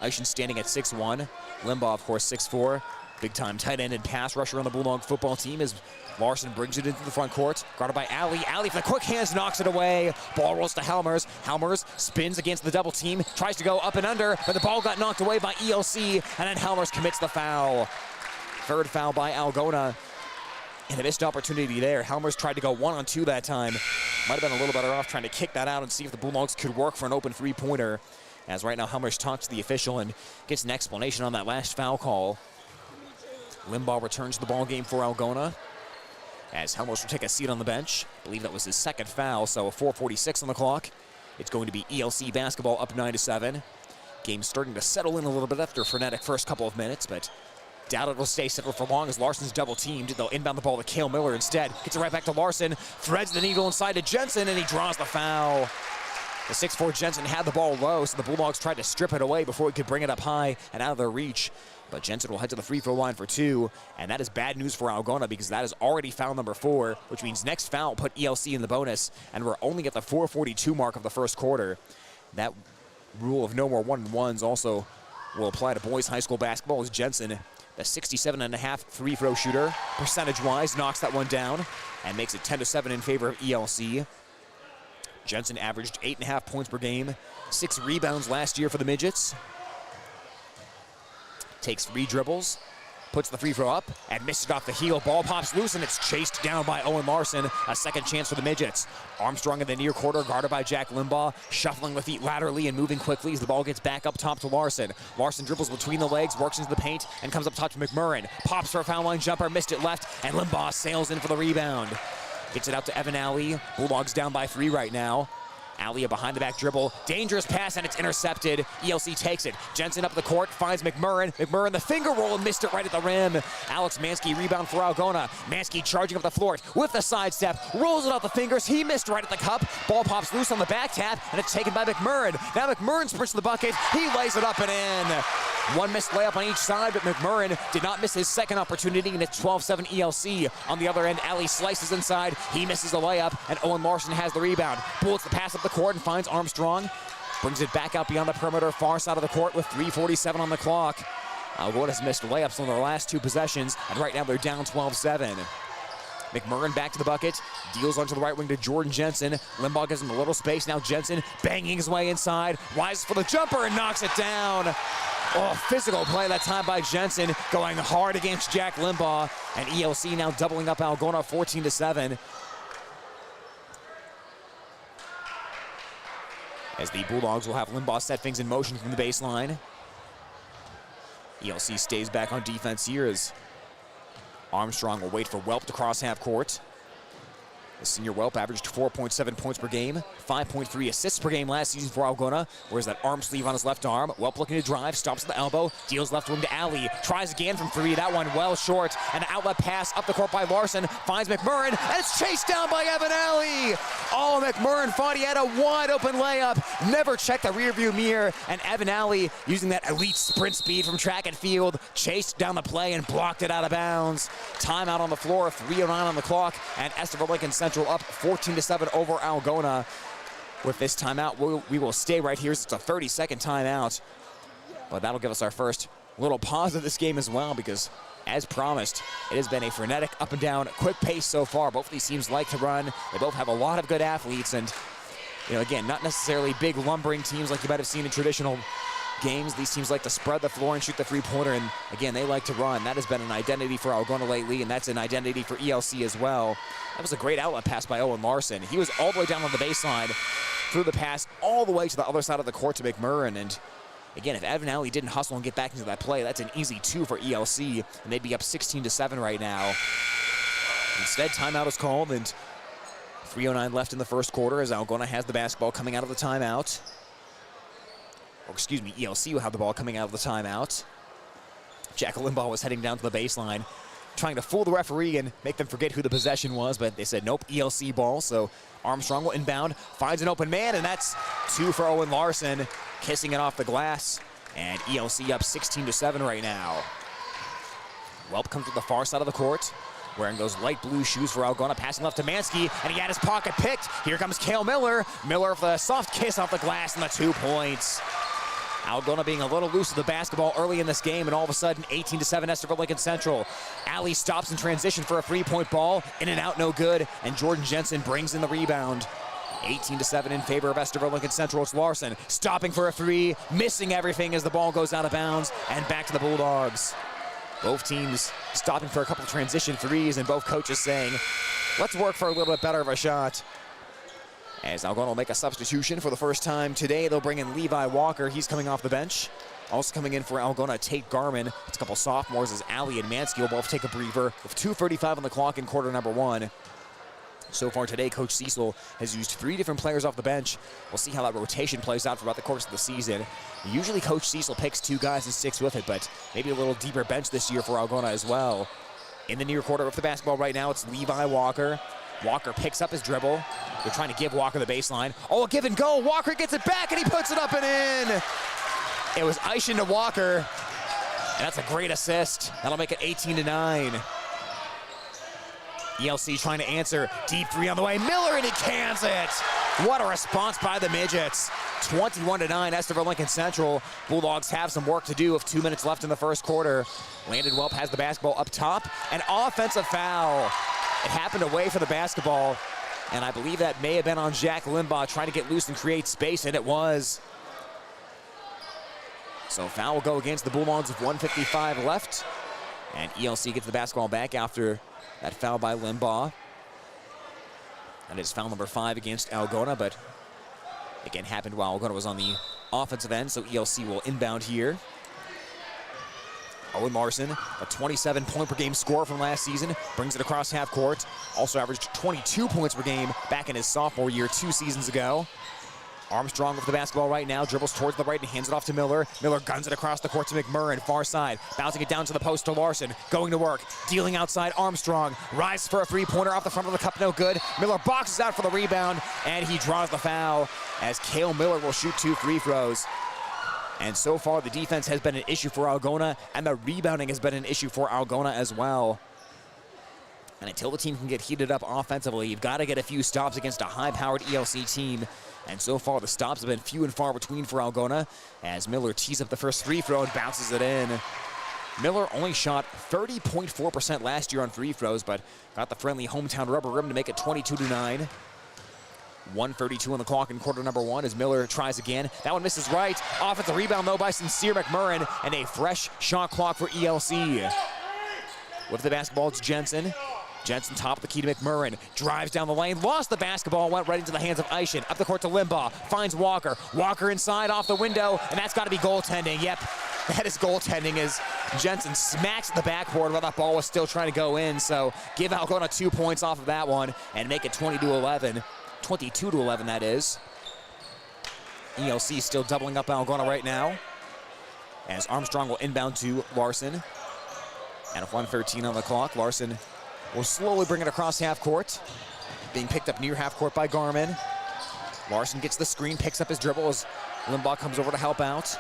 B: Eischen standing at 6'1". Limbaugh, of course, 6'4". Big-time tight end and pass rusher on the Bulldog football team as Larson brings it into the front court. Guarded by Alley. Alley for the quick hands, knocks it away. Ball rolls to Helmers. Helmers spins against the double team. Tries to go up and under, but the ball got knocked away by ELC, and then Helmers commits the foul. Third foul by Algona. And a missed opportunity there. Helmers tried to go 1-on-2 that time. Might have been a little better off trying to kick that out and see if the Bulldogs could work for an open three-pointer. As right now Helmers talks to the official and gets an explanation on that last foul call. Limbaugh returns the ball game for Algona as Helmers will take a seat on the bench. I believe that was his second foul, so a 4:46 on the clock. It's going to be ELC basketball up 9-7. Game starting to settle in a little bit after a frenetic first couple of minutes, but doubt it will stay settled for long as Larson's double teamed. They'll inbound the ball to Cale Miller instead. Gets it right back to Larson, threads the needle inside to Jensen, and he draws the foul. The 6'4" Jensen had the ball low, so the Bulldogs tried to strip it away before he could bring it up high and out of their reach. But Jensen will head to the free throw line for 2, and that is bad news for Algona because that is already foul number 4, which means next foul will put ELC in the bonus, and we're only at the 4:42 mark of the first quarter. That rule of no more 1-and-1s also will apply to boys high school basketball as Jensen, the 67.5 free throw shooter, percentage-wise, knocks that one down and makes it 10-7 in favor of ELC. Jensen averaged 8.5 points per game, 6 rebounds last year for the Midgets. Takes 3 dribbles, puts the free throw up, and misses it off the heel. Ball pops loose, and it's chased down by Owen Larson. A second chance for the Midgets. Armstrong in the near quarter, guarded by Jack Limbaugh, shuffling the feet laterally and moving quickly as the ball gets back up top to Larson. Larson dribbles between the legs, works into the paint, and comes up top to McMurrin. Pops for a foul line jumper, missed it left, and Limbaugh sails in for the rebound. Gets it out to Evan Alley. Bulldogs down by 3 right now. Alley a behind-the-back dribble. Dangerous pass, and it's intercepted. ELC takes it. Jensen up the court, finds McMurrin. McMurrin the finger roll and missed it right at the rim. Alex Mansky rebound for Algona. Mansky charging up the floor with the sidestep. Rolls it off the fingers. He missed right at the cup. Ball pops loose on the back tap, and it's taken by McMurrin. Now McMurrin sprints to the bucket. He lays it up and in. One missed layup on each side, but McMurrin did not miss his second opportunity, and it's 12-7 ELC. On the other end, Alley slices inside. He misses the layup, and Owen Larson has the rebound. Bullets the pass up the court and finds Armstrong. Brings it back out beyond the perimeter, far side of the court with 3:47 on the clock. Algona's missed layups on their last 2 possessions, and right now they're down 12-7. McMurrin back to the bucket, deals onto the right wing to Jordan Jensen. Limbaugh gives him a little space. Now Jensen banging his way inside, rises for the jumper and knocks it down. Oh, physical play that time by Jensen, going hard against Jack Limbaugh, and ELC now doubling up Algona 14-7. As the Bulldogs will have Limbaugh set things in motion from the baseline. ELC stays back on defense here as Armstrong will wait for Welp to cross half court. The senior Welp averaged 4.7 points per game, 5.3 assists per game last season for Algona. Wears that arm sleeve on his left arm. Welp looking to drive, stops at the elbow, deals left wing to Alley, tries again from 3. That one well short. An outlet pass up the court by Larson, finds McMurrin, and it's chased down by Evan Alley. Oh, McMurrin thought he had a wide open layup, never checked the rearview mirror, and Evan Alley, using that elite sprint speed from track and field, chased down the play and blocked it out of bounds. Timeout on the floor, 3:09 on the clock, and Estherville Lincoln Central up 14-7 over Algona. With this timeout, we will stay right here. It's a 30-second timeout, but that'll give us our first little pause of this game as well, because as promised, it has been a frenetic up and down, quick pace so far. Both of these teams like to run. They both have a lot of good athletes, and Again, not necessarily big lumbering teams like you might have seen in traditional games. These teams like to spread the floor and shoot the three-pointer, and again, they like to run. That has been an identity for Algona lately, and that's an identity for ELC as well. That was a great outlet pass by Owen Larson. He was all the way down on the baseline, threw the pass all the way to the other side of the court to McMurrin, and again, if Evan Alley didn't hustle and get back into that play, that's an easy 2 for ELC, and they'd be up 16-7 right now. Instead, timeout is called, and 3:09 left in the first quarter as Algona has the basketball coming out of the timeout. Or excuse me, ELC will have the ball coming out of the timeout. Jack Limbaugh was heading down to the baseline, trying to fool the referee and make them forget who the possession was, but they said, nope, ELC ball, so Armstrong will inbound, finds an open man, and that's 2 for Owen Larson, kissing it off the glass, and ELC up 16-7 right now. Welp comes to the far side of the court, wearing those light blue shoes for Algona, passing left to Mansky, and he had his pocket picked. Here comes Cale Miller. Miller with a soft kiss off the glass and the 2 points. Algona being a little loose with the basketball early in this game, and all of a sudden, 18-7 Estherville Lincoln Central. Alley stops in transition for a 3-point ball. In and out, no good, and Jordan Jensen brings in the rebound. 18-7 in favor of Estherville Lincoln Central. It's Larson stopping for a 3, missing everything as the ball goes out of bounds, and back to the Bulldogs. Both teams stopping for a couple of transition 3s, and both coaches saying, let's work for a little bit better of a shot. As Algona will make a substitution for the first time today, they'll bring in Levi Walker. He's coming off the bench. Also coming in for Algona, Tate Garman. It's a couple sophomores as Alley and Mansky will both take a breather with 2:35 on the clock in quarter number 1. So far today, Coach Cecil has used 3 different players off the bench. We'll see how that rotation plays out throughout the course of the season. Usually Coach Cecil picks 2 guys and sticks with it, but maybe a little deeper bench this year for Algona as well. In the near quarter of the basketball right now, it's Levi Walker. Walker picks up his dribble. They're trying to give Walker the baseline. Oh, a give and go. Walker gets it back, and he puts it up and in. It was Ishin to Walker, and that's a great assist. That'll make it 18-9. ELC trying to answer. Deep 3 on the way. Miller, and he cans it. What a response by the Midgets. 21-9, Estherville Lincoln Central. Bulldogs have some work to do with 2 minutes left in the first quarter. Landon Welp has the basketball up top. An offensive foul. It happened away from the basketball, and I believe that may have been on Jack Limbaugh trying to get loose and create space, and it was. So foul will go against the Bulldogs with 1:55 left, and ELC gets the basketball back after that foul by Limbaugh. That is foul number 5 against Algona, but again happened while Algona was on the offensive end, so ELC will inbound here. Owen Larson, a 27-point-per-game scorer from last season, brings it across half court. Also averaged 22 points per game back in his sophomore year 2 seasons ago. Armstrong with the basketball right now, dribbles towards the right and hands it off to Miller. Miller guns it across the court to McMurrin, far side, bouncing it down to the post to Larson, going to work, dealing outside Armstrong, rises for a 3-pointer off the front of the cup, no good. Miller boxes out for the rebound, and he draws the foul as Cale Miller will shoot 2 free throws. And so far, the defense has been an issue for Algona, and the rebounding has been an issue for Algona as well. And until the team can get heated up offensively, you've got to get a few stops against a high-powered ELC team. And so far, the stops have been few and far between for Algona, as Miller tees up the first free throw and bounces it in. Miller only shot 30.4% last year on free throws, but got the friendly hometown rubber rim to make it 22-9. 1:32 on the clock in quarter number 1 as Miller tries again. That one misses right. Offensive rebound, though, by Sincere McMurrin, and a fresh shot clock for ELC. With the basketball, it's Jensen. Jensen top of the key to McMurrin. Drives down the lane, lost the basketball, went right into the hands of Ishin. Up the court to Limbaugh, finds Walker. Walker inside off the window, and that's got to be goaltending. Yep, that is goaltending as Jensen smacks the backboard while that ball was still trying to go in. So give Algona 2 points off of that one and make it 20-11. 22-11, that is. ELC still doubling up Algona right now as Armstrong will inbound to Larson. And with 1:13 on the clock, Larson will slowly bring it across half court. Being picked up near half court by Garman. Larson gets the screen, picks up his dribble as Limbaugh comes over to help out.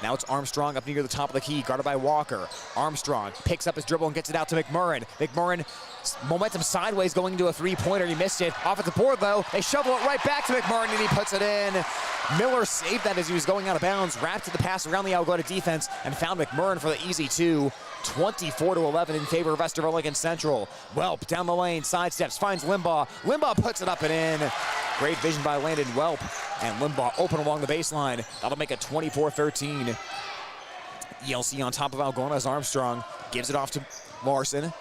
B: Now it's Armstrong up near the top of the key, guarded by Walker. Armstrong picks up his dribble and gets it out to McMurrin. McMurrin, momentum sideways going into a 3-pointer. He missed it. Off at the board, though. They shovel it right back to McMurrin, and he puts it in. Miller saved that as he was going out of bounds, wrapped the pass around the Algona defense, and found McMurrin for the easy 2. 24-11 in favor of Estherville Lincoln Central. Welp down the lane, sidesteps, finds Limbaugh. Limbaugh puts it up and in. Great vision by Landon Welp. And Limbaugh open along the baseline. That'll make it 24-13. ELC on top of Algona as Armstrong gives it off to Larson.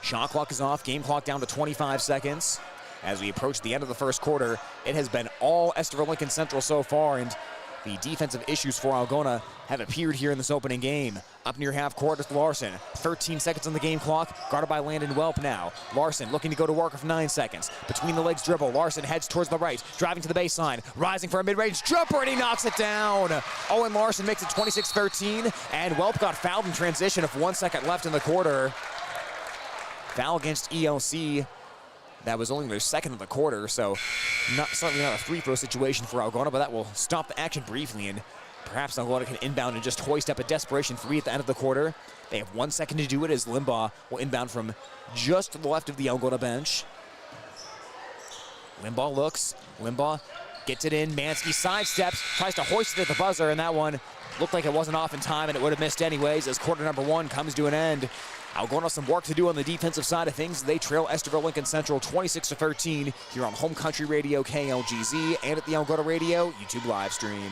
B: Shot clock is off. Game clock down to 25 seconds. As we approach the end of the first quarter, it has been all Estherville Lincoln Central so far, and the defensive issues for Algona have appeared here in this opening game. Up near half court is Larson. 13 seconds on the game clock, guarded by Landon Welp now. Larson looking to go to work with 9 seconds. Between the legs dribble, Larson heads towards the right, driving to the baseline, rising for a mid-range jumper, and he knocks it down. Owen Larson makes it 26-13, and Welp got fouled in transition with 1 second left in the quarter. Foul against ELC. That was only their second of the quarter, so certainly not a free throw situation for Algona, but that will stop the action briefly, and perhaps Algona can inbound and just hoist up a desperation three at the end of the quarter. They have 1 second to do it as Limbaugh will inbound from just to the left of the Algona bench. Limbaugh looks. Limbaugh gets it in. Mansky sidesteps, tries to hoist it at the buzzer, and that one looked like it wasn't off in time, and it would have missed anyways as quarter number one comes to an end. Algona some work to do on the defensive side of things. They trail Estherville Lincoln Central 26-13 here on Home Country Radio KLGZ and at the Algona Radio YouTube live stream.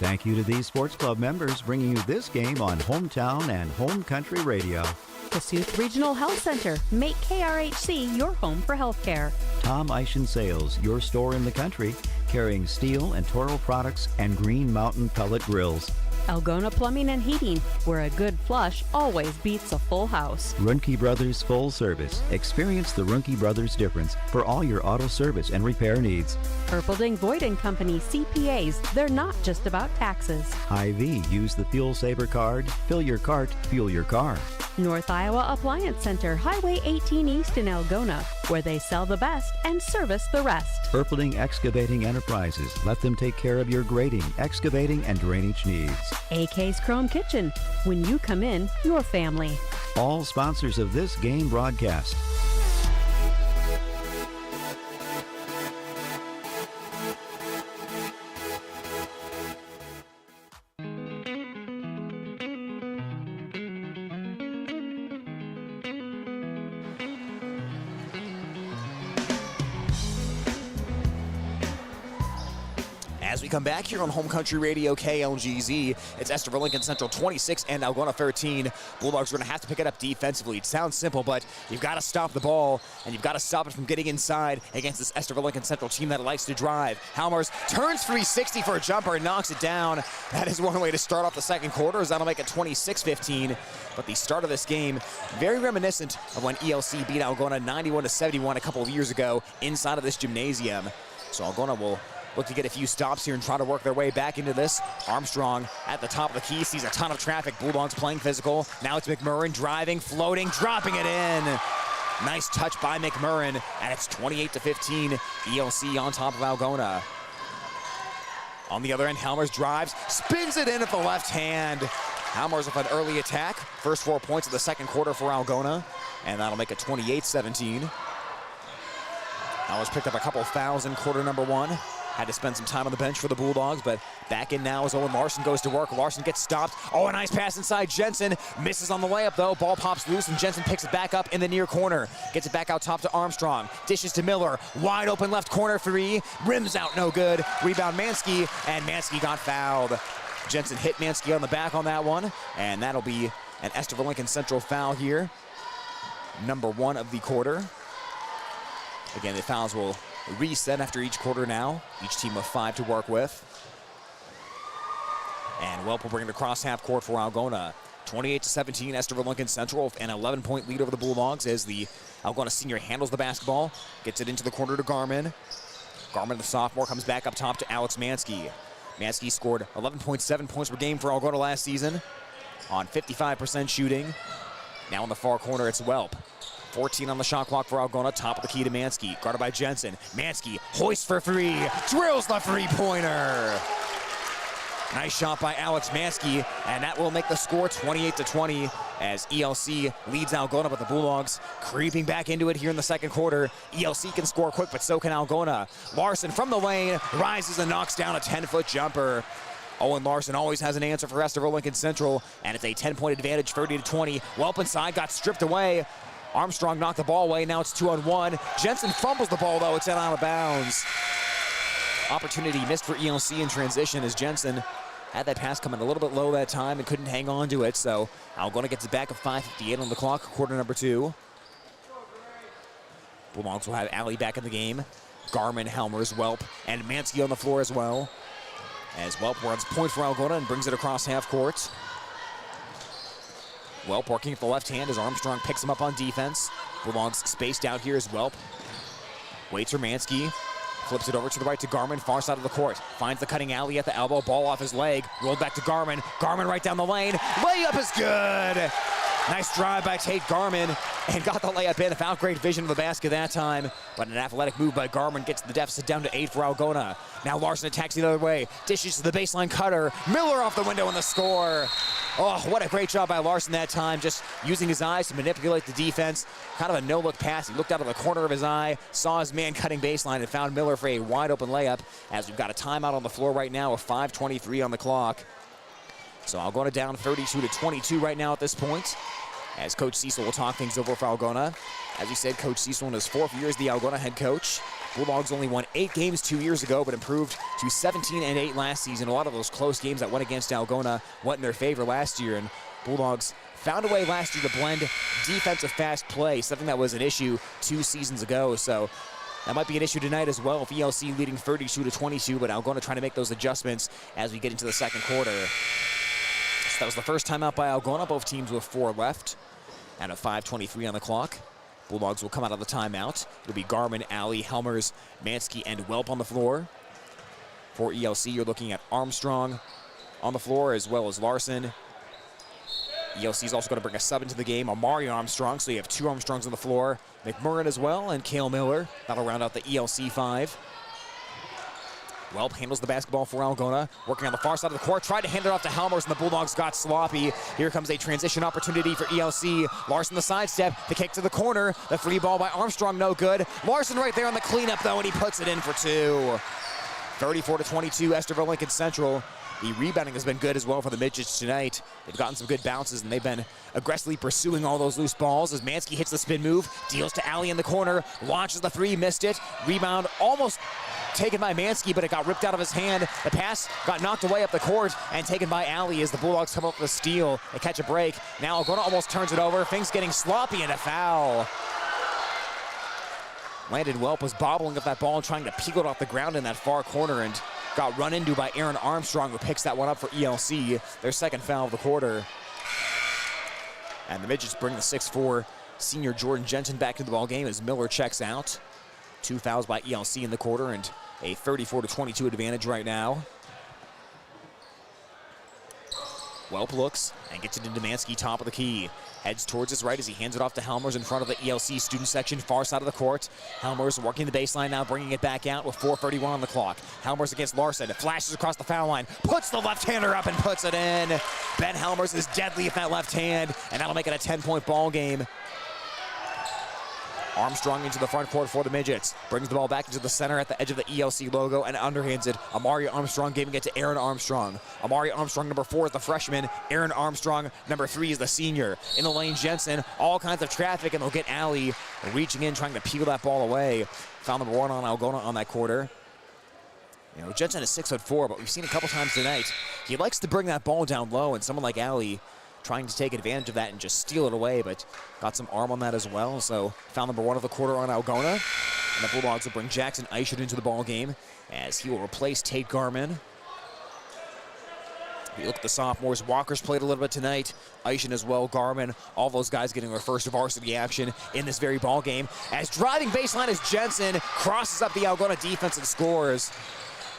D: Thank you to these sports club members bringing you this game on Hometown and Home Country Radio.
E: Kasuth Regional Health Center. Make KRHC your home for healthcare.
D: Tom Eischen Sales, your store in the country, carrying steel and Toro products and Green Mountain pellet grills.
E: Algona Plumbing and Heating, where a good flush always beats a full house.
D: Ruhnke Brothers Full Service. Experience the Ruhnke Brothers difference for all your auto service and repair needs.
E: Erpelding Voigt & Company CPAs, they're not just about taxes.
D: Hy-Vee, use the Fuel Saver card. Fill your cart, fuel your car.
E: North Iowa Appliance Center, Highway 18 East in Algona, where they sell the best and service the rest.
D: Erpelding Excavating Enterprises. Let them take care of your grading, excavating, and drainage needs.
E: AK's Chrome Kitchen. When you come in, your family.
D: All sponsors of this game broadcast.
B: As we come back here on Home Country Radio KLGZ, it's Estherville Lincoln Central 26 and Algona 13. Bulldogs are going to have to pick it up defensively. It sounds simple, but you've got to stop the ball, and you've got to stop it from getting inside against this Estherville Lincoln Central team that likes to drive. Halmers turns 360 for a jumper and knocks it down. That is one way to start off the second quarter, as that'll make it 26-15. But the start of this game, very reminiscent of when ELC beat Algona 91-71 a couple of years ago inside of this gymnasium. So Algona will look to get a few stops here and try to work their way back into this. Armstrong at the top of the key, sees a ton of traffic. Bulldogs playing physical. Now it's McMurrin driving, floating, dropping it in. Nice touch by McMurrin, and it's 28-15. ELC on top of Algona. On the other end, Halmers drives, spins it in at the left hand. Halmers with an early attack. First 4 points of the second quarter for Algona, and that'll make it 28-17. Halmers picked up a couple fouls in quarter number one. Had to spend some time on the bench for the Bulldogs, but back in now as Owen Larson goes to work. Larson gets stopped. Oh, a nice pass inside Jensen. Misses on the layup, though. Ball pops loose, and Jensen picks it back up in the near corner. Gets it back out top to Armstrong. Dishes to Miller. Wide open left corner three. Rims out, no good. Rebound Mansky, and Mansky got fouled. Jensen hit Mansky on the back on that one, and that'll be an Estherville Lincoln Central foul here. Number one of the quarter. Again, the fouls will reset after each quarter now. Each team with 5 to work with. And Welp will bring it across half court for Algona. 28-17, Estherville Lincoln Central, an 11-point lead over the Bulldogs as the Algona senior handles the basketball. Gets it into the corner to Garmin. Garmin, the sophomore, comes back up top to Alex Mansky. Mansky scored 11.7 points per game for Algona last season on 55% shooting. Now in the far corner, it's Welp. 14 on the shot clock for Algona, top of the key to Mansky, guarded by Jensen. Mansky hoists for three, drills the three-pointer. Nice shot by Alex Mansky, and that will make the score 28-20 as ELC leads Algona, but the Bulldogs creeping back into it here in the second quarter. ELC can score quick, but so can Algona. Larson from the lane, rises and knocks down a 10-foot jumper. Owen Larson always has an answer for Estherville Lincoln Central, and it's a 10-point advantage, 30-20. Welp inside, got stripped away. Armstrong knocked the ball away. Now it's 2-on-1. Jensen fumbles the ball, though. It's out of bounds. Opportunity missed for ELC in transition as Jensen had that pass coming a little bit low that time and couldn't hang on to it. So Algona gets it back at 5:58 on the clock, quarter number 2. Bulldogs will have Alley back in the game. Garmin, Helmers, Welp, and Mansky on the floor as well. As Welp runs point for Algona and brings it across half court. Welp working with the left hand as Armstrong picks him up on defense. Bulldogs spaced out here as Welp waits for Mansky. Flips it over to the right to Garmin, far side of the court. Finds the cutting alley at the elbow, ball off his leg. Rolled back to Garmin. Garmin right down the lane. Layup is good. Nice drive by Tate Garmin and got the layup in without great vision of the basket that time. But an athletic move by Garmin gets the deficit down to 8 for Algona. Now Larson attacks the other way. Dishes to the baseline cutter. Miller off the window in the score. Oh, what a great job by Larson that time, just using his eyes to manipulate the defense. Kind of a no-look pass. He looked out of the corner of his eye, saw his man cutting baseline, and found Miller for a wide-open layup, as we've got a timeout on the floor right now with 5:23 on the clock. So Algona down 32-22 right now at this point, as Coach Cecil will talk things over for Algona. As we said, Coach Cecil in his 4th year as the Algona head coach. Bulldogs only won 8 games 2 years ago, but improved to 17-8 last season. A lot of those close games that went against Algona went in their favor last year, and Bulldogs found a way last year to blend defensive fast play, something that was an issue 2 seasons ago. So that might be an issue tonight as well, with ELC leading 32-22, but Algona trying to make those adjustments as we get into the second quarter. So that was the first time out by Algona, both teams with 4 left, and a 5:23 on the clock. Bulldogs will come out of the timeout. It'll be Garmin, Alley, Helmers, Mansky, and Welp on the floor. For ELC, you're looking at Armstrong on the floor as well as Larson. ELC is also going to bring a sub into the game, Amari Armstrong, so you have 2 Armstrongs on the floor. McMurrin as well, and Cale Miller. That'll round out the ELC 5. Welp handles the basketball for Algona, working on the far side of the court, tried to hand it off to Helmers, and the Bulldogs got sloppy. Here comes a transition opportunity for ELC. Larson the sidestep, the kick to the corner, the free ball by Armstrong, no good. Larson right there on the cleanup, though, and he puts it in for 2. 34-22, Estherville Lincoln Central. The rebounding has been good as well for the Midgets tonight. They've gotten some good bounces, and they've been aggressively pursuing all those loose balls as Mansky hits the spin move, deals to Alley in the corner, launches the 3, missed it. Rebound almost taken by Mansky, but it got ripped out of his hand. The pass got knocked away up the court and taken by Alley as the Bulldogs come up with a steal. They catch a break. Now Algona almost turns it over. Things getting sloppy and a foul. Landon Welp was bobbling up that ball and trying to peel it off the ground in that far corner and got run into by Aaron Armstrong, who picks that one up for ELC, their second foul of the quarter. And the Midgets bring the 6'4" senior Jordan Jensen back into the ball game as Miller checks out. 2 fouls by ELC in the quarter and a 34-22 advantage right now. Welp looks and gets it into Mansky, top of the key. Heads towards his right as he hands it off to Helmers in front of the ELC student section, far side of the court. Helmers working the baseline now, bringing it back out with 4:31 on the clock. Helmers against Larson, it flashes across the foul line, puts the left-hander up and puts it in. Ben Helmers is deadly with that left hand, and that'll make it a 10-point ball game. Armstrong into the front court for the Midgets. Brings the ball back into the center at the edge of the ELC logo and underhands it. Amari Armstrong giving it to Aaron Armstrong. Amari Armstrong, number 4, is the freshman. Aaron Armstrong, number 3, is the senior. In the lane, Jensen. All kinds of traffic, and they'll get Alley reaching in, trying to peel that ball away. Foul number 1 on Algona on that quarter. You know, Jensen is 6'4", but we've seen a couple times tonight. He likes to bring that ball down low, and someone like Alley trying to take advantage of that and just steal it away, but got some arm on that as well. So foul number 1 of the quarter on Algona. And the Bulldogs will bring Jackson Eichert into the ball game as he will replace Tate Garmin. If you look at the sophomores, Walker's played a little bit tonight. Eichert as well, Garmin, all those guys getting their first varsity action in this very ball game. As driving baseline is Jensen, crosses up the Algona defense and scores.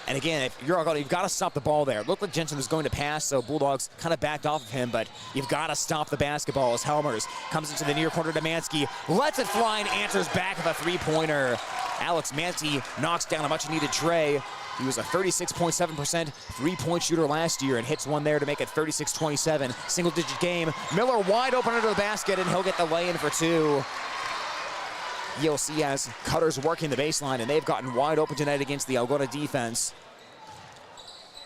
B: And again, if you're Algona, you've got to stop the ball there. It looked like Jensen was going to pass, so Bulldogs kind of backed off of him, but you've got to stop the basketball as Helmers comes into the near corner to Mansky, lets it fly and answers back with a 3-pointer. Alex Mansky knocks down a much-needed tray. He was a 36.7% three-point shooter last year and hits one there to make it 36-27. Single-digit game. Miller wide open under the basket, and he'll get the lay-in for 2. ELC has cutters working the baseline, and they've gotten wide open tonight against the Algona defense.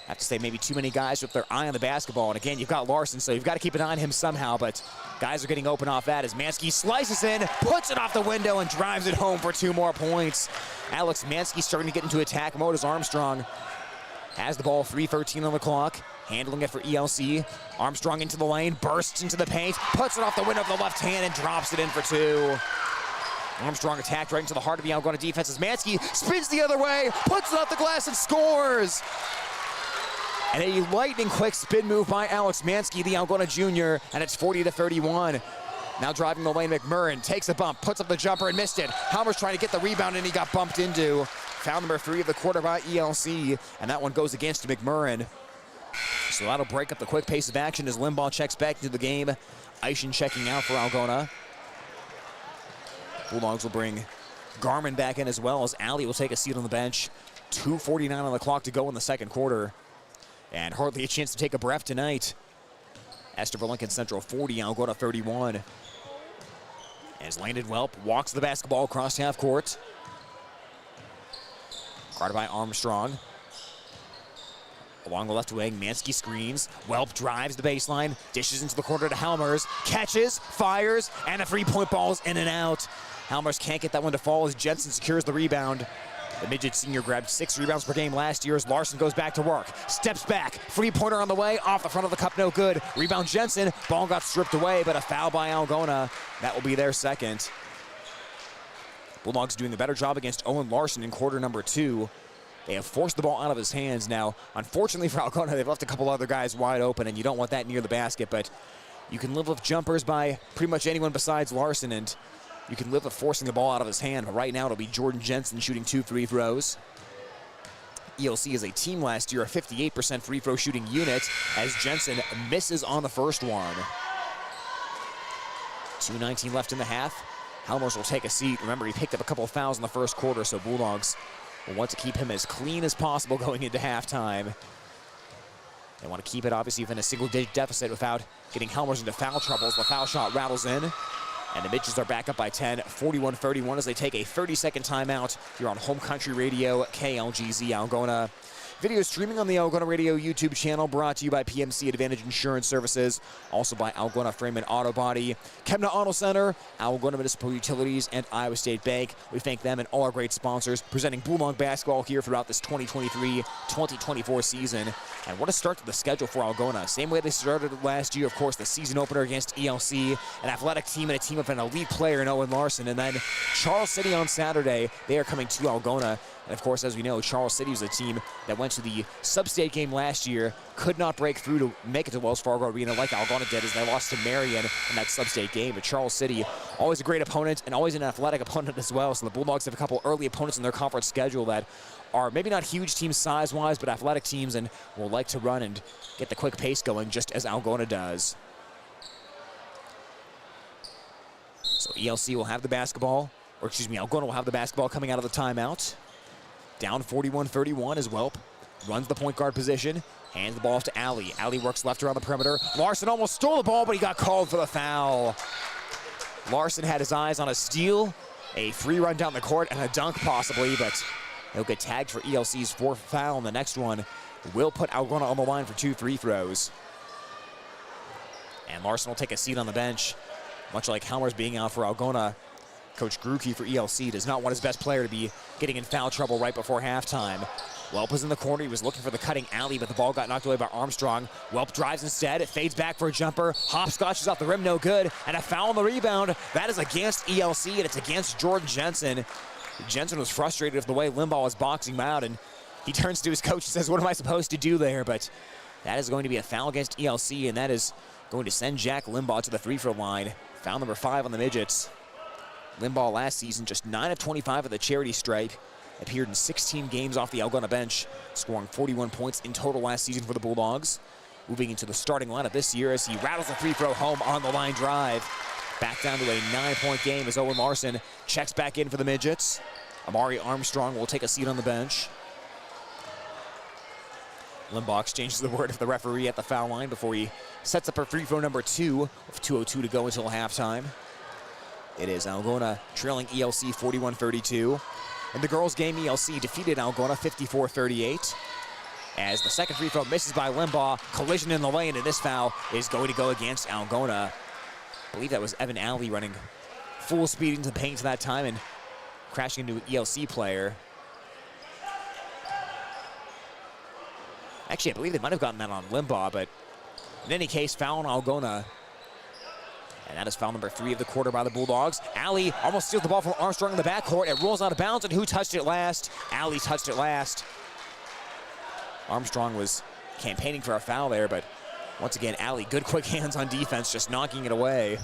B: I have to say maybe too many guys with their eye on the basketball. And again, you've got Larson, so you've got to keep an eye on him somehow. But guys are getting open off that as Mansky slices in, puts it off the window, and drives it home for 2 more points. Alex Mansky starting to get into attack mode as Armstrong has the ball, 3:13 on the clock. Handling it for ELC. Armstrong into the lane, bursts into the paint, puts it off the window of the left hand, and drops it in for 2. Armstrong attacked right into the heart of the Algona defense as Mansky spins the other way, puts it off the glass, and scores! And a lightning-quick spin move by Alex Mansky, the Algona junior, and it's 40-31. Now driving the lane, McMurrin takes a bump, puts up the jumper, and missed it. Halmer's trying to get the rebound, and he got bumped into. Foul number 3 of the quarter by ELC, and that one goes against McMurrin. So that'll break up the quick pace of action as Limbaugh checks back into the game. Eischen checking out for Algona. Bulldogs will bring Garmin back in as well as Alley will take a seat on the bench. 2:49 on the clock to go in the second quarter. And hardly a chance to take a breath tonight. Estherville Lincoln Central 40, Algona 31. As Landon Welp walks the basketball across half court. Guarded by Armstrong. Along the left wing, Mansky screens. Welp drives the baseline, dishes into the corner to Halmers, catches, fires, and a 3-point ball is in and out. Halmers can't get that one to fall as Jensen secures the rebound. The midget senior grabbed 6 rebounds per game last year as Larson goes back to work. Steps back, 3-pointer on the way, off the front of the cup, no good. Rebound Jensen, ball got stripped away, but a foul by Algona. That will be their second. Bulldogs doing a better job against Owen Larson in quarter number 2. They have forced the ball out of his hands now. Unfortunately for Algona, they've left a couple other guys wide open, and you don't want that near the basket, but you can live with jumpers by pretty much anyone besides Larson, and you can live with forcing the ball out of his hand. But right now, it'll be Jordan Jensen shooting 2 free throws. ELC as a team last year, a 58% free throw shooting unit, as Jensen misses on the first one. 2:19 left in the half. Halmers will take a seat. Remember, he picked up a couple of fouls in the first quarter, so Bulldogs will want to keep him as clean as possible going into halftime. They want to keep it, obviously, within a single-digit deficit without getting Halmers into foul troubles. The foul shot rattles in, and the Mitches are back up by 10, 41-31 as they take a 30-second timeout here on Home Country Radio, KLGZ Algona. Video streaming on the Algona Radio YouTube channel, brought to you by PMC Advantage Insurance Services, also by Algona Frame and Auto Body, Kemna Auto Center, Algona Municipal Utilities, and Iowa State Bank. We thank them and all our great sponsors presenting Bulldog basketball here throughout this 2023-2024 season. And what a start to the schedule for Algona. Same way they started last year, of course, the season opener against ELC, an athletic team and a team of an elite player in Owen Larson. And then Charles City on Saturday, they are coming to Algona. And of course, as we know, Charles City was a team that went to the sub-state game last year, could not break through to make it to Wells Fargo Arena like Algona did as they lost to Marion in that sub-state game. But Charles City, always a great opponent and always an athletic opponent as well. So the Bulldogs have a couple early opponents in their conference schedule that are maybe not huge teams size-wise, but athletic teams and will like to run and get the quick pace going just as Algona does. So ELC will have the basketball, or excuse me, Algona will have the basketball coming out of the timeout. Down 41-31 as Welp runs the point guard position, hands the ball off to Alley. Alley works left around the perimeter. Larson almost stole the ball, but he got called for the foul. Larson had his eyes on a steal, a free run down the court, and a dunk possibly, but he'll get tagged for ELC's 4th foul, and the next one will put Algona on the line for 2 free throws. And Larson will take a seat on the bench. Much like Halmers being out for Algona, Coach Gruke for ELC does not want his best player to be getting in foul trouble right before halftime. Welp was in the corner. He was looking for the cutting alley, but the ball got knocked away by Armstrong. Welp drives instead. It fades back for a jumper. Hopscotches off the rim, no good. And a foul on the rebound. That is against ELC, and it's against Jordan Jensen. Jensen was frustrated with the way Limbaugh was boxing him out, and he turns to his coach and says, "What am I supposed to do there?" But that is going to be a foul against ELC, and that is going to send Jack Limbaugh to the free-throw line. Foul number 5 on the Midgets. Limbaugh last season, just 9 of 25 at the charity stripe. Appeared in 16 games off the Algona bench, scoring 41 points in total last season for the Bulldogs. Moving into the starting lineup this year as he rattles the free throw home on the line drive. Back down to a 9-point game as Owen Larson checks back in for the Midgets. Amari Armstrong will take a seat on the bench. Limbaugh exchanges the word with the referee at the foul line before he sets up for free throw number 2 with 2:02 to go until halftime. It is Algona trailing ELC 41-32. In the girls' game, ELC defeated Algona 54-38. as the second free throw misses by Limbaugh. Collision in the lane, and this foul is going to go against Algona. I believe that was Evan Alley running full speed into the paint that time and crashing into an ELC player. Actually, I believe they might have gotten that on Limbaugh, but in any case, foul on Algona. And that is foul number 3 of the quarter by the Bulldogs. Alley almost steals the ball from Armstrong in the backcourt. It rolls out of bounds, and who touched it last? Alley touched it last. Armstrong was campaigning for a foul there, but once again, Alley, good quick hands on defense, just knocking it away.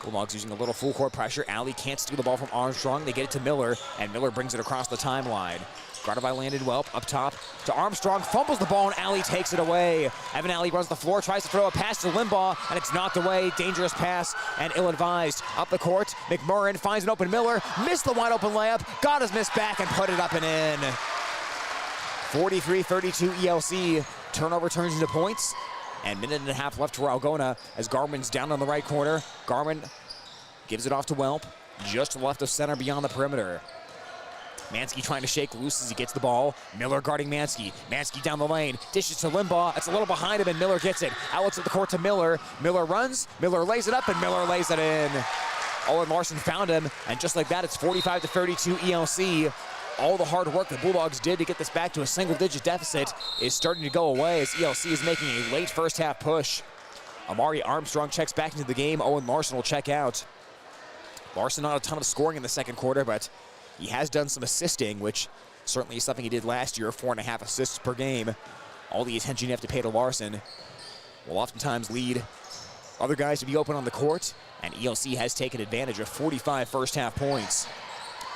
B: Bulldogs using a little full court pressure. Alley can't steal the ball from Armstrong. They get it to Miller, and Miller brings it across the timeline. Guarded by Landon Welp, up top to Armstrong, fumbles the ball, and Alley takes it away. Evan Alley runs the floor, tries to throw a pass to Limbaugh, and it's knocked away. Dangerous pass and ill-advised. Up the court, McMurrin finds an open Miller, missed the wide-open layup, got his miss back, and put it up and in. 43-32 ELC. Turnover turns into points, and minute and a half left for Algona as Garman's down on the right corner. Garman gives it off to Welp, just to the left of center beyond the perimeter. Mansky trying to shake loose as he gets the ball. Miller guarding Mansky. Mansky down the lane. Dishes to Limbaugh. It's a little behind him, and Miller gets it. Outlets at the court to Miller. Miller runs. Miller lays it up, and Miller lays it in. Owen Larson found him, and just like that, it's 45-32 ELC. All the hard work the Bulldogs did to get this back to a single-digit deficit is starting to go away as ELC is making a late first-half push. Amari Armstrong checks back into the game. Owen Larson will check out. Larson not a ton of scoring in the second quarter, but he has done some assisting, which certainly is something he did last year, 4.5 assists per game. All the attention you have to pay to Larson will oftentimes lead other guys to be open on the court, and ELC has taken advantage of 45 first-half points.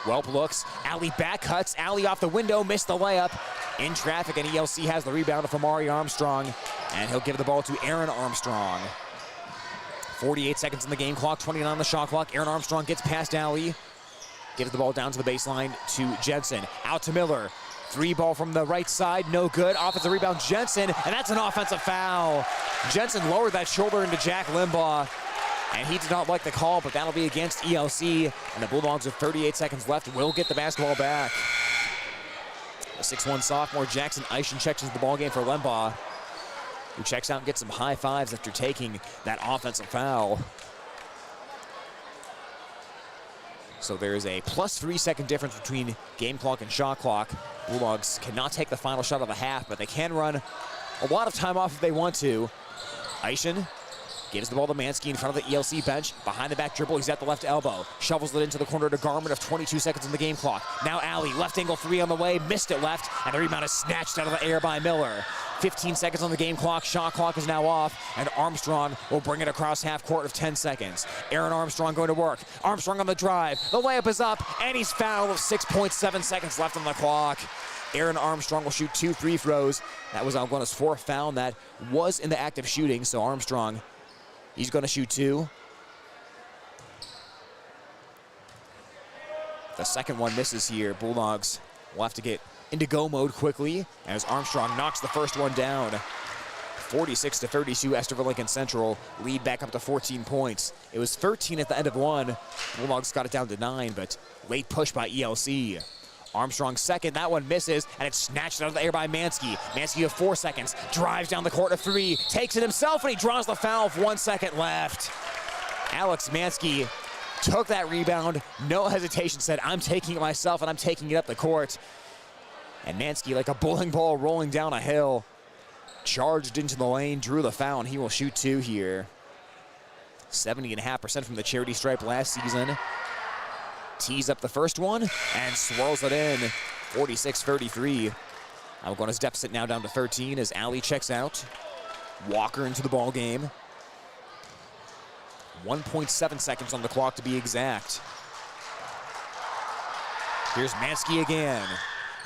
B: Welp looks, Alley back cuts, Alley off the window, missed the layup. In traffic, and ELC has the rebound from Amari Armstrong, and he'll give the ball to Aaron Armstrong. 48 seconds in the game clock, 29 on the shot clock. Aaron Armstrong gets past Alley. Gives the ball down to the baseline to Jensen. Out to Miller. 3 ball from the right side, no good. Offensive rebound, Jensen, and that's an offensive foul. Jensen lowered that shoulder into Jack Limbaugh, and he did not like the call, but that'll be against ELC, and the Bulldogs with 38 seconds left will get the basketball back. The 6'1 sophomore Jackson Eischen checks into the ballgame for Limbaugh, who checks out and gets some high fives after taking that offensive foul. So there's a plus 3 second difference between game clock and shot clock. Bulldogs cannot take the final shot of the half, but they can run a lot of time off if they want to. Eischen gives the ball to Mansky in front of the ELC bench. Behind the back dribble, he's at the left elbow. Shovels it into the corner to Garman of 22 seconds in the game clock. Now Alley, left angle 3 on the way, missed it left, and the rebound is snatched out of the air by Miller. 15 seconds on the game clock, shot clock is now off, and Armstrong will bring it across half court of 10 seconds. Aaron Armstrong going to work. Armstrong on the drive, the layup is up, and he's fouled with 6.7 seconds left on the clock. Aaron Armstrong will shoot 2 free throws. That was Algona's 4th foul, and that was in the act of shooting, so Armstrong, he's going to shoot 2. The second one misses here. Bulldogs will have to get into go mode quickly as Armstrong knocks the first one down. 46-32, Estherville Lincoln Central lead back up to 14 points. It was 13 at the end of 1. Bulldogs got it down to 9, but late push by ELC. Armstrong second, that one misses, and it's snatched out of the air by Mansky. Mansky of 4 seconds, drives down the court to 3, takes it himself, and he draws the foul with 1 second left. Alex Mansky took that rebound, no hesitation, said, I'm taking it myself, and I'm taking it up the court. And Mansky, like a bowling ball rolling down a hill, charged into the lane, drew the foul, and he will shoot 2 here. 70.5% from the charity stripe last season. Tees up the first one and swirls it in. 46-33. Algona's deficit now down to 13 as Alley checks out. Walker into the ball game. 1.7 seconds on the clock to be exact. Here's Mansky again.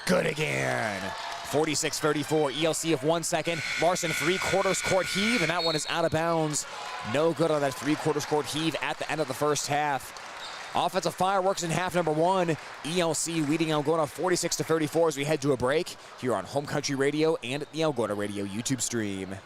B: Good again. 46-34, ELC of 1 second. Larson 3/4 court heave, and that one is out of bounds. No good on that 3/4 court heave at the end of the first half. Offensive fireworks in half number 1. ELC leading Algona 46-34 as we head to a break here on Home Country Radio and the Algona Radio YouTube stream.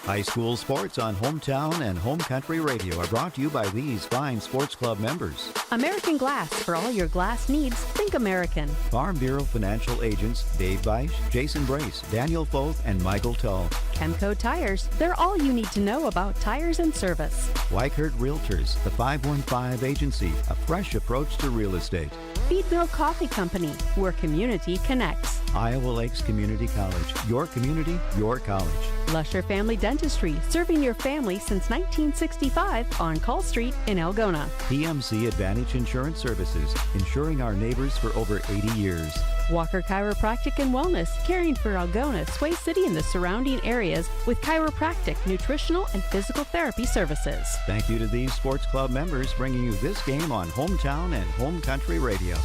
D: High school sports on Hometown and Home Country Radio are brought to you by these fine sports club members.
E: American Glass. For all your glass needs, think American.
D: Farm Bureau Financial Agents Dave Beisch, Jason Brace, Daniel Foth, and Michael Tull.
E: Chemco Tires. They're all you need to know about tires and service.
D: Weichert Realtors, the 515 Agency, a fresh approach to real estate.
E: Feed Mill Coffee Company, where community connects.
D: Iowa Lakes Community College, your community, your college.
E: Lusher Family Dentistry, serving your family since 1965 on Call Street in Algona.
D: PMC Advantage Insurance Services, insuring our neighbors for over 80 years.
E: Walker Chiropractic and Wellness, caring for Algona, Sway City, and the surrounding areas with chiropractic, nutritional, and physical therapy services.
D: Thank you to these sports club members bringing you this game on Hometown and Home Country Radio.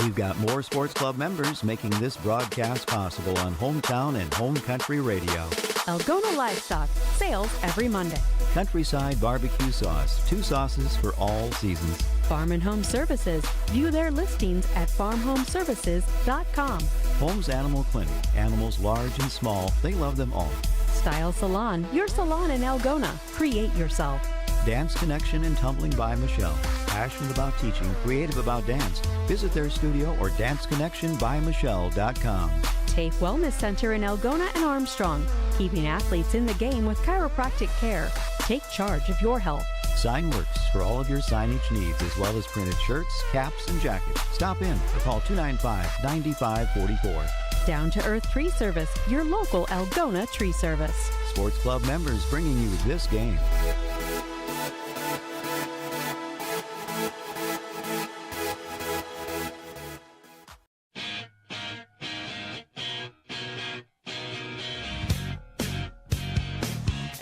D: We've got more sports club members making this broadcast possible on Hometown and Home Country Radio.
E: Algona Livestock, sales every Monday.
D: Countryside Barbecue Sauce, 2 sauces for all seasons.
E: Farm and Home Services. View their listings at farmhomeservices.com.
D: Holmes Animal Clinic. Animals large and small, they love them all.
E: Style Salon, your salon in Algona. Create yourself.
D: Dance Connection and Tumbling by Michelle. Passionate about teaching, creative about dance. Visit their studio or danceconnectionbymichelle.com.
E: TAFE Wellness Center in Algona and Armstrong. Keeping athletes in the game with chiropractic care. Take charge of your health.
D: Signworks for all of your signage needs, as well as printed shirts, caps, and jackets. Stop in or call 295-9544.
E: Down to Earth Tree Service, your local Algona tree service.
D: Sports club members bringing you this game.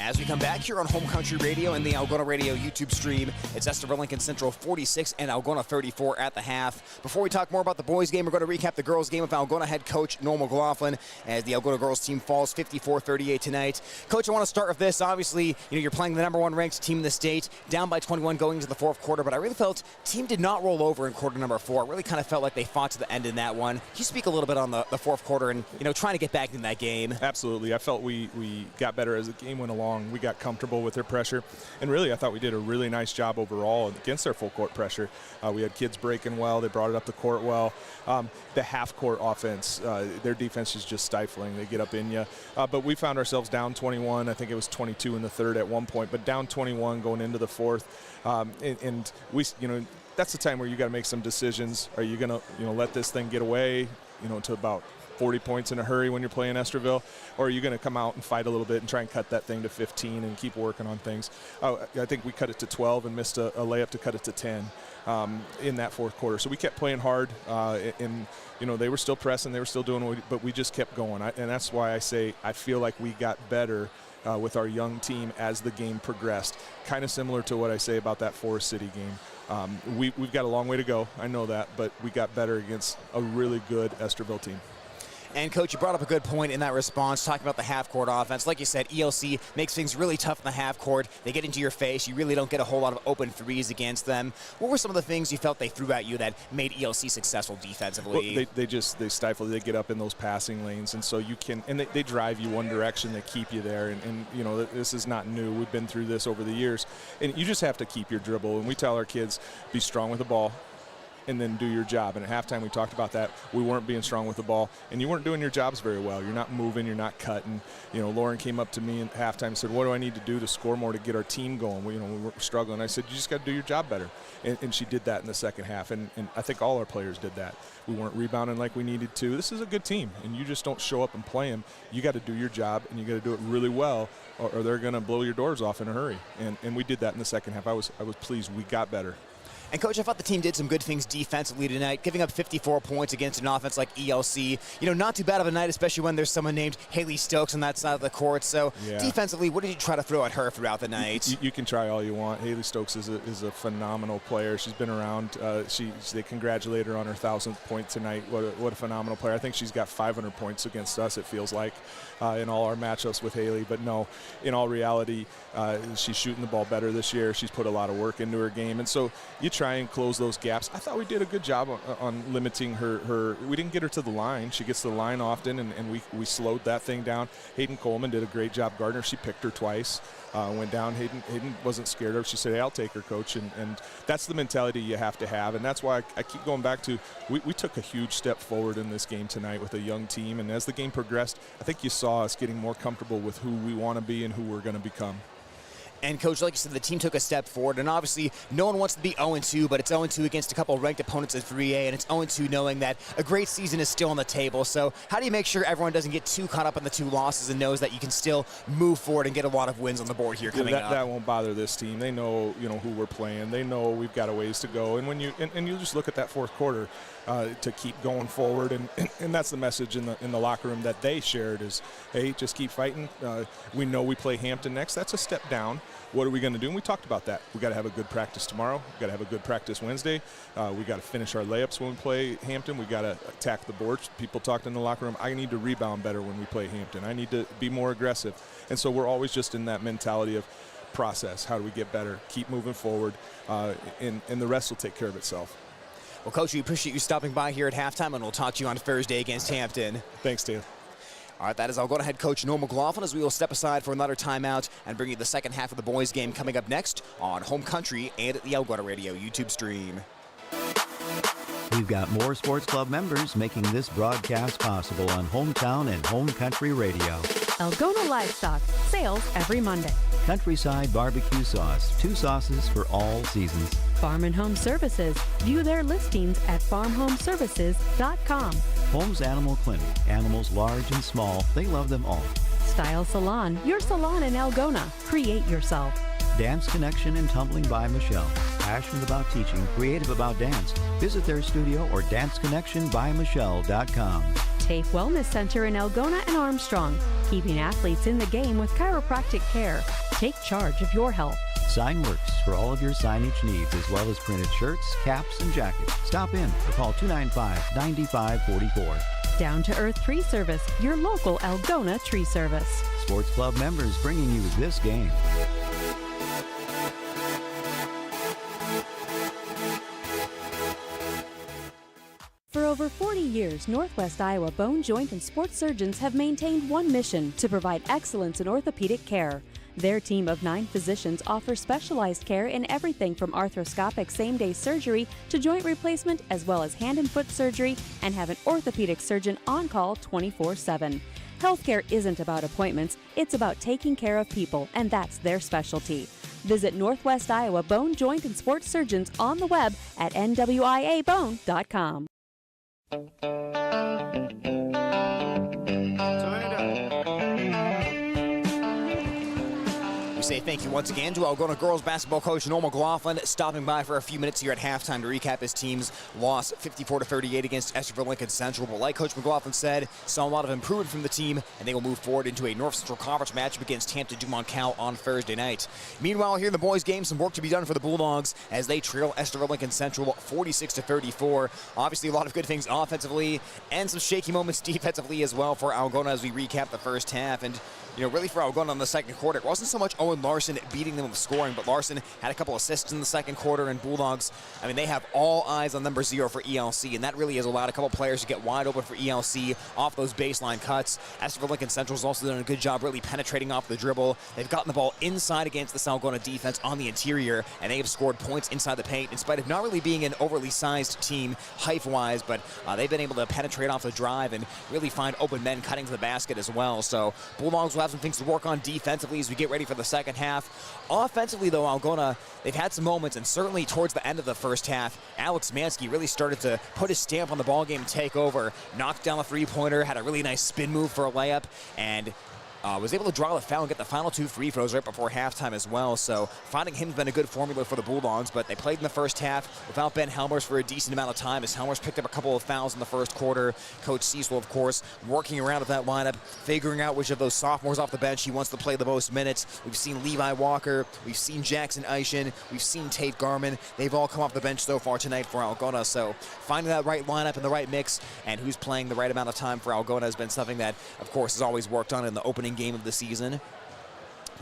B: As we come back here on Home Country Radio and the Algona Radio YouTube stream, it's Estherville Lincoln Central 46 and Algona 34 at the half. Before we talk more about the boys' game, we're going to recap the girls' game with Algona head coach Noel McLaughlin as the Algona girls team falls 54-38 tonight. Coach, I want to start with this. Obviously, you're playing the number 1 ranked team in the state, down by 21 going into the 4th quarter, but I really felt team did not roll over in quarter number 4. It really kind of felt like they fought to the end in that one. Can you speak a little bit on the 4th quarter and, trying to get back in that game?
N: Absolutely. I felt we got better as the game went along. We got comfortable with their pressure, and really I thought we did a really nice job overall against their full court pressure. We had kids breaking well. They brought it up the court well. The half court offense, their defense is just stifling. They get up in you, but we found ourselves down 21. I think it was 22 in the 3rd at one point, but down 21 going into the 4th, and we that's the time where you got to make some decisions. Are you going to let this thing get away to about 40 points in a hurry when you're playing Estherville, or are you going to come out and fight a little bit and try and cut that thing to 15 and keep working on things? I think we cut it to 12 and missed a layup to cut it to 10 in that 4th quarter. So we kept playing hard, and they were still pressing, they were still doing but we just kept going. And that's why I say I feel like we got better with our young team as the game progressed. Kind of similar to what I say about that Forest City game. We've got a long way to go, I know that, but we got better against a really good Estherville team.
B: And, Coach, you brought up a good point in that response, talking about the half-court offense. Like you said, ELC makes things really tough in the half-court. They get into your face. You really don't get a whole lot of open threes against them. What were some of the things you felt they threw at you that made ELC successful defensively?
N: Well, they stifle. They get up in those passing lanes, and so you can – and they drive you one direction. They keep you there, and this is not new. We've been through this over the years. And you just have to keep your dribble. And we tell our kids, be strong with the ball, and then do your job. And at halftime, we talked about that. We weren't being strong with the ball, and you weren't doing your jobs very well. You're not moving. You're not cutting. Lauren came up to me at halftime and said, what do I need to do to score more to get our team going? We were struggling. I said, you just got to do your job better. And she did that in the second half, and I think all our players did that. We weren't rebounding like we needed to. This is a good team, and you just don't show up and play them. You got to do your job, and you got to do it really well, or they're going to blow your doors off in a hurry. And we did that in the second half. I was pleased. We got better.
B: And, Coach, I thought the team did some good things defensively tonight, giving up 54 points against an offense like ELC. Not too bad of a night, especially when there's someone named Haley Stokes on that side of the court. So, defensively, what did you try to throw at her throughout the night?
N: You can try all you want. Haley Stokes is a phenomenal player. She's been around. They congratulate her on her 1,000th point tonight. What a phenomenal player. I think she's got 500 points against us, it feels like, in all our matchups with Haley. But, no, in all reality, she's shooting the ball better this year. She's put a lot of work into her game. And so you try try and close those gaps. I thought we did a good job on limiting her. We didn't get her to the line. She gets to the line often, and we slowed that thing down. Hayden Coleman did a great job. Gardner, she picked her twice. Went down. Hayden wasn't scared of her. She said, hey, I'll take her, coach. And that's the mentality you have to have. And that's why I keep going back to we took a huge step forward in this game tonight with a young team. And as the game progressed, I think you saw us getting more comfortable with who we want to be and who we're going to become.
B: And, Coach, like you said, the team took a step forward. And obviously, no one wants to be 0-2, but it's 0-2 against a couple of ranked opponents at 3A. And it's 0-2 knowing that a great season is still on the table. So how do you make sure everyone doesn't get too caught up in the 2 losses and knows that you can still move forward and get a lot of wins on the board here coming up?
N: That won't bother this team. They know, who we're playing. They know we've got a ways to go. And when you just look at that fourth quarter to keep going forward, and that's the message in the locker room that they shared is, hey, just keep fighting. We know we play Hampton next. That's a step down. What are we going to do? And we talked about that. We got to have a good practice tomorrow. We got to have a good practice Wednesday. We got to finish our layups when we play Hampton. We got to attack the boards. People talked in the locker room. I need to rebound better when we play Hampton. I need to be more aggressive. And so we're always just in that mentality of process. How do we get better? Keep moving forward, and the rest will take care of itself.
B: Well, Coach, we appreciate you stopping by here at halftime, and we'll talk to you on Thursday against Hampton.
N: Thanks, Dave.
B: All right, that is Algona head coach Noel McLaughlin, as we will step aside for another timeout and bring you the second half of the boys game coming up next on Home Country and at the Algona Radio YouTube stream.
D: We've got more sports club members making this broadcast possible on Hometown and Home Country Radio.
E: Algona Livestock, sales every Monday.
D: Countryside Barbecue Sauce, 2 sauces for all seasons.
E: Farm and Home Services, view their listings at farmhomeservices.com.
D: Holmes Animal Clinic, animals large and small, they love them all.
E: Style Salon, your salon in Algona. Create yourself.
D: Dance Connection and Tumbling by Michelle. Passionate about teaching, creative about dance. Visit their studio or danceconnectionbymichelle.com.
E: Tafe Wellness Center in Algona and Armstrong. Keeping athletes in the game with chiropractic care. Take charge of your health.
D: Signworks for all of your signage needs, as well as printed shirts, caps, and jackets. Stop in or call 295-9544.
E: Down to Earth Tree Service, your local Algona tree service.
D: Sports club members bringing you this game.
E: For over 40 years, Northwest Iowa Bone, Joint, and Sports Surgeons have maintained one mission: to provide excellence in orthopedic care. Their team of 9 physicians offers specialized care in everything from arthroscopic same-day surgery to joint replacement, as well as hand and foot surgery, and have an orthopedic surgeon on call 24/7. Healthcare isn't about appointments, it's about taking care of people, and that's their specialty. Visit Northwest Iowa Bone, Joint, and Sports Surgeons on the web at nwiabone.com.
B: We say thank you once again to Algona girls basketball coach Noel McLaughlin, stopping by for a few minutes here at halftime to recap his team's loss 54-38 against Estherville Lincoln Central. But like Coach McLaughlin said, saw a lot of improvement from the team, and they will move forward into a North Central Conference matchup against Hampton Dumont Cal on Thursday night. Meanwhile, here in the boys' game, some work to be done for the Bulldogs as they trail Estherville Lincoln Central 46-34. Obviously, a lot of good things offensively and some shaky moments defensively as well for Algona as we recap the first half. And really for Algona in the second quarter, it wasn't so much Owen Larson beating them with scoring, but Larson had a couple assists in the second quarter, and Bulldogs, they have all eyes on number 0 for ELC, and that really has allowed a couple players to get wide open for ELC off those baseline cuts. Estherville Lincoln Central's also done a good job really penetrating off the dribble. They've gotten the ball inside against the Algona defense on the interior, and they have scored points inside the paint in spite of not really being an overly sized team height-wise, but they've been able to penetrate off the drive and really find open men cutting to the basket as well. So Bulldogs will have some things to work on defensively as we get ready for the second half. Offensively, though, Algona, they've had some moments, and certainly towards the end of the first half, Alex Mansky really started to put his stamp on the ballgame and take over. Knocked down the three-pointer, had a really nice spin move for a layup, and was able to draw the foul and get the final 2 free throws right before halftime as well. So finding him has been a good formula for the Bulldogs, but they played in the first half without Ben Helmers for a decent amount of time as Helmers picked up a couple of fouls in the first quarter. Coach Cecil, of course, working around with that lineup, figuring out which of those sophomores off the bench he wants to play the most minutes. We've seen Levi Walker, we've seen Jackson Eishen, we've seen Tate Garman. They've all come off the bench so far tonight for Algona. So finding that right lineup and the right mix and who's playing the right amount of time for Algona has been something that, of course, has always worked on in the opening game of the season.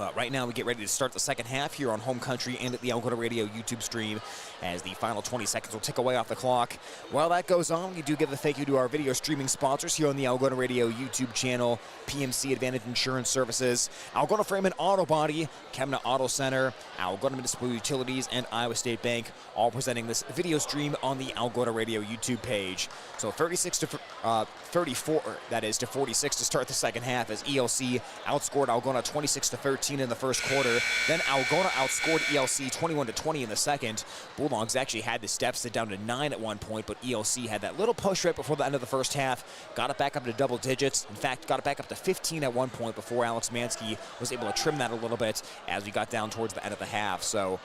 B: But right now we get ready to start the second half here on Home Country and at the Algona Radio YouTube stream as the final 20 seconds will tick away off the clock. While that goes on, we do give a thank you to our video streaming sponsors here on the Algona Radio YouTube channel, PMC Advantage Insurance Services, Algona Frame and Auto Body, Kemna Auto Center, Algona Municipal Utilities, and Iowa State Bank, all presenting this video stream on the Algona Radio YouTube page. So 34, that is, to 46 to start the second half as ELC outscored Algona 26-13 in the first quarter. Then Algona outscored ELC 21-20 in the second. Bulldogs actually had this deficit down to 9 at one point, but ELC had that little push right before the end of the first half, got it back up to double digits. In fact, got it back up to 15 at one point before Alex Mansky was able to trim that a little bit as we got down towards the end of the half. So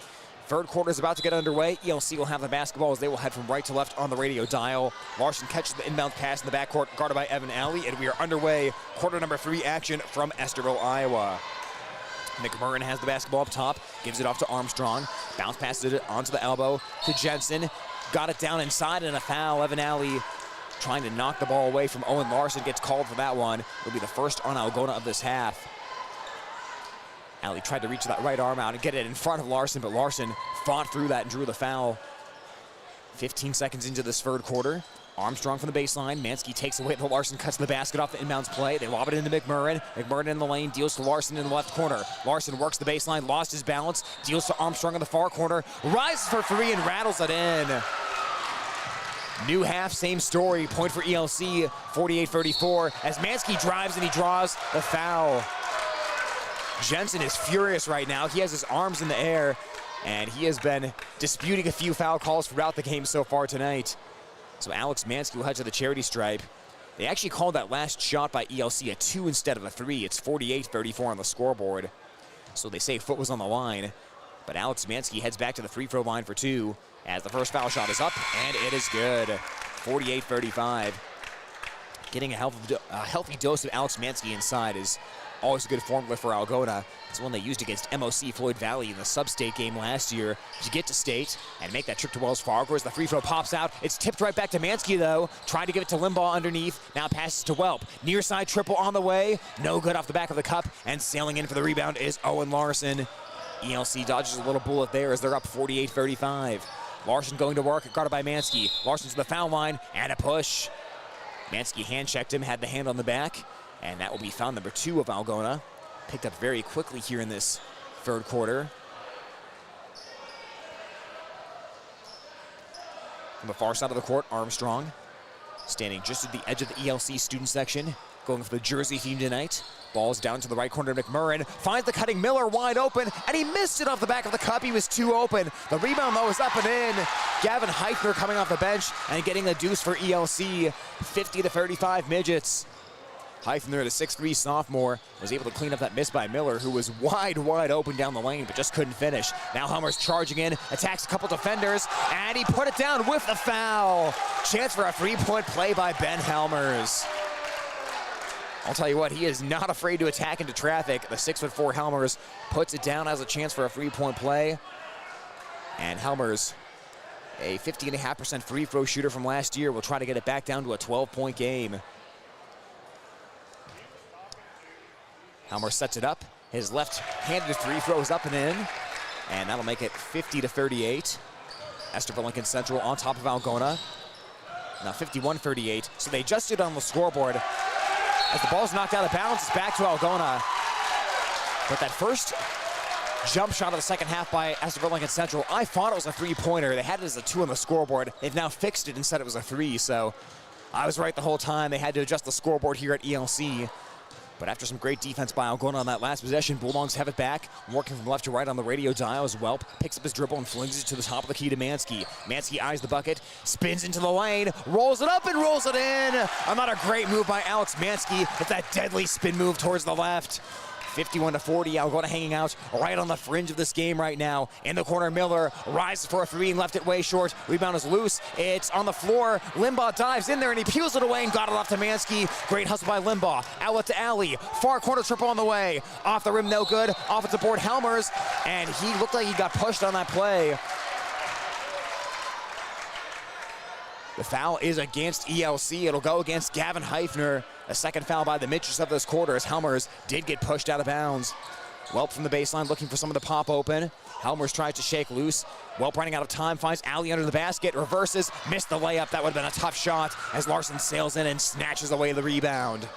B: third quarter is about to get underway. ELC will have the basketball as they will head from right to left on the radio dial. Larson catches the inbound pass in the backcourt, guarded by Evan Alley, and we are underway. Quarter number 3 action from Estherville, Iowa. McMurrin has the basketball up top, gives it off to Armstrong. Bounce passes it onto the elbow to Jensen. Got it down inside and a foul. Evan Alley trying to knock the ball away from Owen Larson, gets called for that one. It'll be the first on Algona of this half. Alley tried to reach that right arm out and get it in front of Larson, but Larson fought through that and drew the foul. 15 seconds into this third quarter. Armstrong from the baseline. Mansky takes away the Larson, cuts the basket off the inbounds play. They lob it into McMurrin. McMurrin in the lane, deals to Larson in the left corner. Larson works the baseline, lost his balance, deals to Armstrong in the far corner, rises for 3 and rattles it in. New half, same story. Point for ELC, 48-34, as Mansky drives and he draws the foul. Jensen is furious right now. He has his arms in the air, and he has been disputing a few foul calls throughout the game so far tonight. So Alex Mansky will head to the charity stripe. They actually called that last shot by ELC a 2 instead of a 3. It's 48-34 on the scoreboard. So they say foot was on the line. But Alex Mansky heads back to the free throw line for 2 as the first foul shot is up, and it is good. 48-35. Getting a healthy dose of Alex Mansky inside is always a good formula for Algona. It's one they used against MOC Floyd Valley in the sub-state game last year to get to state and make that trip to Wells Fargo as the free throw pops out. It's tipped right back to Mansky, though. Trying to give it to Limbaugh underneath. Now passes to Welp. Near side triple on the way. No good off the back of the cup. And sailing in for the rebound is Owen Larson. ELC dodges a little bullet there as they're up 48-35. Larson going to work, guarded by Mansky. Larson to the foul line and a push. Mansky hand-checked him, had the hand on the back. And that will be foul number 2 of Algona. Picked up very quickly here in this third quarter. From the far side of the court, Armstrong standing just at the edge of the ELC student section, going for the jersey theme tonight. Ball's down to the right corner. McMurrin finds the cutting Miller wide open, and he missed it off the back of the cup. He was too open. The rebound, though, is up and in. Gavin Heifner coming off the bench and getting a deuce for ELC. 50-35 Midgets. Heifner, the 6'3" sophomore, was able to clean up that miss by Miller, who was wide open down the lane, but just couldn't finish. Now Helmer's charging in, attacks a couple defenders, and he put it down with the foul. Chance for a 3-point play by Ben Helmers. I'll tell you what, he is not afraid to attack into traffic. The 6'4" Helmers puts it down as a chance for a 3-point play. And Helmers, a 50.5% free throw shooter from last year, will try to get it back down to a 12-point game. Helmer sets it up. His left-handed free throw is up and in. And that'll make it 50-38. Estherville Lincoln Central on top of Algona. Now 51-38. So they adjusted on the scoreboard. As the ball's knocked out of bounds, it's back to Algona. But that first jump shot of the second half by Estherville Lincoln Central, I thought it was a 3-pointer. They had it as a 2 on the scoreboard. They've now fixed it and said it was a 3. So I was right the whole time. They had to adjust the scoreboard here at ELC. But after some great defense by Algona on that last possession, Bulldogs have it back, working from left to right on the radio dial as Welp picks up his dribble and flings it to the top of the key to Mansky. Mansky eyes the bucket, spins into the lane, rolls it up and rolls it in. Another great move by Alex Mansky. It's that deadly spin move towards the left. 51-40, Algona hanging out right on the fringe of this game right now. In the corner, Miller rises for a 3 and left it way short. Rebound is loose. It's on the floor. Limbaugh dives in there and he peels it away and got it off to Mansky. Great hustle by Limbaugh. Outlet to Alley. Far corner triple on the way. Off the rim, no good. Offensive board, Helmers. And he looked like he got pushed on that play. The foul is against ELC. It'll go against Gavin Heifner. A second foul by the Mitchers of this quarter as Helmers did get pushed out of bounds. Welp from the baseline looking for someone to pop open. Helmers tries to shake loose. Welp running out of time, finds Allie under the basket, reverses, missed the layup. That would have been a tough shot as Larson sails in and snatches away the rebound.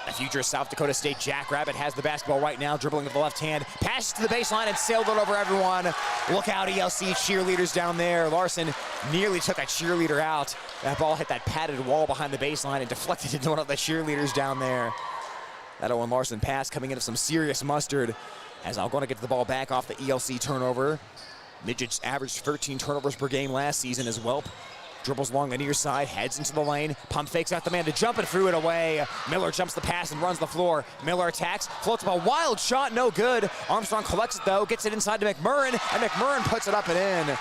B: The future South Dakota State Jackrabbit has the basketball right now, dribbling with the left hand, passes to the baseline and sailed it over everyone. Look out, ELC cheerleaders down there. Larson nearly took a cheerleader out. That ball hit that padded wall behind the baseline and deflected into one of the cheerleaders down there. That Owen Larson pass coming into some serious mustard as Algona gets the ball back off the ELC turnover. Midgets averaged 13 turnovers per game last season as Welp dribbles along the near side, heads into the lane, pump fakes out the man to jump and threw it away. Miller jumps the pass and runs the floor. Miller attacks, floats up a wild shot, no good. Armstrong collects it though, gets it inside to McMurrin, and McMurrin puts it up and in.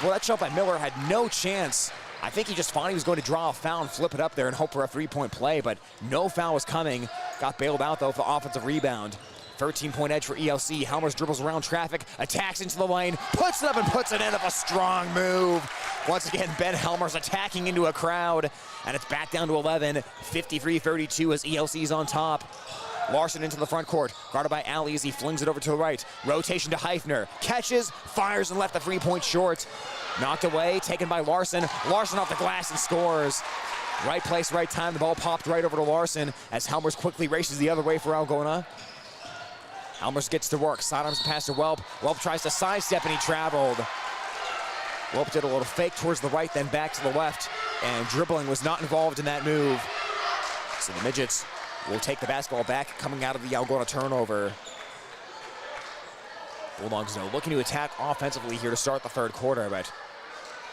B: Well, that shot by Miller had no chance. I think he just thought he was going to draw a foul and flip it up there and hope for a three-point play, but no foul was coming. Got bailed out though for the offensive rebound. 13-point edge for ELC. Helmers dribbles around traffic, attacks into the lane, puts it up and puts it in with a strong move. Once again, Ben Helmers attacking into a crowd, and it's back down to 11, 53-32 as ELC's on top. Larson into the front court, guarded by Allie as he flings it over to the right. Rotation to Heifner, catches, fires and left the three-point short. Knocked away, taken by Larson. Larson off the glass and scores. Right place, right time. The ball popped right over to Larson as Helmers quickly races the other way for Algona. Helmers gets to work, sidearms the pass to Welp. Welp tries to sidestep and he traveled. Welp did a little fake towards the right, then back to the left, and dribbling was not involved in that move. So the Midgets will take the basketball back coming out of the Algona turnover. Bulldogs, though, looking to attack offensively here to start the third quarter, but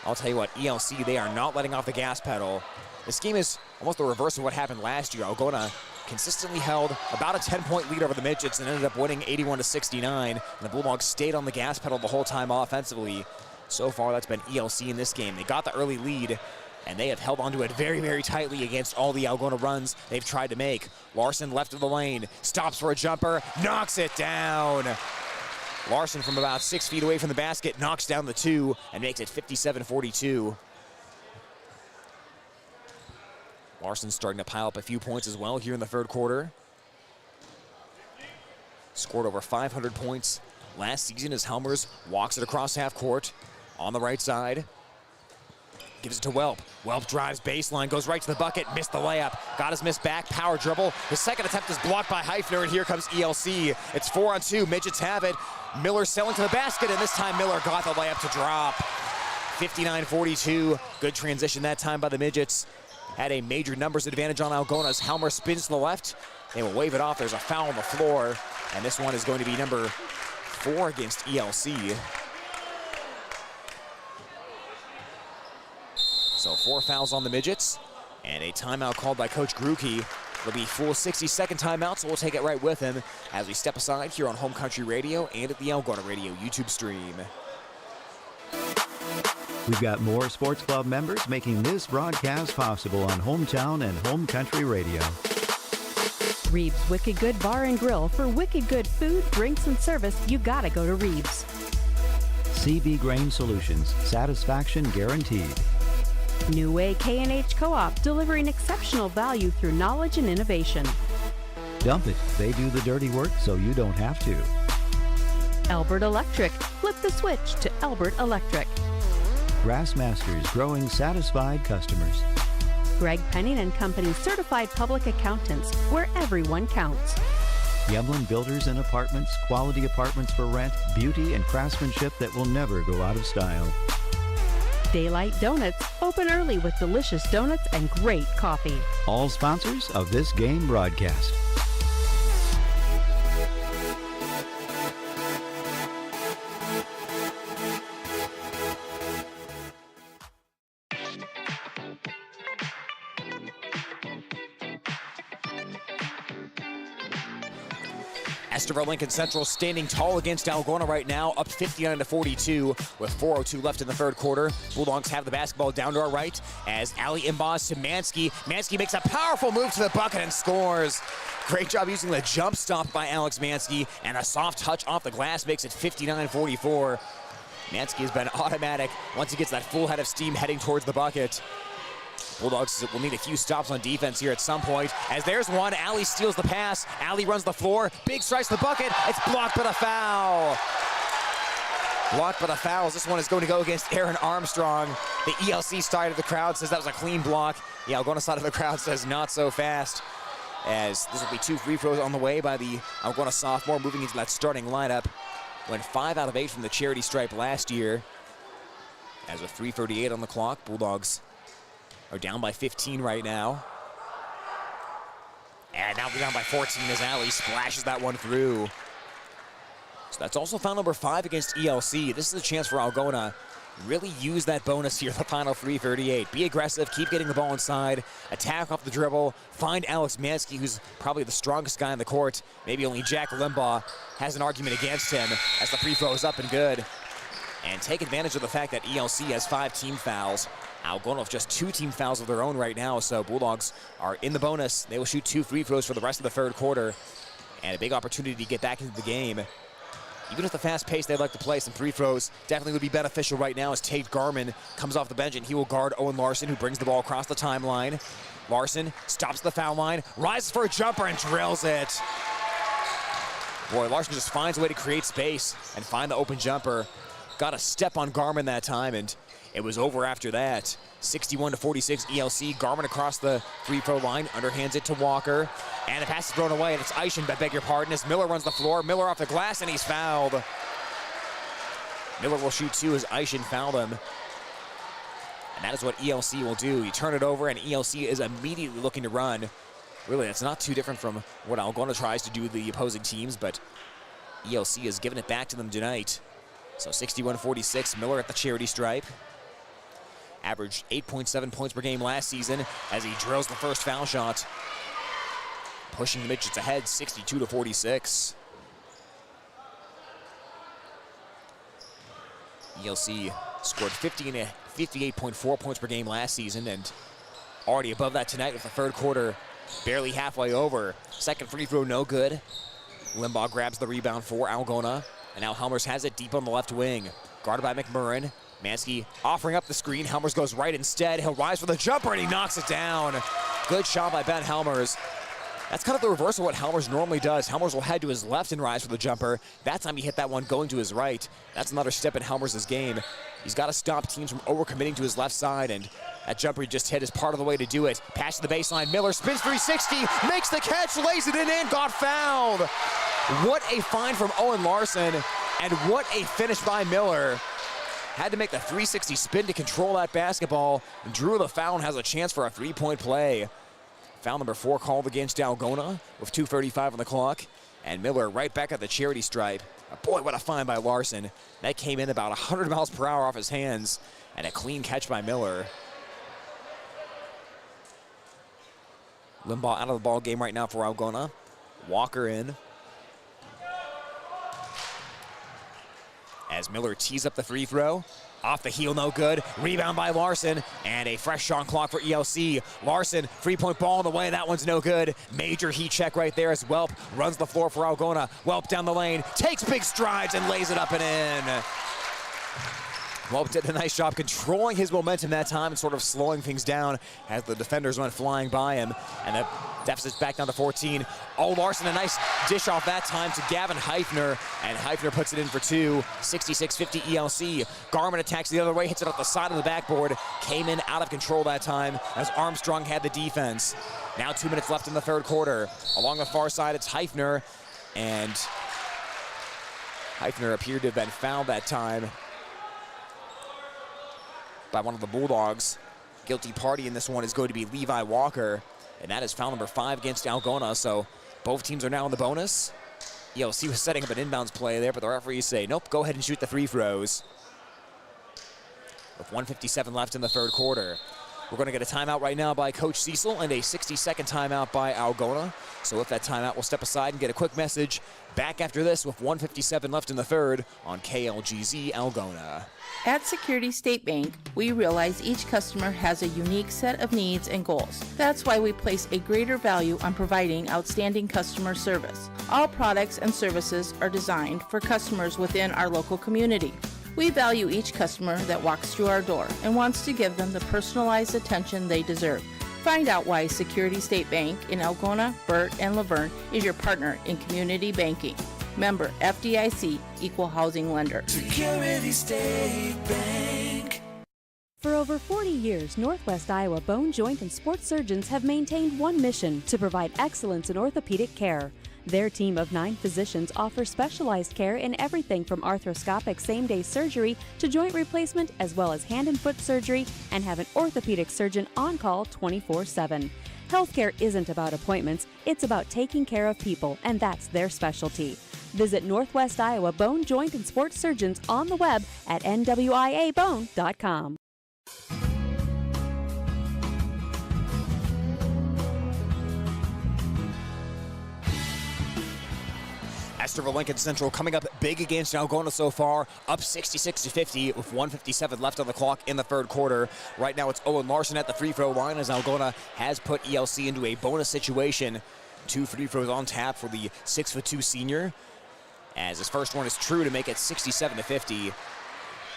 B: I'll tell you what, ELC, they are not letting off the gas pedal. This game is almost the reverse of what happened last year. Algona consistently held about a 10-point lead over the Midgets and ended up winning 81-69. And the Bulldogs stayed on the gas pedal the whole time offensively. So far, that's been ELC in this game. They got the early lead, and they have held onto it very, very tightly against all the Algona runs they've tried to make. Larson left of the lane, stops for a jumper, knocks it down. Larson from about 6 feet away from the basket knocks down the two and makes it 57-42. Larson's starting to pile up a few points as well here in the third quarter. Scored over 500 points last season as Helmers walks it across half court on the right side. Gives it to Welp. Welp drives baseline, goes right to the bucket, missed the layup. Got his miss back, power dribble. His second attempt is blocked by Heifner, and here comes ELC. It's 4-on-2, Midgets have it. Miller selling to the basket, and this time Miller got the layup to drop. 59-42, good transition that time by the Midgets. Had a major numbers advantage on Algona as Helmer spins to the left. They will wave it off. There's a foul on the floor, and this one is going to be number 4 against ELC. So 4 fouls on the Midgets, and a timeout called by Coach Gruke. It'll be full 60-second timeout, so we'll take it right with him as we step aside here on Home Country Radio and at the Algona Radio YouTube stream.
D: We've got more sports club members making this broadcast possible on Hometown and Home Country Radio.
E: Reeves Wicked Good Bar and Grill. For wicked good food, drinks, and service, you gotta go to Reeves.
D: CB Grain Solutions, satisfaction guaranteed.
E: New Way K&H Co-op, delivering exceptional value through knowledge and innovation.
D: Dump it. They do the dirty work so you don't have to.
E: Albert Electric. Flip the switch to Albert Electric.
D: Grassmasters, growing satisfied customers.
E: Greg Penning and Company, certified public accountants, where everyone counts.
D: Yemlin Builders and Apartments, quality apartments for rent, beauty and craftsmanship that will never go out of style.
E: Daylight Donuts, open early with delicious donuts and great coffee.
D: All sponsors of this game broadcast.
B: Estherville Lincoln Central standing tall against Algona right now, up 59-42 with 4:02 left in the third quarter. Bulldogs have the basketball down to our right as Ali inbounds to Mansky. Mansky makes a powerful move to the bucket and scores. Great job using the jump stop by Alex Mansky, and a soft touch off the glass makes it 59-44. Mansky has been automatic once he gets that full head of steam heading towards the bucket. Bulldogs will need a few stops on defense here at some point. As there's one, Allie steals the pass. Allie runs the floor. Big strikes the bucket. It's blocked but a foul. Blocked but a foul. This one is going to go against Aaron Armstrong. The ELC side of the crowd says that was a clean block. The Algona side of the crowd says not so fast. As this will be 2 free throws on the way by the Algona sophomore, moving into that starting lineup. Went 5 out of 8 from the charity stripe last year. As with 3:38 on the clock, Bulldogs are down by 15 right now. And now we're down by 14 as Allie splashes that one through. So that's also foul number 5 against ELC. This is a chance for Algona. Really use that bonus here, the final 3:38. Be aggressive, keep getting the ball inside, attack off the dribble, find Alex Mansky, who's probably the strongest guy on the court. Maybe only Jack Limbaugh has an argument against him as the free throw is up and good. And take advantage of the fact that ELC has 5 team fouls. Algona have just 2 team fouls of their own right now, so Bulldogs are in the bonus. They will shoot 2 free throws for the rest of the third quarter. And a big opportunity to get back into the game. Even at the fast pace they'd like to play, some free throws definitely would be beneficial right now as Tate Garman comes off the bench and he will guard Owen Larson, who brings the ball across the timeline. Larson stops the foul line, rises for a jumper and drills it. Boy, Larson just finds a way to create space and find the open jumper. Got a step on Garman that time, and it was over after that. 61-46 ELC. Garman across the free throw line, underhands it to Walker. And the pass is thrown away, and it's Eischen, I beg your pardon, as Miller runs the floor. Miller off the glass, and he's fouled. Miller will shoot 2 as Eischen fouled him. And that is what ELC will do. You turn it over, and ELC is immediately looking to run. Really, that's not too different from what Algona tries to do with the opposing teams, but ELC has given it back to them tonight. So 61-46, Miller at the charity stripe. Averaged 8.7 points per game last season as he drills the first foul shot. Pushing the Midgets ahead, 62-46. ELC scored 58.4 points per game last season and already above that tonight with the third quarter barely halfway over. Second free throw, no good. Limbaugh grabs the rebound for Algona. And now Helmers has it deep on the left wing. Guarded by McMurrin. Mansky offering up the screen. Helmers goes right instead. He'll rise for the jumper, and he knocks it down. Good shot by Ben Helmers. That's kind of the reverse of what Helmers normally does. Helmers will head to his left and rise for the jumper. That time he hit that one going to his right. That's another step in Helmers' game. He's got to stop teams from overcommitting to his left side, and that jumper he just hit is part of the way to do it. Pass to the baseline. Miller spins 360, makes the catch, lays it in, and got fouled. What a find from Owen Larson, and what a finish by Miller. Had to make the 360 spin to control that basketball. Drew the foul and has a chance for a 3-point play. Foul number 4 called against Algona with 2:35 on the clock. And Miller right back at the charity stripe. Boy, what a find by Larson. That came in about 100 miles per hour off his hands. And a clean catch by Miller. Limbaugh out of the ball game right now for Algona. Walker in. As Miller tees up the free throw. Off the heel, no good. Rebound by Larson. And a fresh shot clock for ELC. Larson, 3-point ball on the way. That one's no good. Major heat check right there as Welp runs the floor for Algona. Welp down the lane, takes big strides and lays it up and in. Welp did a nice job controlling his momentum that time and sort of slowing things down as the defenders went flying by him. And the deficit's back down to 14. Oh, Larson, a nice dish off that time to Gavin Heifner. And Heifner puts it in for 2. 66-50 ELC. Garman attacks the other way, hits it off the side of the backboard. Came in out of control that time as Armstrong had the defense. Now 2 minutes left in the third quarter. Along the far side, it's Heifner. And Heifner appeared to have been fouled that time by one of the Bulldogs. Guilty party in this one is going to be Levi Walker, and that is foul number 5 against Algona, so both teams are now in the bonus. ELC was setting up an inbounds play there, but the referees say, nope, go ahead and shoot the free throws. With 1:57 left in the third quarter. We're going to get a timeout right now by Coach Cecil and a 60-second timeout by Algona. So with that timeout, we'll step aside and get a quick message. Back after this with 1:57 left in the third on KLGZ Algona.
J: At Security State Bank, we realize each customer has a unique set of needs and goals. That's why we place a greater value on providing outstanding customer service. All products and services are designed for customers within our local community. We value each customer that walks through our door and wants to give them the personalized attention they deserve. Find out why Security State Bank in Algona, Burt, and Laverne is your partner in community banking. Member FDIC, Equal Housing Lender.
K: Security State Bank.
E: For over 40 years, Northwest Iowa Bone, Joint, and Sports Surgeons have maintained one mission: to provide excellence in orthopedic care. Their team of 9 physicians offers specialized care in everything from arthroscopic same-day surgery to joint replacement, as well as hand and foot surgery, and have an orthopedic surgeon on call 24/7. Healthcare isn't about appointments, it's about taking care of people, and that's their specialty. Visit Northwest Iowa Bone, Joint, and Sports Surgeons on the web at nwiabone.com.
B: Estherville Lincoln Central coming up big against Algona so far, up 66-50 with 1:57 left on the clock in the third quarter. Right now it's Owen Larson at the free throw line as Algona has put ELC into a bonus situation. 2 free throws on tap for the 6'2" senior, as his first one is true to make it 67-50.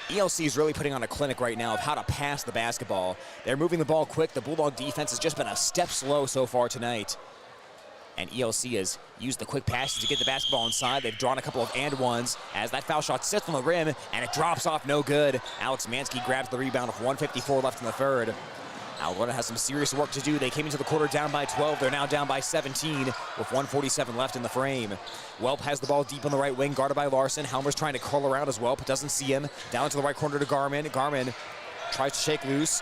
B: ELC is really putting on a clinic right now of how to pass the basketball. They're moving the ball quick. The Bulldog defense has just been a step slow so far tonight. And ELC has used the quick passes to get the basketball inside. They've drawn a couple of and ones as that foul shot sits on the rim and it drops off no good. Alex Mansky grabs the rebound with 1:54 left in the third. Algona has some serious work to do. They came into the quarter down by 12. They're now down by 17 with 1:47 left in the frame. Welp has the ball deep on the right wing, guarded by Larson. Helmer's trying to curl around as Welp doesn't see him. Down to the right corner to Garmin. Garmin tries to shake loose.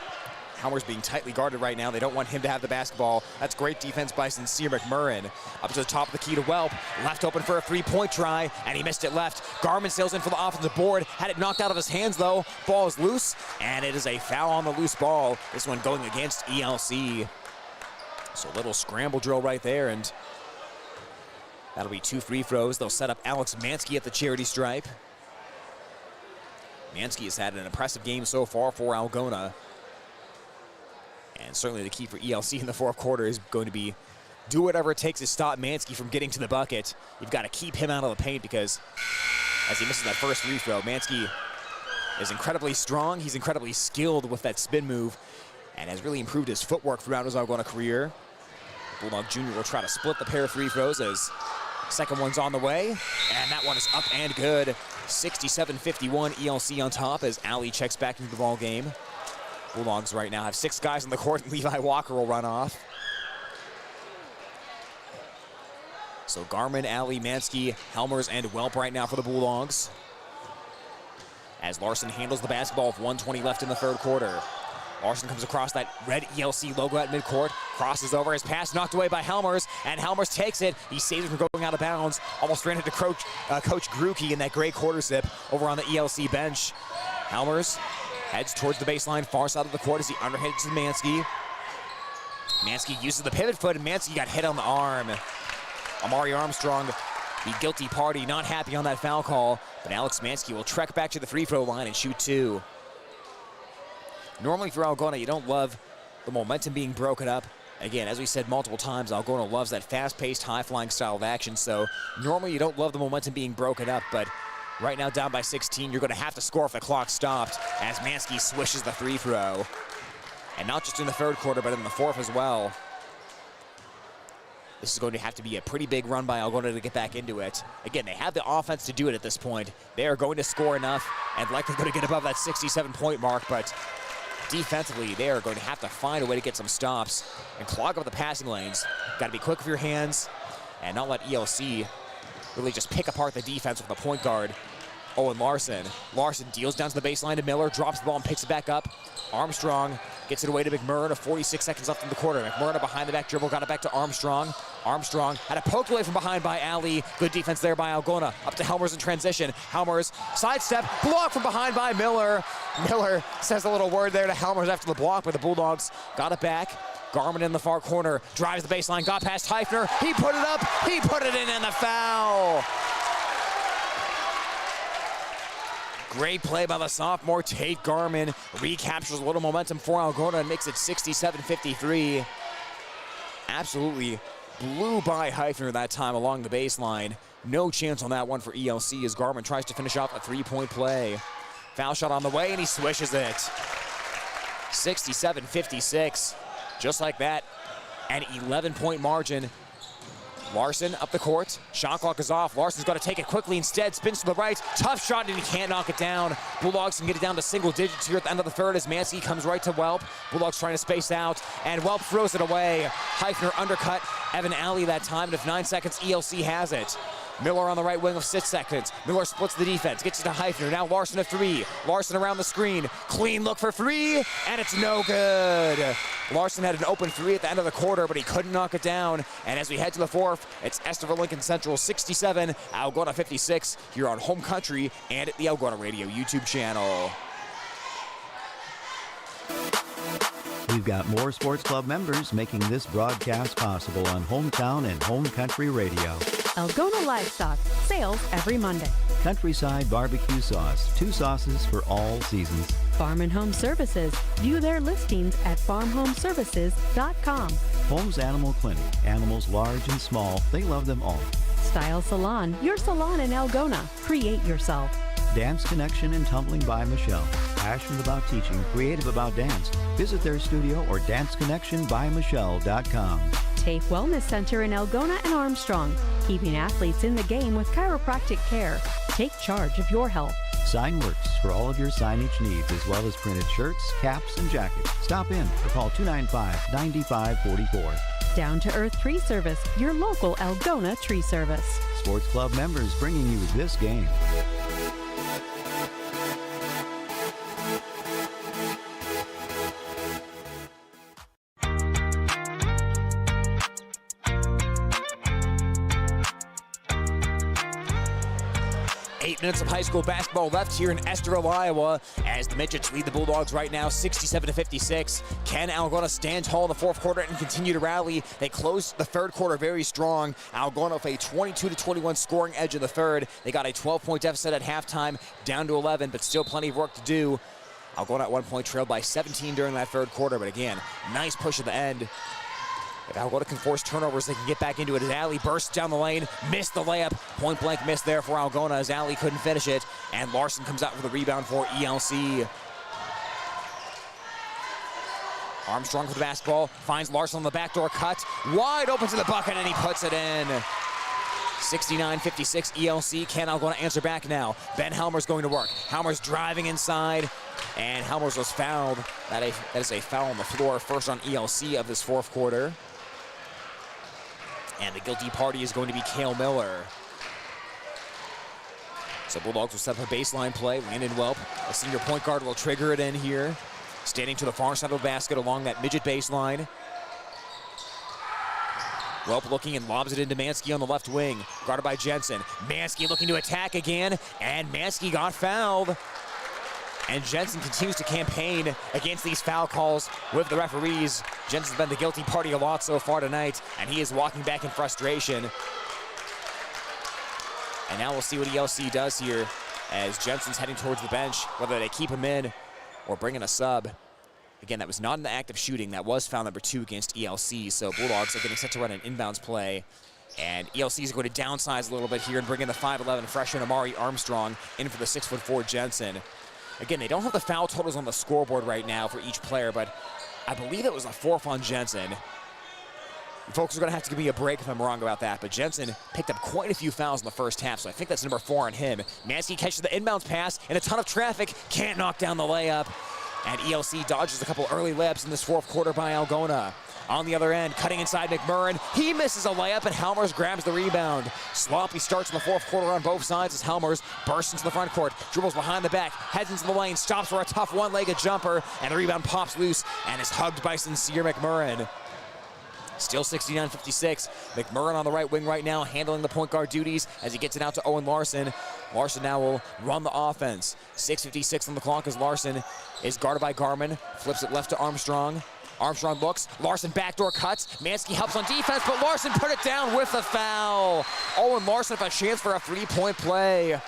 B: Helmer's being tightly guarded right now. They don't want him to have the basketball. That's great defense by Sincere McMurrin. Up to the top of the key to Welp. Left open for a three-point try, and he missed it left. Garmin sails in for the offensive board. Had it knocked out of his hands, though. Ball is loose, and it is a foul on the loose ball. This one going against ELC. So a little scramble drill right there, and that'll be 2 free throws. They'll set up Alex Mansky at the charity stripe. Mansky has had an impressive game so far for Algona. And certainly the key for ELC in the fourth quarter is going to be do whatever it takes to stop Mansky from getting to the bucket. You've got to keep him out of the paint because as he misses that first free throw, Mansky is incredibly strong. He's incredibly skilled with that spin move and has really improved his footwork throughout his Algona career. Bulldog Jr. will try to split the pair of free throws as second one's on the way. And that one is up and good. 67-51 ELC on top as Ali checks back into the ball game. Bulldogs right now have 6 guys on the court, and Levi Walker will run off. So Garmin, Ali, Mansky, Helmers, and Welp right now for the Bulldogs. As Larson handles the basketball with 1:20 left in the third quarter. Larson comes across that red ELC logo at midcourt, crosses over, his pass knocked away by Helmers, and Helmers takes it. He saves it from going out of bounds. Almost ran into Coach Gruke in that gray quarter zip over on the ELC bench. Helmers heads towards the baseline, far side of the court as he underhands to Mansky. Mansky uses the pivot foot, and Mansky got hit on the arm. Amari Armstrong, the guilty party, not happy on that foul call, but Alex Mansky will trek back to the free throw line and shoot 2. Normally for Algona, you don't love the momentum being broken up. Again, as we said multiple times, Algona loves that fast-paced, high-flying style of action, so normally you don't love the momentum being broken up, but right now, down by 16, you're going to have to score if the clock stopped as Mansky swishes the free throw. And not just in the third quarter, but in the fourth as well. This is going to have to be a pretty big run by Algona to get back into it. Again, they have the offense to do it at this point. They are going to score enough and likely going to get above that 67-point mark, but defensively, they are going to have to find a way to get some stops and clog up the passing lanes. Got to be quick with your hands and not let ELC really just pick apart the defense with the point guard, Owen Larson. Larson deals down to the baseline to Miller, drops the ball and picks it back up. Armstrong gets it away to McMurrin, 46 seconds left in the quarter. McMurrin, a behind-the-back dribble, got it back to Armstrong. Armstrong had a poke away from behind by Ali. Good defense there by Algona. Up to Helmers in transition. Helmers, sidestep, block from behind by Miller. Miller says a little word there to Helmers after the block, but the Bulldogs got it back. Garmin in the far corner, drives the baseline, got past Heifner. He put it up, he put it in, and the foul. Great play by the sophomore, Tate Garmin. Recaptures a little momentum for Algona and makes it 67-53. Absolutely blew by Heifner that time along the baseline. No chance on that one for ELC as Garmin tries to finish off a 3-point play. Foul shot on the way, and he swishes it. 67-56. Just like that, an 11-point margin. Larson up the court. Shot clock is off. Larson's got to take it quickly instead. Spins to the right. Tough shot, and he can't knock it down. Bulldogs can get it down to single digits here at the end of the third as Mansky comes right to Welp. Bulldogs trying to space out, and Welp throws it away. Heifner undercut Evan Alley that time, and with 9 seconds, ELC has it. Miller on the right wing with 6 seconds. Miller splits the defense, gets it to Heifner. Now Larson at 3. Larson around the screen. Clean look for 3, and it's no good. Larson had an open 3 at the end of the quarter, but he couldn't knock it down. And as we head to the fourth, it's Estherville Lincoln Central 67, Algona 56, here on Home Country and at the Algona Radio YouTube channel.
D: We've got more sports club members making this broadcast possible on Hometown and Home Country Radio.
E: Algona Livestock, sales every Monday.
D: Countryside Barbecue Sauce, 2 sauces for all seasons.
E: Farm and Home Services, view their listings at farmhomeservices.com.
D: Holmes Animal Clinic, animals large and small, they love them all.
E: Style Salon, your salon in Algona. Create yourself.
D: Dance Connection and Tumbling by Michelle. Passionate about teaching, creative about dance. Visit their studio or danceconnectionbymichelle.com.
E: TAFE Wellness Center in Algona and Armstrong, keeping athletes in the game with chiropractic care. Take charge of your health.
D: Signworks for all of your signage needs, as well as printed shirts, caps, and jackets. Stop in or call 295-9544.
E: Down to Earth Tree Service, your local Algona tree service.
D: Sports club members bringing you this game.
B: Minutes of high school basketball left here in Estherville, Iowa, as the Midgets lead the Bulldogs right now 67-56. Can Algona stand tall in the fourth quarter and continue to rally? They closed the third quarter very strong. Algona with a 22-21 scoring edge in the third. They got a 12-point deficit at halftime, down to 11, but still plenty of work to do. Algona at 1 point trailed by 17 during that third quarter, but again, nice push at the end. If Algona can force turnovers, they can get back into it. As Alley bursts down the lane, missed the layup. Point blank miss there for Algona as Alley couldn't finish it. And Larson comes out for the rebound for ELC. Armstrong for the basketball, finds Larson on the backdoor cut. Wide open to the bucket, and he puts it in. 69-56 ELC. Can Algona answer back now? Ben Helmer's going to work. Helmer's driving inside, and Helmer's was fouled. That is a foul on the floor, first on ELC of this fourth quarter. And the guilty party is going to be Cale Miller. So Bulldogs will set up a baseline play. Landon Welp, a senior point guard, will trigger it in here. Standing to the far side of the basket along that midget baseline. Welp looking and lobs it into Mansky on the left wing. Guarded by Jensen. Mansky looking to attack again, and Mansky got fouled. And Jensen continues to campaign against these foul calls with the referees. Jensen's been the guilty party a lot so far tonight, and he is walking back in frustration. And now we'll see what ELC does here as Jensen's heading towards the bench, whether they keep him in or bring in a sub. Again, that was not an act of shooting. That was foul number 2 against ELC, so Bulldogs are getting set to run an inbounds play. And ELC is going to downsize a little bit here and bring in the 5'11 freshman Amari Armstrong in for the 6'4 Jensen. Again, they don't have the foul totals on the scoreboard right now for each player, but I believe it was a 4th on Jensen. Folks are going to have to give me a break if I'm wrong about that, but Jensen picked up quite a few fouls in the first half, so I think that's number 4 on him. Mansky catches the inbounds pass, and a ton of traffic, can't knock down the layup. And ELC dodges a couple early layups in this fourth quarter by Algona. On the other end, cutting inside McMurrin. He misses a layup, and Helmers grabs the rebound. Sloppy starts in the fourth quarter on both sides as Helmers bursts into the front court, dribbles behind the back, heads into the lane, stops for a tough one-legged jumper, and the rebound pops loose and is hugged by Sincere McMurrin. Still 69-56. McMurrin on the right wing right now, handling the point guard duties as he gets it out to Owen Larson. Larson now will run the offense. 6:56 on the clock as Larson is guarded by Garman. Flips it left to Armstrong. Armstrong looks. Larson backdoor cuts. Mansky helps on defense, but Larson put it down with a foul. Owen Larson with a chance for a 3-point play.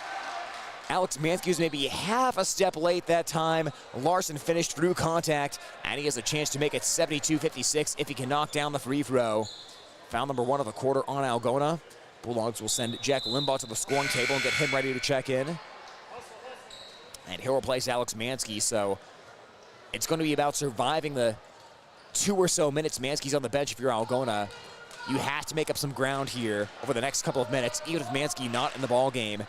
B: Alex Mansky was maybe half a step late that time. Larson finished through contact, and he has a chance to make it 72-56 if he can knock down the free throw. Foul number 1 of the quarter on Algona. Bulldogs will send Jack Limbaugh to the scoring table and get him ready to check in. And he'll replace Alex Mansky, so it's going to be about surviving the 2 or so minutes Mansky's on the bench if you're Algona. You have to make up some ground here over the next couple of minutes, even if Mansky not in the ball game.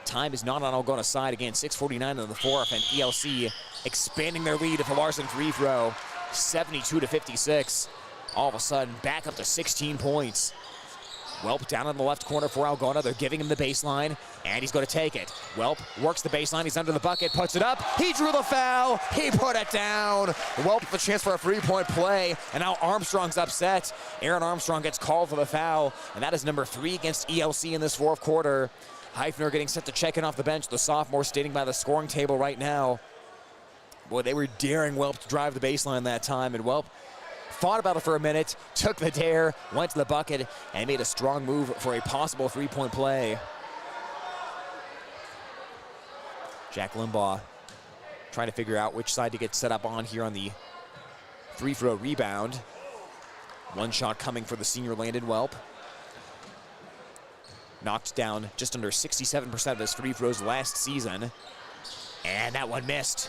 B: Time is not on Algona's side. Again, 6:49 in the fourth, and ELC expanding their lead at the Larson free throw, 72-56. All of a sudden, back up to 16 points. Welp down in the left corner for Algona. They're giving him the baseline, and he's going to take it. Welp works the baseline. He's under the bucket, puts it up. He drew the foul. He put it down. Welp with a chance for a three-point play, and now Armstrong's upset. Aaron Armstrong gets called for the foul, and that is number 3 against ELC in this fourth quarter. Heifner getting set to check in off the bench. The sophomore standing by the scoring table right now. Boy, they were daring Welp to drive the baseline that time, and Welp thought about it for a minute, took the dare, went to the bucket, and made a strong move for a possible three-point play. Jack Limbaugh trying to figure out which side to get set up on here on the free throw rebound. One shot coming for the senior Landon Welp. Knocked down just under 67% of his free throws last season. And that one missed.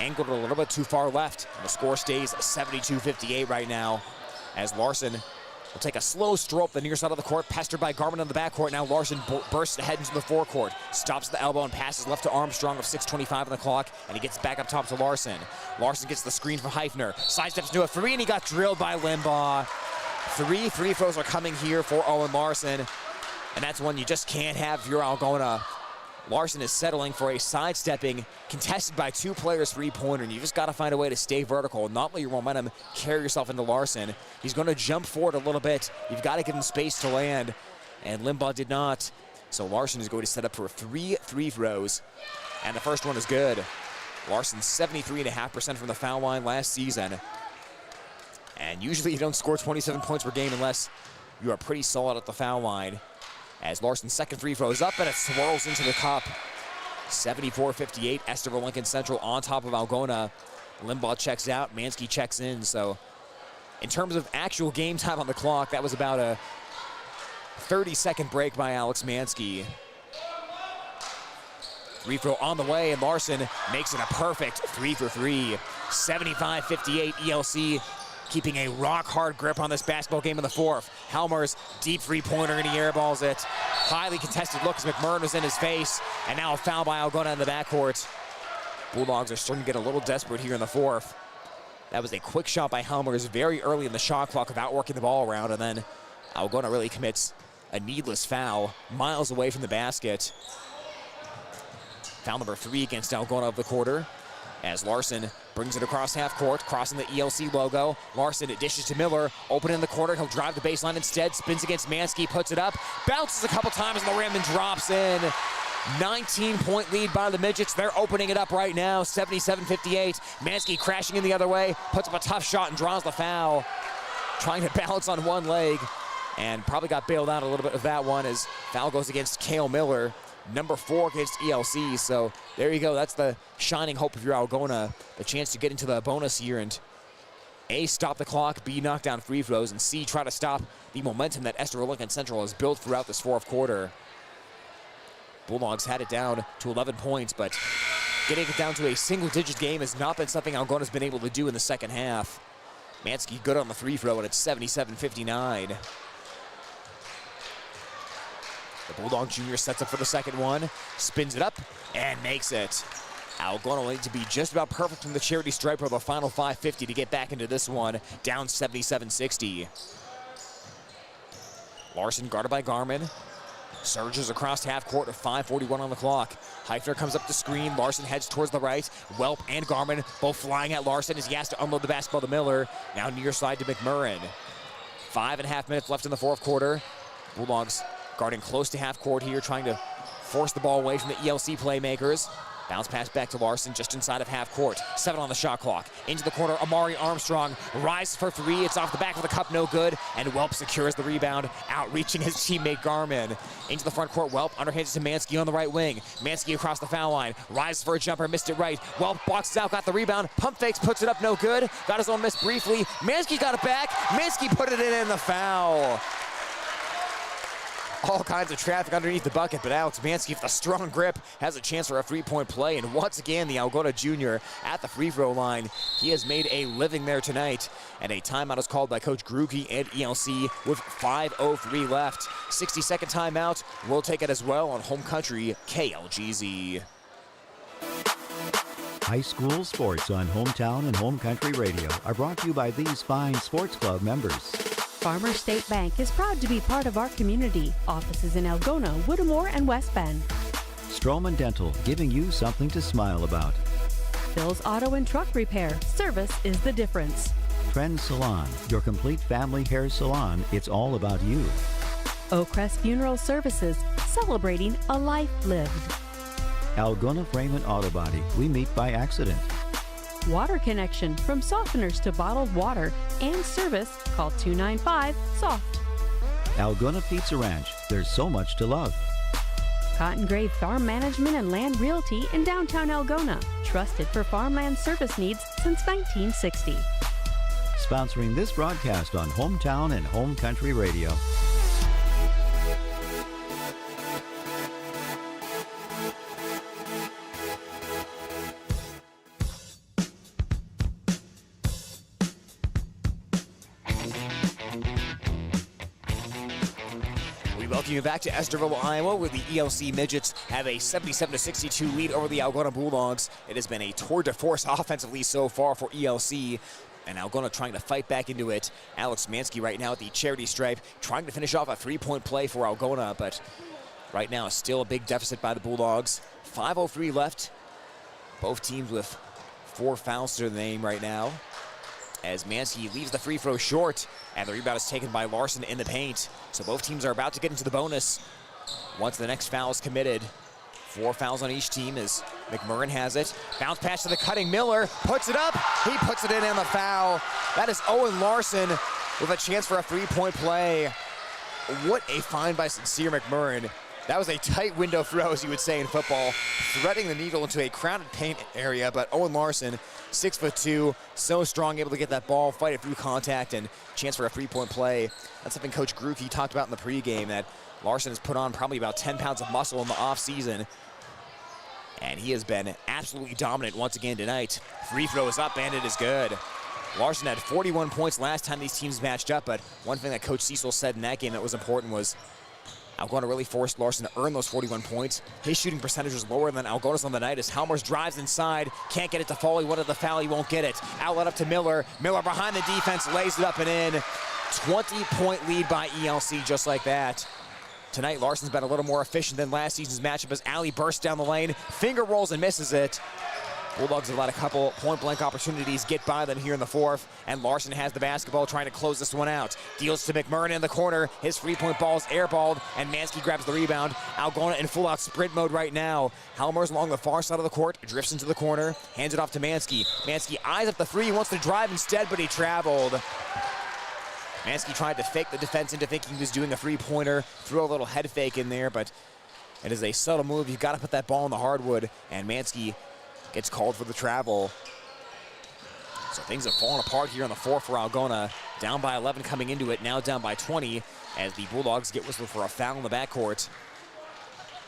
B: Angled a little bit too far left. And the score stays 72-58 right now, as Larson will take a slow stroll up the near side of the court, pestered by Garmin in the backcourt. Now Larson bursts ahead into the forecourt, stops at the elbow and passes left to Armstrong with 6:25 on the clock, and he gets back up top to Larson. Larson gets the screen from Heifner, sidesteps into a three, and he got drilled by Limbaugh. 3 free throws are coming here for Owen Larson, and that's one you just can't have if you're Algona. Larson is settling for a sidestepping, contested by 2 players three-pointer, and you just got to find a way to stay vertical and not let your momentum carry yourself into Larson. He's going to jump forward a little bit. You've got to give him space to land, and Limbaugh did not. So Larson is going to set up for 3 free throws, and the first one is good. Larson 73.5% from the foul line last season, and usually you don't score 27 points per game unless you are pretty solid at the foul line. As Larson's second free throw is up, and it swirls into the cup. 74-58, Estherville Lincoln Central on top of Algona. Limbaugh checks out, Mansky checks in. So in terms of actual game time on the clock, that was about a 30-second break by Alex Mansky. Free throw on the way, and Larson makes it a perfect 3 for 3. 75-58, ELC keeping a rock-hard grip on this basketball game in the fourth. Helmer's deep three-pointer, and he airballs it. Highly contested look as McMurrin was in his face, and now a foul by Algona in the backcourt. Bulldogs are starting to get a little desperate here in the fourth. That was a quick shot by Helmers very early in the shot clock without working the ball around, and then Algona really commits a needless foul miles away from the basket. Foul number 3 against Algona of the quarter, as Larson brings it across half court, crossing the ELC logo. Larson dishes to Miller, open in the corner. He'll drive the baseline instead, spins against Mansky, puts it up, bounces a couple times on the rim and drops in. 19-point lead by the Midgets. They're opening it up right now, 77-58. Mansky crashing in the other way, puts up a tough shot and draws the foul. Trying to balance on one leg, and probably got bailed out a little bit of that one as foul goes against Cale Miller. Number 4 against ELC, so there you go. That's the shining hope of your Algona, the chance to get into the bonus here and A, stop the clock, B, knock down free throws, and C, try to stop the momentum that Estherville Lincoln Central has built throughout this fourth quarter. Bulldogs had it down to 11 points, but getting it down to a single-digit game has not been something Algona's been able to do in the second half. Mansky good on the free throw, and it's 77-59. The Bulldog Jr. sets up for the second one, spins it up, and makes it. Algona will need to be just about perfect from the charity stripe for the final 5:50 to get back into this one, down 77-60. Larson guarded by Garmin. Surges across half court with 5:41 on the clock. Heifner comes up the screen. Larson heads towards the right. Welp and Garmin both flying at Larson as he has to unload the basketball to Miller. Now near side to McMurrin. 5.5 minutes left in the fourth quarter. Bulldogs guarding close to half court here, trying to force the ball away from the ELC playmakers. Bounce pass back to Larson just inside of half court. 7 on the shot clock. Into the corner, Amari Armstrong rises for 3. It's off the back of the cup, no good. And Welp secures the rebound, outreaching his teammate Garmin. Into the front court, Welp underhands to Mansky on the right wing. Mansky across the foul line, rises for a jumper, missed it right. Welp boxes out, got the rebound, pump fakes, puts it up, no good. Got his own miss briefly. Mansky got it back. Mansky put it in the foul. all kinds of traffic underneath the bucket, but Alex Mansky with a strong grip has a chance for a three-point play. And once again, the Algona junior at the free throw line. He has made a living there tonight. And a timeout is called by Coach Gruge and ELC with 5:03 left. 60-second timeout. We'll take it as well on Home Country KLGZ.
D: High school sports on Hometown and Home Country Radio are brought to you by these fine sports club members.
E: Farmer State Bank is proud to be part of our community. Offices in Algona, Whittemore, and West Bend.
D: Strowman Dental, giving you something to smile about.
E: Phil's Auto and Truck Repair. Service is the difference.
D: Trend Salon, your complete family hair salon. It's all about you.
E: Oakcrest Funeral Services, celebrating a life lived.
D: Algona Frame and Auto Body, we meet by accident.
E: Water Connection, from softeners to bottled water and service, call 295-SOFT.
D: Algona Pizza Ranch, there's so much to love.
E: Cotton Grave Farm Management and Land Realty in downtown Algona, trusted for farmland service needs since 1960.
D: Sponsoring this broadcast on Hometown and Home Country Radio.
B: Welcome you back to Estherville, Iowa, where the ELC Midgets have a 77-62 lead over the Algona Bulldogs. It has been a tour de force offensively so far for ELC, and Algona trying to fight back into it. Alex Mansky right now at the charity stripe, trying to finish off a three-point play for Algona, but right now still a big deficit by the Bulldogs. 5:03 left. Both teams with 4 fouls to their name right now, as Mansky leaves the free throw short, and the rebound is taken by Larson in the paint. So both teams are about to get into the bonus once the next foul is committed. 4 fouls on each team as McMurrin has it. Bounce pass to the cutting Miller, puts it up, he puts it in on the foul. That is Owen Larson with a chance for a three-point play. What a find by Sincere McMurrin. That was a tight window throw, as you would say in football, threading the needle into a crowded paint area, but Owen Larson, 6'2", so strong, able to get that ball, fight it through contact, and chance for a three-point play. That's something Coach Gruge talked about in the pregame, that Larson has put on probably about 10 pounds of muscle in the offseason, and he has been absolutely dominant once again tonight. Free throw is up, and it is good. Larson had 41 points last time these teams matched up, but one thing that Coach Cecil said in that game that was important was Algona really forced Larson to earn those 41 points. His shooting percentage was lower than Algona's on the night as Helmers drives inside, can't get it to fall. He wanted the foul, he won't get it. Outlet up to Miller. Miller behind the defense, lays it up and in. 20-point lead by ELC just like that. Tonight, Larson's been a little more efficient than last season's matchup as Alley bursts down the lane, finger rolls and misses it. Bulldogs have let a couple point-blank opportunities get by them here in the fourth, and Larson has the basketball trying to close this one out. Deals to McMurrin in the corner. His three-point ball is airballed, and Mansky grabs the rebound. Algona in full-out sprint mode right now. Helmers along the far side of the court, drifts into the corner, hands it off to Mansky. Mansky eyes up the three, he wants to drive instead, but he traveled. Mansky tried to fake the defense into thinking he was doing a three-pointer, threw a little head fake in there, but it is a subtle move. You've got to put that ball in the hardwood, and Mansky gets called for the travel. So things have fallen apart here on the fourth for Algona. Down by 11 coming into it, now down by 20 as the Bulldogs get whistled for a foul in the backcourt.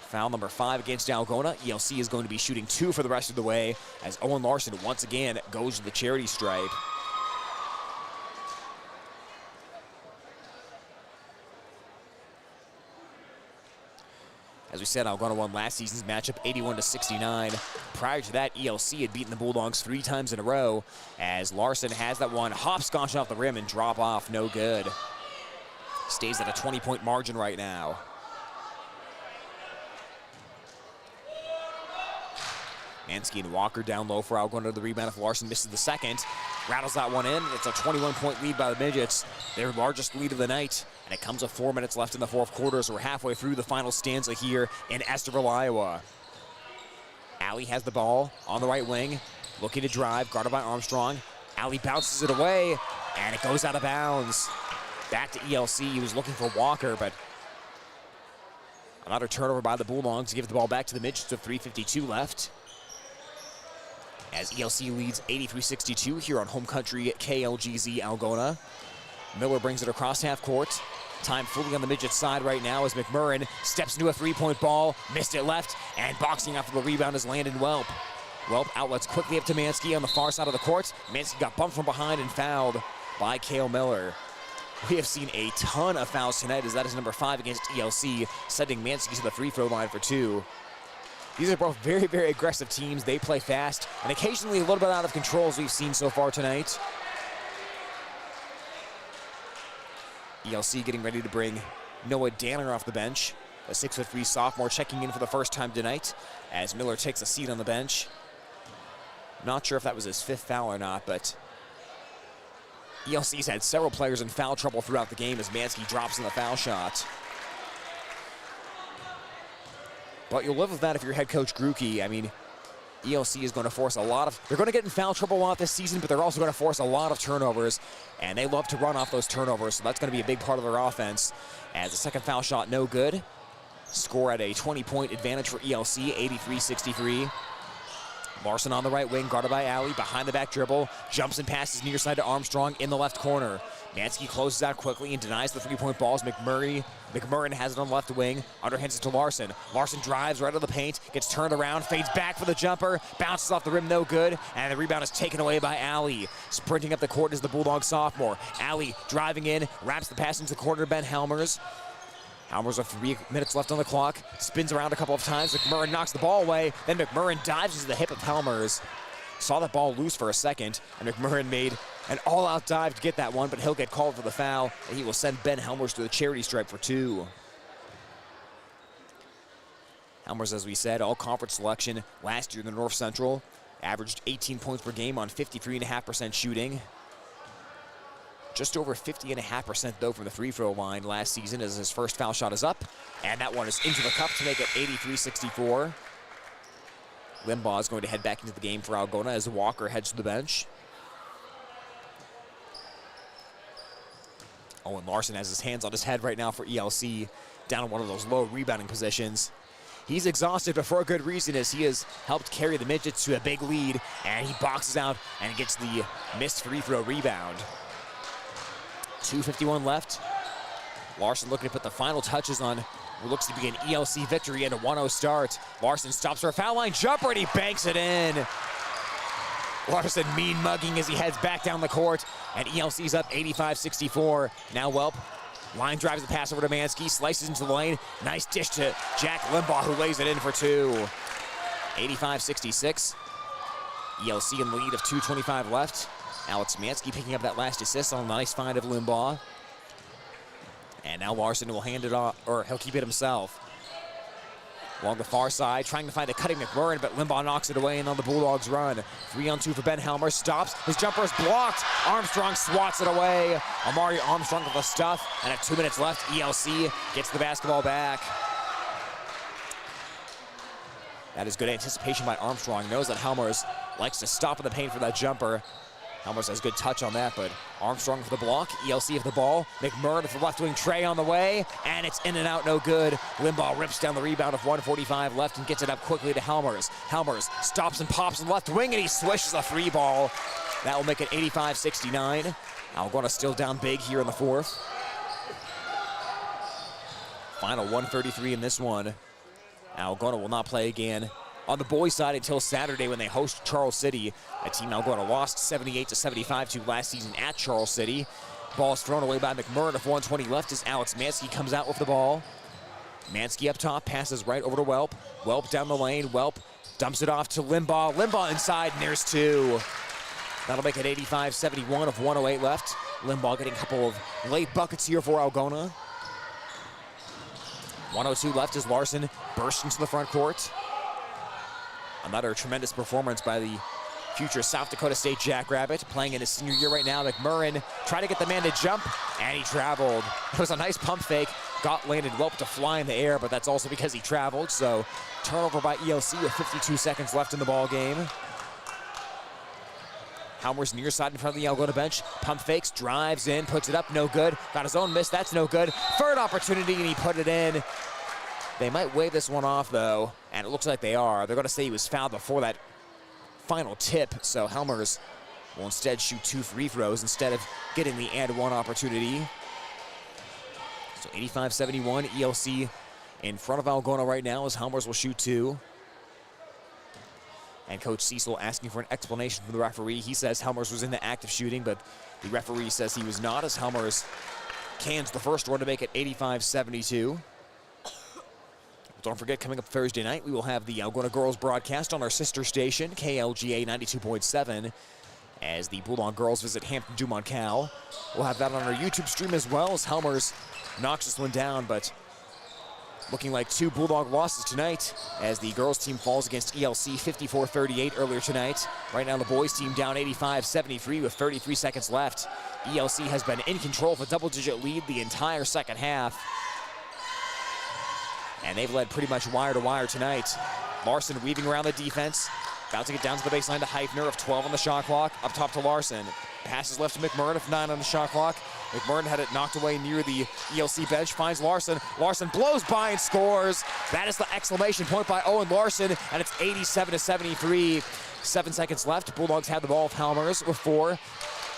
B: Foul number 5 against Algona. ELC is going to be shooting 2 for the rest of the way as Owen Larson once again goes to the charity stripe. As we said, Algona won last season's matchup 81-69. Prior to that, ELC had beaten the Bulldogs 3 times in a row as Larson has that one hopscotch off the rim and drop off, no good. Stays at a 20-point margin right now. Mansky and Walker down low for Algona. The rebound if Larson misses the second. Rattles that one in. It's a 21-point lead by the Midgets, their largest lead of the night. And it comes with 4 minutes left in the fourth quarter as we're halfway through the final stanza here in Estherville, Iowa. Alley has the ball on the right wing, looking to drive, guarded by Armstrong. Alley bounces it away, and it goes out of bounds. Back to ELC. He was looking for Walker, but another turnover by the Bulldogs to give the ball back to the Midgets with 3:52 left. As ELC leads 83-62 here on Home Country at KLGZ Algona. Miller brings it across half court. Time fully on the midget side right now as McMurrin steps into a three-point ball, missed it left, and boxing after the rebound is Landon Welp. Welp outlets quickly up to Mansky on the far side of the court. Mansky got bumped from behind and fouled by Cale Miller. We have seen a ton of fouls tonight as that is number 5 against ELC, sending Mansky to the free throw line for 2. These are both very, very aggressive teams. They play fast and occasionally a little bit out of control as we've seen so far tonight. ELC getting ready to bring Noah Danner off the bench. A 6'3" sophomore checking in for the first time tonight as Miller takes a seat on the bench. Not sure if that was his 5th foul or not, but ELC's had several players in foul trouble throughout the game as Mansky drops in the foul shot. But you'll live with that if you're head coach Gruke. I mean, ELC is going to force a lot of, they're going to get in foul trouble a lot this season, but they're also going to force a lot of turnovers, and they love to run off those turnovers, so that's going to be a big part of their offense. As the second foul shot, no good. Score at a 20-point advantage for ELC, 83-63. Larson on the right wing, guarded by Alley, behind the back dribble, jumps and passes near side to Armstrong in the left corner. Mansky closes out quickly and denies the three-point balls. McMurrin has it on the left wing, underhands it to Larson. Larson drives right to the paint, gets turned around, fades back for the jumper, bounces off the rim, no good, and the rebound is taken away by Alley. Sprinting up the court is the Bulldog sophomore. Alley driving in, wraps the pass into the corner to Ben Helmers. Helmers with 3 minutes left on the clock, spins around a couple of times. McMurrin knocks the ball away, then McMurrin dives into the hip of Helmers. Saw that ball loose for a second, and McMurrin made an all-out dive to get that one, but he'll get called for the foul, and he will send Ben Helmers to the charity stripe for 2. Helmers, as we said, all-conference selection last year in the North Central, averaged 18 points per game on 53.5% shooting. Just over 50.5% though from the free throw line last season as his first foul shot is up. And that one is into the cup to make it 83-64. Limbaugh is going to head back into the game for Algona as Walker heads to the bench. Owen Larson has his hands on his head right now for ELC, down in one of those low rebounding positions. He's exhausted, but for a good reason, as he has helped carry the midgets to a big lead, and he boxes out and gets the missed free throw rebound. 2:51 left. Larson looking to put the final touches on what looks to be an ELC victory and a 1-0 start. Larson stops for a foul line jumper, and he banks it in. Larson mean mugging as he heads back down the court, and ELC's up 85-64. Now Welp line drives the pass over to Mansky, slices into the lane. Nice dish to Jack Limbaugh, who lays it in for 2. 85-66. ELC in the lead of 2:25 left. Alex Mansky picking up that last assist on a nice find of Limbaugh. And now Larson will hand it off, or he'll keep it himself. Along the far side, trying to find a cutting McMurrin, but Limbaugh knocks it away, and on the Bulldogs run. 3-on-2 for Ben Helmer, stops, his jumper is blocked. Armstrong swats it away. Amari Armstrong with the stuff, and at 2 minutes left, ELC gets the basketball back. That is good anticipation by Armstrong. Knows that Helmers likes to stop in the paint for that jumper. Helmers has good touch on that, but Armstrong for the block, ELC of the ball. McMurrin with the left wing tray on the way, and it's in and out, no good. Limbaugh rips down the rebound of 1:45 left and gets it up quickly to Helmers. Helmers stops and pops in the left wing, and he swishes a 3 ball. That will make it 85-69. Algona still down big here in the 4th. Final 1:33 in this one. Algona will not play again on the boys' side until Saturday when they host Charles City, a team Algona lost 78-75 to last season at Charles City. Ball is thrown away by McMurrin with 1:20 left as Alex Mansky comes out with the ball. Mansky up top, passes right over to Welp. Welp down the lane. Welp dumps it off to Limbaugh. Limbaugh inside, and there's 2. That'll make it 85-71 of 1:08 left. Limbaugh getting a couple of late buckets here for Algona. 1:02 left as Larson bursts into the front court. Another tremendous performance by the future South Dakota State Jackrabbit, playing in his senior year right now. McMurrin tried to get the man to jump, and he traveled. It was a nice pump fake, got Landon Welp to fly in the air, but that's also because he traveled. So turnover by ELC with 52 seconds left in the ball game. Helmers near side in front of the Algona bench. Pump fakes, drives in, puts it up, no good. Got his own miss, that's no good. Third opportunity, and he put it in. They might wave this one off, though, and it looks like they are. They're going to say he was fouled before that final tip, so Helmers will instead shoot 2 free throws instead of getting the and 1 opportunity. So 85-71, ELC in front of Algona right now as Helmers will shoot 2. And Coach Cecil asking for an explanation from the referee. He says Helmers was in the act of shooting, but the referee says he was not, as Helmers cans the first one to make it 85-72. Don't forget, coming up Thursday night, we will have the Algona girls broadcast on our sister station, KLGA 92.7, as the Bulldog girls visit Hampton-Dumont-Cal. We'll have that on our YouTube stream as well, as Helmers knocks this one down, but looking like 2 Bulldog losses tonight as the girls team falls against ELC 54-38 earlier tonight. Right now the boys team down 85-73 with 33 seconds left. ELC has been in control of a double-digit lead the entire second half. And they've led pretty much wire to wire tonight. Larson weaving around the defense, bouncing it down to the baseline to Heifner of 12 on the shot clock. Up top to Larson. Passes left to McMurrin of 9 on the shot clock. McMurrin had it knocked away near the ELC bench, finds Larson. Larson blows by and scores. That is the exclamation point by Owen Larson, and it's 87-73. 7 seconds left. Bulldogs have the ball of Helmers with 4.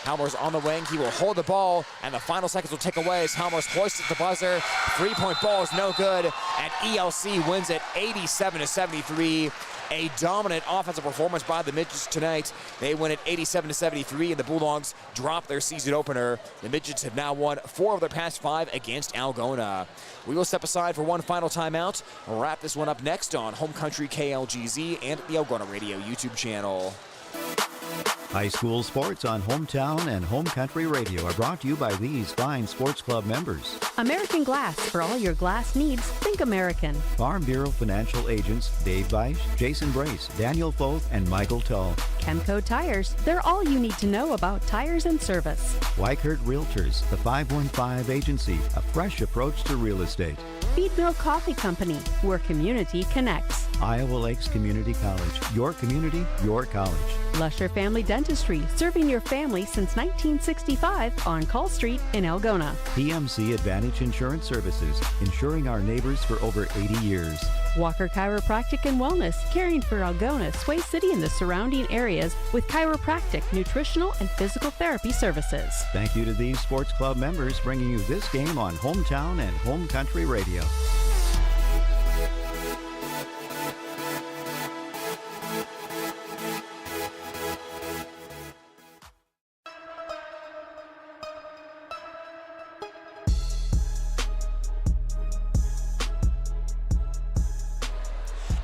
B: Helmers on the wing, he will hold the ball, and the final seconds will tick away as Helmers hoists at the buzzer. 3-point ball is no good, and ELC wins it 87-73. A dominant offensive performance by the Midgets tonight. They win it 87-73, and the Bulldogs drop their season opener. The Midgets have now won 4 of their past 5 against Algona. We will step aside for one final timeout. We'll wrap this one up next on Home Country KLGZ and the Algona Radio YouTube channel.
D: High school sports on Hometown and Home Country Radio are brought to you by these fine sports club members.
E: American Glass. For all your glass needs, think American.
D: Farm Bureau Financial Agents Dave Beisch, Jason Brace, Daniel Foth, and Michael Tull.
E: Chemco Tires. They're all you need to know about tires and service.
D: Weichert Realtors, the 515 Agency, a fresh approach to real estate.
E: Feed Mill Coffee Company, where community connects.
D: Iowa Lakes Community College, your community, your college.
E: Lusher Family Dentistry, serving your family since 1965 on Call Street in Algona.
D: PMC Advantage Insurance Services, insuring our neighbors for over 80 years.
E: Walker Chiropractic and Wellness, caring for Algona, Sway City, and the surrounding areas with chiropractic, nutritional, and physical therapy services.
D: Thank you to these sports club members bringing you this game on Hometown and Home Country Radio.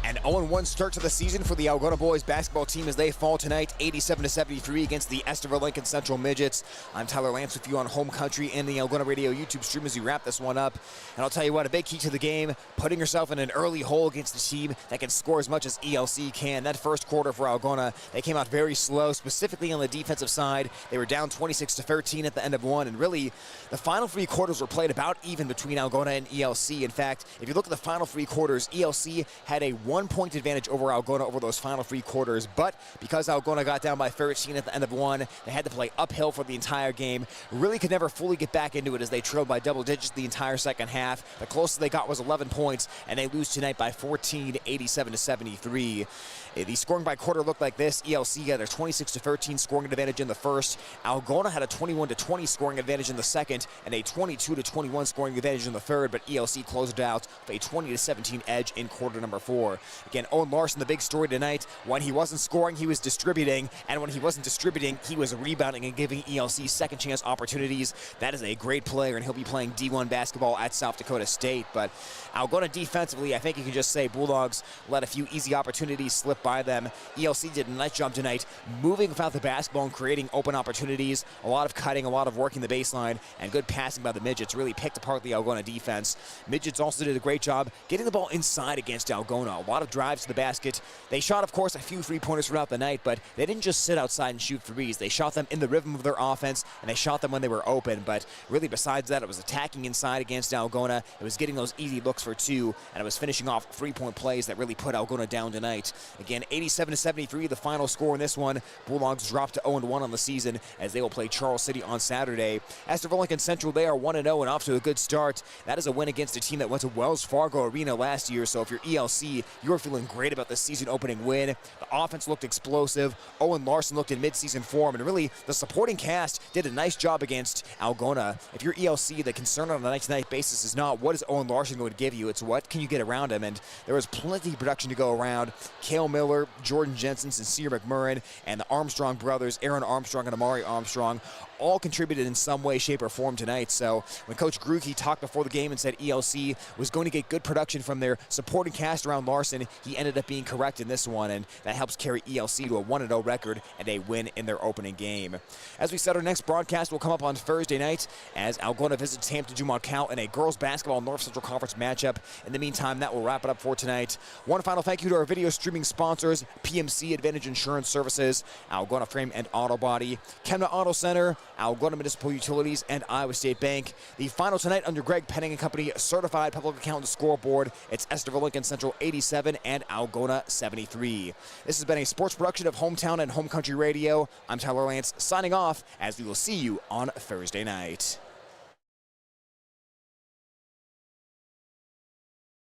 B: An 0-1 start to the season for the Algona boys basketball team as they fall tonight 87-73 against the Estherville Lincoln Central Midgets. I'm Tyler Lance with you on Home Country and the Algona Radio YouTube stream as we wrap this one up. And I'll tell you what, a big key to the game, putting yourself in an early hole against the team that can score as much as ELC can. That first quarter for Algona, they came out very slow, specifically on the defensive side. They were down 26-13 at the end of one, and really the final 3 quarters were played about even between Algona and ELC. In fact, if you look at the final 3 quarters, ELC had a 1-point advantage over Algona over those final 3 quarters, but because Algona got down by 13 at the end of one, they had to play uphill for the entire game. Really could never fully get back into it as they trailed by double digits the entire second half. The closest they got was 11 points, and they lose tonight by 14, 87-73. The scoring by quarter looked like this. ELC had a 26-13 scoring advantage in the first. Algona had a 21-20 scoring advantage in the second and a 22-21 scoring advantage in the third, but ELC closed it out with a 20-17 edge in quarter number 4. Again, Owen Larson, the big story tonight. When he wasn't scoring, he was distributing, and when he wasn't distributing, he was rebounding and giving ELC second chance opportunities. That is a great player, and he'll be playing D1 basketball at South Dakota State. But Algona defensively, I think you can just say Bulldogs let a few easy opportunities slip by them. ELC did a nice job tonight moving without the basketball and creating open opportunities. A lot of cutting, a lot of working the baseline, and good passing by the Midgets really picked apart the Algona defense. Midgets also did a great job getting the ball inside against Algona. A lot of drives to the basket. They shot, of course, a few three-pointers throughout the night, but they didn't just sit outside and shoot threes. They shot them in the rhythm of their offense, and they shot them when they were open. But really, besides that, it was attacking inside against Algona. It was getting those easy looks for 2, and it was finishing off 3-point plays that really put Algona down tonight. Again, Again, 87-73, the final score in this one. Bulldogs dropped to 0-1 on the season as they will play Charles City on Saturday. Estherville Lincoln Central, they are 1-0 and off to a good start. That is a win against a team that went to Wells Fargo Arena last year, so if you're ELC, you're feeling great about the season opening win. The offense looked explosive. Owen Larson looked in midseason form, and really the supporting cast did a nice job against Algona. If you're ELC, the concern on a night-to-night basis is not what is Owen Larson going to give you, it's what can you get around him, and there was plenty of production to go around. Cale Miller, Jordan Jensen, Sincere McMurrin, and the Armstrong brothers, Aaron Armstrong and Amari Armstrong, all contributed in some way, shape, or form tonight. So when Coach Gruke talked before the game and said ELC was going to get good production from their supporting cast around Larson, he ended up being correct in this one, and that helps carry ELC to a 1-0 record and a win in their opening game. As we said, our next broadcast will come up on Thursday night as Algona visits Hampton Dumont Cal in a girls basketball North Central Conference matchup. In the meantime, that will wrap it up for tonight. One final thank you to our video streaming sponsors, PMC Advantage Insurance Services, Algona Frame and Auto Body, Chemna Auto Center, Algona Municipal Utilities, and Iowa State Bank. The final tonight under Greg Penning and Company Certified Public Accountant Scoreboard. It's Estherville Lincoln Central 87 and Algona 73. This has been a sports production of Hometown and Home Country Radio. I'm Tyler Lance signing off as we will see you on Thursday night.